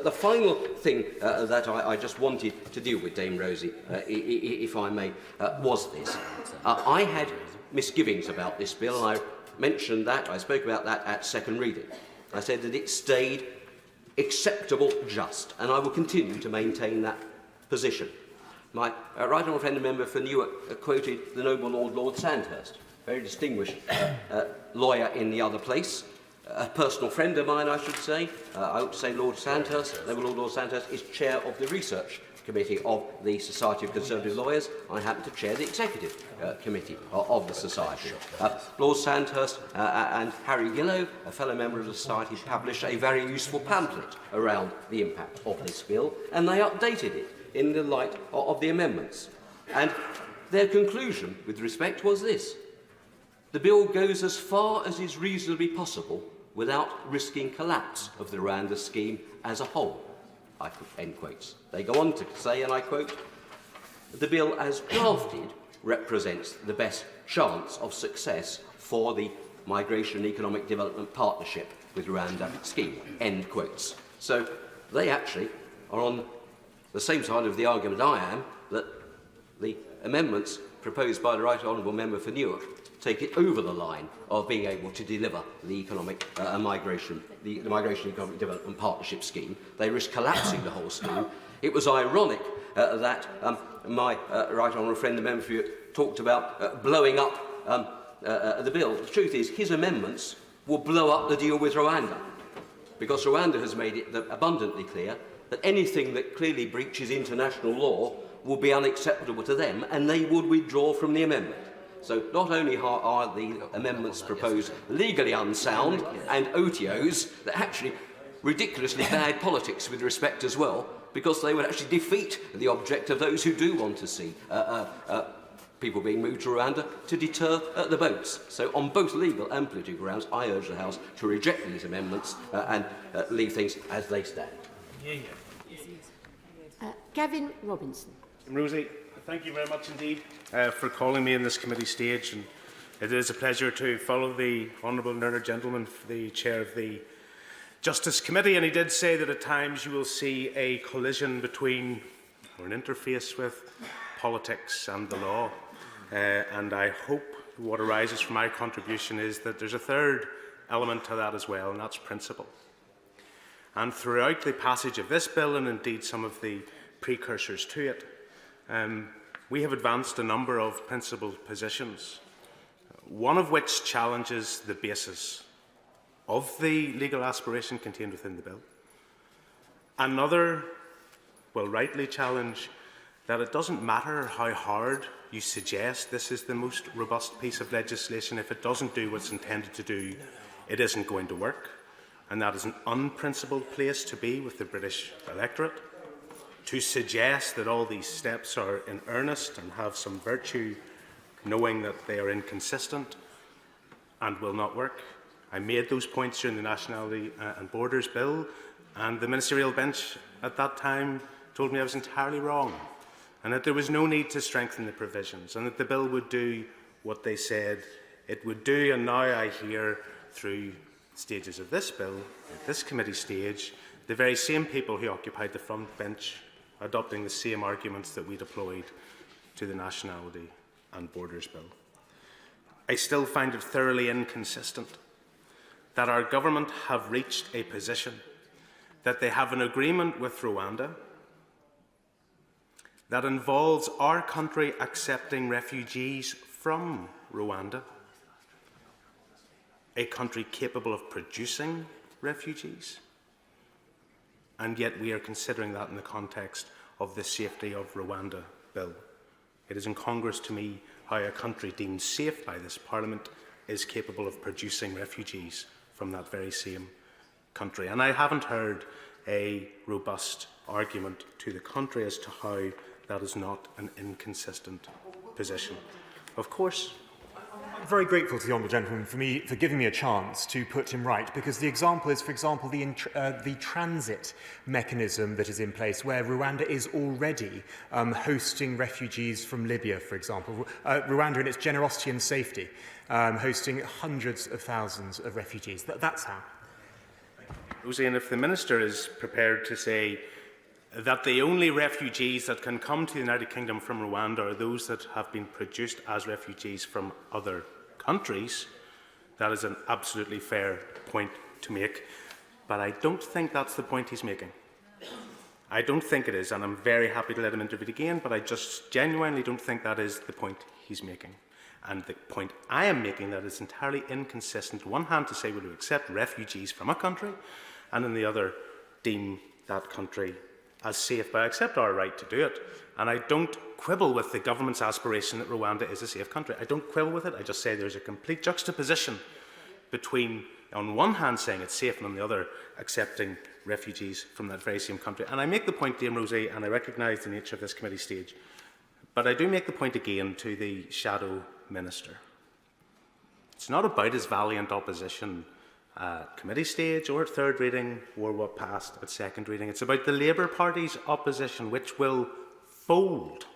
The final thing that I just wanted to deal with, Dame Rosie, if I may, was this. I had misgivings about this bill, and I mentioned that, I spoke about that at second reading. I said that it stayed acceptable just, and I will continue to maintain that position. My right honourable friend and member for Newark quoted the noble Lord Sandhurst, very distinguished lawyer in the other place, a personal friend of mine, I should say. I ought to say Lord Sandhurst, noble Lord Sandhurst, is chair of the research committee of the Society of Conservative Lawyers. I happen to chair the executive committee of the Society. Lord Sandhurst and Harry Gillow, a fellow member of the Society, published a very useful pamphlet around the impact of this bill, and they updated it in the light of the amendments. And their conclusion, with respect, was this: the bill goes as far as is reasonably possible without risking collapse of the Rwanda scheme as a whole. End quotes. They go on to say, and I quote, the bill as drafted represents the best chance of success for the Migration and Economic Development Partnership with Rwanda scheme. End quotes. So they actually are on the same side of the argument I am, that the amendments proposed by the Right Honourable Member for Newark take it over the line of being able to deliver the economic migration, the Migration and Economic Development Partnership scheme. They risk collapsing the whole scheme. It was ironic that my right honourable friend, the member for you, talked about blowing up the bill. The truth is, his amendments will blow up the deal with Rwanda, because Rwanda has made it abundantly clear that anything that clearly breaches international law will be unacceptable to them, and they would withdraw from the amendment. So not only are the amendments proposed legally unsound and OTOs, they're actually ridiculously bad politics with respect as well, because they would actually defeat the object of those who do want to see people being moved to Rwanda to deter the boats. So on both legal and political grounds, I urge the House to reject these amendments and leave things as they stand. Gavin Robinson. Rosie, thank you very much indeed for calling me in this committee stage. And it is a pleasure to follow the Honourable Learned Gentleman, the Chair of the Justice Committee. And he did say that at times you will see a collision between, or an interface with, politics and the law. And I hope what arises from my contribution is that there's a third element to that as well, and that's principle. And throughout the passage of this bill, and indeed some of the precursors to it, we have advanced a number of principled positions, one of which challenges the basis of the legal aspiration contained within the bill. Another will rightly challenge that it doesn't matter how hard you suggest this is the most robust piece of legislation. If it doesn't do what it's intended to do, it isn't going to work. And that is an unprincipled place to be with the British electorate. To suggest that all these steps are in earnest and have some virtue, knowing that they are inconsistent and will not work. I made those points during the Nationality and Borders Bill, and the ministerial bench at that time told me I was entirely wrong, and that there was no need to strengthen the provisions, and that the bill would do what they said it would do. And now I hear through stages of this bill, at this committee stage, the very same people who occupied the front bench adopting the same arguments that we deployed to the Nationality and Borders Bill. I still find it thoroughly inconsistent that our government have reached a position that they have an agreement with Rwanda that involves our country accepting refugees from Rwanda, a country capable of producing refugees, and yet we are considering that in the context of the Safety of Rwanda bill. It is incongruous to me how a country deemed safe by this Parliament is capable of producing refugees from that very same country. And I haven't heard a robust argument to the contrary as to how that is not an inconsistent position. Of course, I'm very grateful to the Honourable Gentleman for giving me a chance to put him right, because the example is, for example, the transit mechanism that is in place, where Rwanda is already hosting refugees from Libya, for example. Rwanda, in its generosity and safety, hosting hundreds of thousands of refugees. That's how. Rosie, and if the Minister is prepared to say that the only refugees that can come to the United Kingdom from Rwanda are those that have been produced as refugees from other countries, that is an absolutely fair point to make. But I don't think that's the point he's making. I don't think it is, and I'm very happy to let him intervene again, but I just genuinely don't think that is the point he's making. And the point I am making, that is entirely inconsistent. On one hand, to say we'll accept refugees from a country, and on the other, deem that country as safe, but I accept our right to do it. And I don't quibble with the government's aspiration that Rwanda is a safe country. I don't quibble with it. I just say there's a complete juxtaposition between, on one hand, saying it's safe, and on the other, accepting refugees from that very same country. And I make the point, Dame Rosie, and I recognise the nature of this committee stage, but I do make the point again to the Shadow Minister. It's not about his valiant opposition at committee stage or at third reading or what passed at second reading. It's about the Labour Party's opposition, which will fold,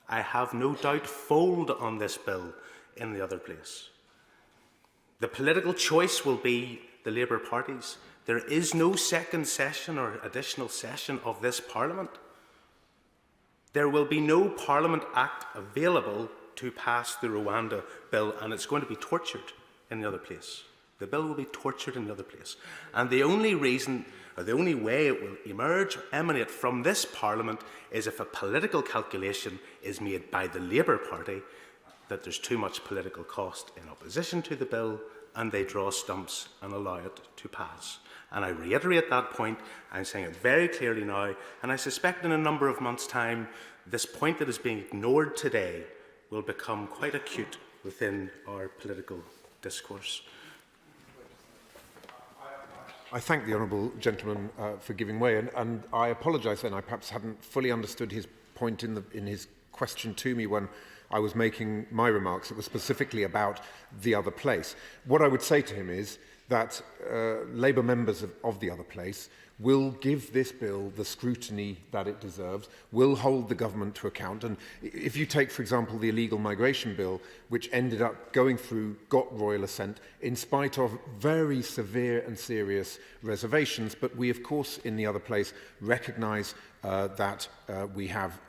I have no doubt, fold on this bill in the other place. The political choice will be the Labour Party's. There is no second session or additional session of this Parliament. There will be no Parliament Act available to pass the Rwanda bill, and it's going to be tortured in the other place. The bill will be tortured in the other place. And the only reason, or the only way it will emerge, emanate from this Parliament, is if a political calculation is made by the Labour Party that there's too much political cost in opposition to the bill, and they draw stumps and allow it to pass. And I reiterate that point. I'm saying it very clearly now, and I suspect in a number of months' time, this point that is being ignored today will become quite acute within our political discourse. I thank the Honourable Gentleman for giving way, and I apologise then. I perhaps hadn't fully understood his point in his question to me when I was making my remarks that were specifically about the other place. What I would say to him is that Labour members of the other place will give this bill the scrutiny that it deserves, will hold the government to account. And if you take, for example, the illegal migration bill, which ended up going through, got royal assent, in spite of very severe and serious reservations, but we, of course, in the other place, recognise that we have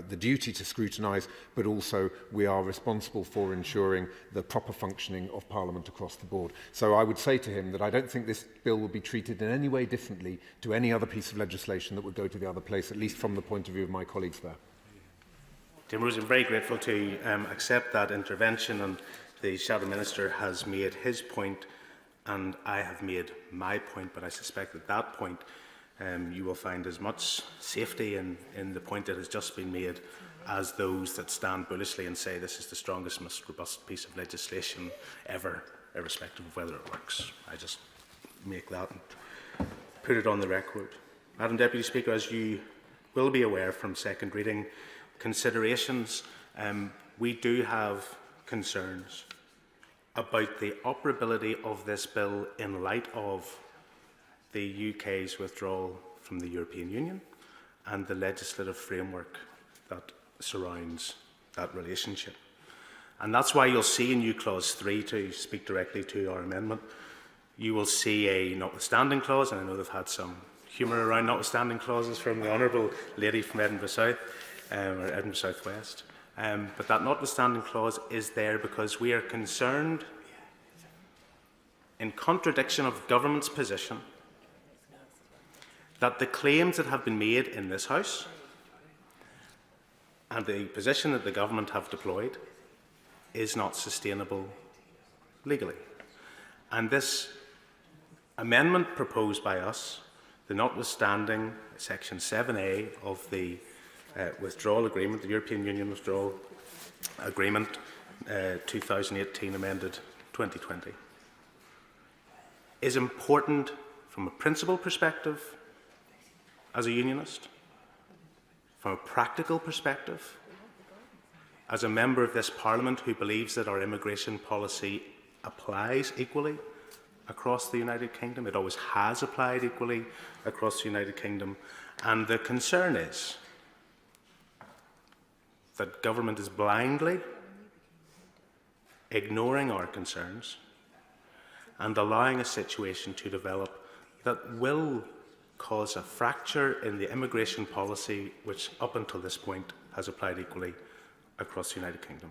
the duty to scrutinise, but also we are responsible for ensuring the proper functioning of Parliament across the board. So I would say to him that I don't think this bill will be treated in any way differently to any other piece of legislation that would go to the other place, at least from the point of view of my colleagues there. Tim Rose, I'm very grateful to accept that intervention, and the Shadow Minister has made his point and I have made my point, but I suspect at that point you will find as much safety in the point that has just been made as those that stand bullishly and say this is the strongest, most robust piece of legislation ever, irrespective of whether it works. I just make that and put it on the record. Madam Deputy Speaker, as you will be aware from second reading considerations, we do have concerns about the operability of this bill in light of the UK's withdrawal from the European Union and the legislative framework that surrounds that relationship. And that's why you'll see in new clause 3, to speak directly to our amendment, you will see a notwithstanding clause, and I know they've had some humour around notwithstanding clauses from the honourable lady from Edinburgh South, or Edinburgh South West. But that notwithstanding clause is there because we are concerned, in contradiction of government's position, that the claims that have been made in this House and the position that the government have deployed is not sustainable legally. And this amendment proposed by us, the notwithstanding section 7A of the withdrawal agreement, the European Union withdrawal agreement 2018 amended 2020, is important from a principle perspective as a unionist, from a practical perspective, as a member of this Parliament who believes that our immigration policy applies equally across the United Kingdom. It always has applied equally across the United Kingdom. And the concern is that government is blindly ignoring our concerns and allowing a situation to develop that will cause a fracture in the immigration policy which up until this point has applied equally across the United Kingdom.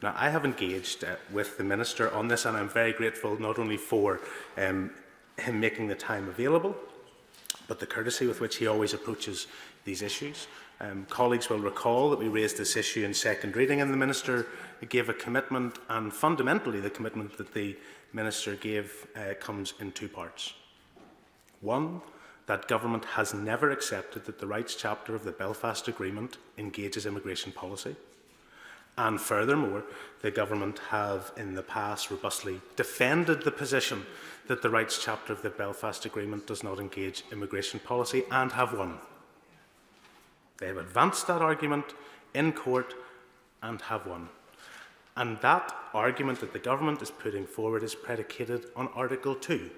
Now, I have engaged with the Minister on this, and I'm very grateful not only for him making the time available, but the courtesy with which he always approaches these issues. Colleagues will recall that we raised this issue in second reading, and the Minister gave a commitment, and fundamentally the commitment that the Minister gave comes in two parts. One, that government has never accepted that the rights chapter of the Belfast Agreement engages immigration policy. And furthermore, the government have in the past robustly defended the position that the rights chapter of the Belfast Agreement does not engage immigration policy, and have won. They have advanced that argument in court and have won. And that argument that the government is putting forward is predicated on Article 2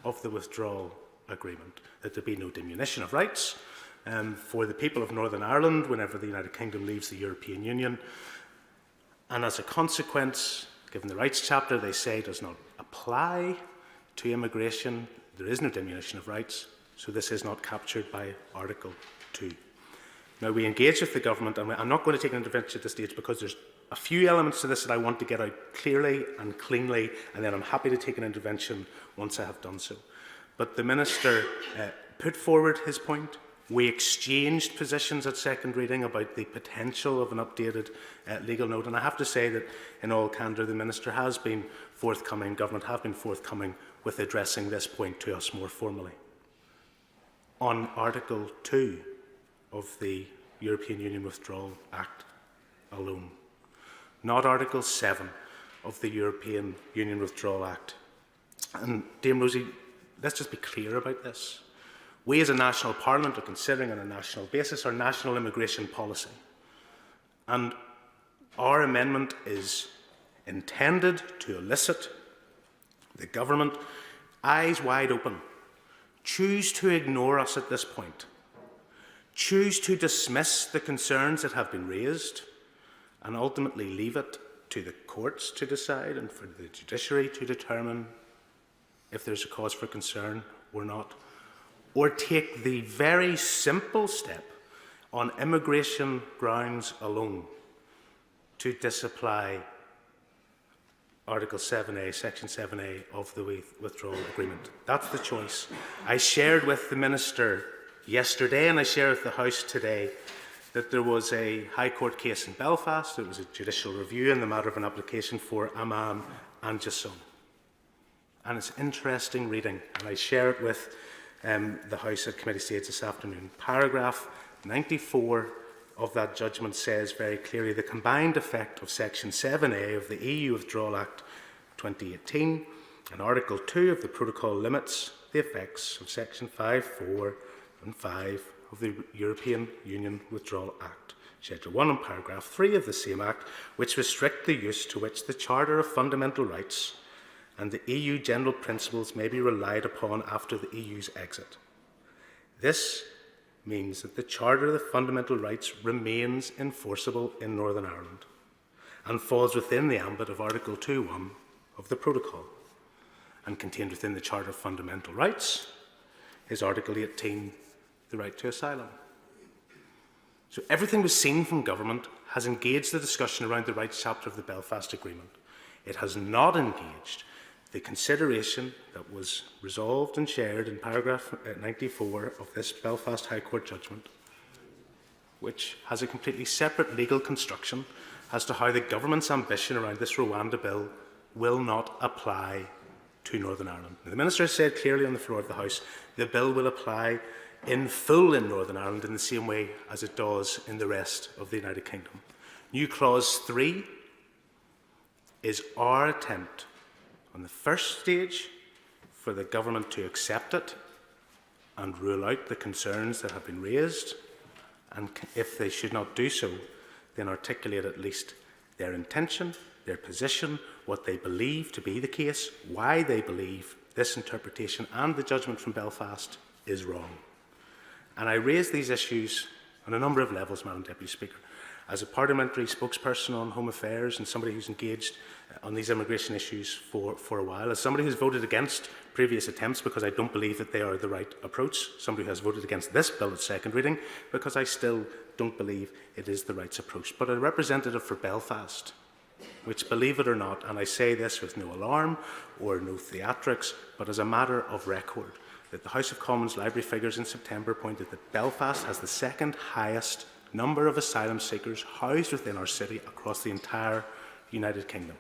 of the withdrawal agreement, that there be no diminution of rights for the people of Northern Ireland whenever the United Kingdom leaves the European Union. And as a consequence, given the rights chapter, they say does not apply to immigration, there is no diminution of rights, so this is not captured by Article 2. Now, we engage with the government, and I'm not going to take an intervention at this stage because there's a few elements to this that I want to get out clearly and cleanly, and then I'm happy to take an intervention once I have done so. But the Minister put forward his point. We exchanged positions at second reading about the potential of an updated legal note, and I have to say that in all candour the Minister has been forthcoming, government have been forthcoming with addressing this point to us more formally. On Article 2 of the European Union Withdrawal Act alone, not Article 7 of the European Union Withdrawal Act. And Dame Rosie, let's just be clear about this. We as a national parliament are considering on a national basis our national immigration policy. And our amendment is intended to elicit the government, eyes wide open, choose to ignore us at this point, choose to dismiss the concerns that have been raised, and ultimately leave it to the courts to decide and for the judiciary to determine if there's a cause for concern or not, or take the very simple step on immigration grounds alone to disapply Article 7A, Section 7A of the withdrawal agreement. That's the choice. I shared with the Minister yesterday, and I share with the House today, that there was a High Court case in Belfast. There was a judicial review in the matter of an application for Amman and Jasson. And it's interesting reading, and I share it with the House at committee stage this afternoon. Paragraph 94 of that judgment says very clearly the combined effect of Section 7A of the EU Withdrawal Act 2018 and Article 2 of the Protocol limits the effects of Section 5, 4 and 5 of the European Union Withdrawal Act, Schedule 1 and Paragraph 3 of the same Act, which restrict the use to which the Charter of Fundamental Rights and the EU general principles may be relied upon after the EU's exit. This means that the Charter of the Fundamental Rights remains enforceable in Northern Ireland and falls within the ambit of Article 2.1 of the Protocol. And contained within the Charter of Fundamental Rights is Article 18, the right to asylum. So everything we've seen from government has engaged the discussion around the rights chapter of the Belfast Agreement. It has not engaged the consideration that was resolved and shared in paragraph 94 of this Belfast High Court judgment, which has a completely separate legal construction as to how the government's ambition around this Rwanda bill will not apply to Northern Ireland. Now, the Minister said clearly on the floor of the House the bill will apply in full in Northern Ireland in the same way as it does in the rest of the United Kingdom. New Clause 3 is our attempt on the first stage for the government to accept it and rule out the concerns that have been raised, and if they should not do so, then articulate at least their intention, their position, what they believe to be the case, why they believe this interpretation and the judgment from Belfast is wrong. And I raise these issues on a number of levels, Madam Deputy Speaker. As a parliamentary spokesperson on home affairs and somebody who's engaged on these immigration issues for a while, as somebody who's voted against previous attempts because I don't believe that they are the right approach, somebody who has voted against this bill at second reading because I still don't believe it is the right approach, but a representative for Belfast, which, believe it or not, and I say this with no alarm or no theatrics, but as a matter of record, that the House of Commons library figures in September pointed that Belfast has the second highest number of asylum seekers housed within our city across the entire United Kingdom.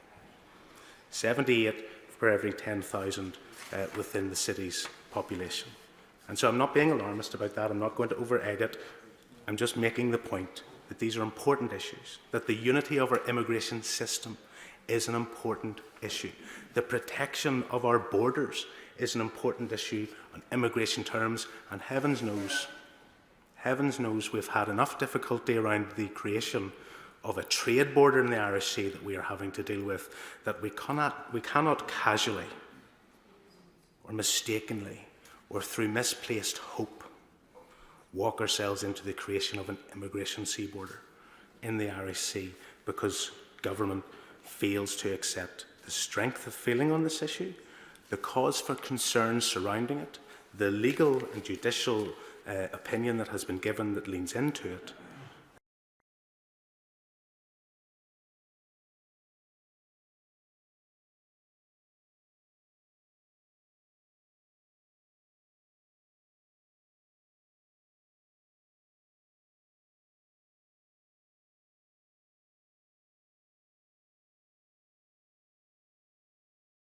78 per every 10,000 within the city's population. And so I'm not being alarmist about that. I'm not going to over-egg it. I'm just making the point that these are important issues, that the unity of our immigration system is an important issue. The protection of our borders is an important issue on immigration terms, and heavens knows we've had enough difficulty around the creation of a trade border in the Irish Sea that we are having to deal with, that we cannot casually or mistakenly or through misplaced hope walk ourselves into the creation of an immigration sea border in the Irish Sea because government fails to accept the strength of feeling on this issue, the cause for concern surrounding it, the legal and judicial opinion that has been given that leans into it,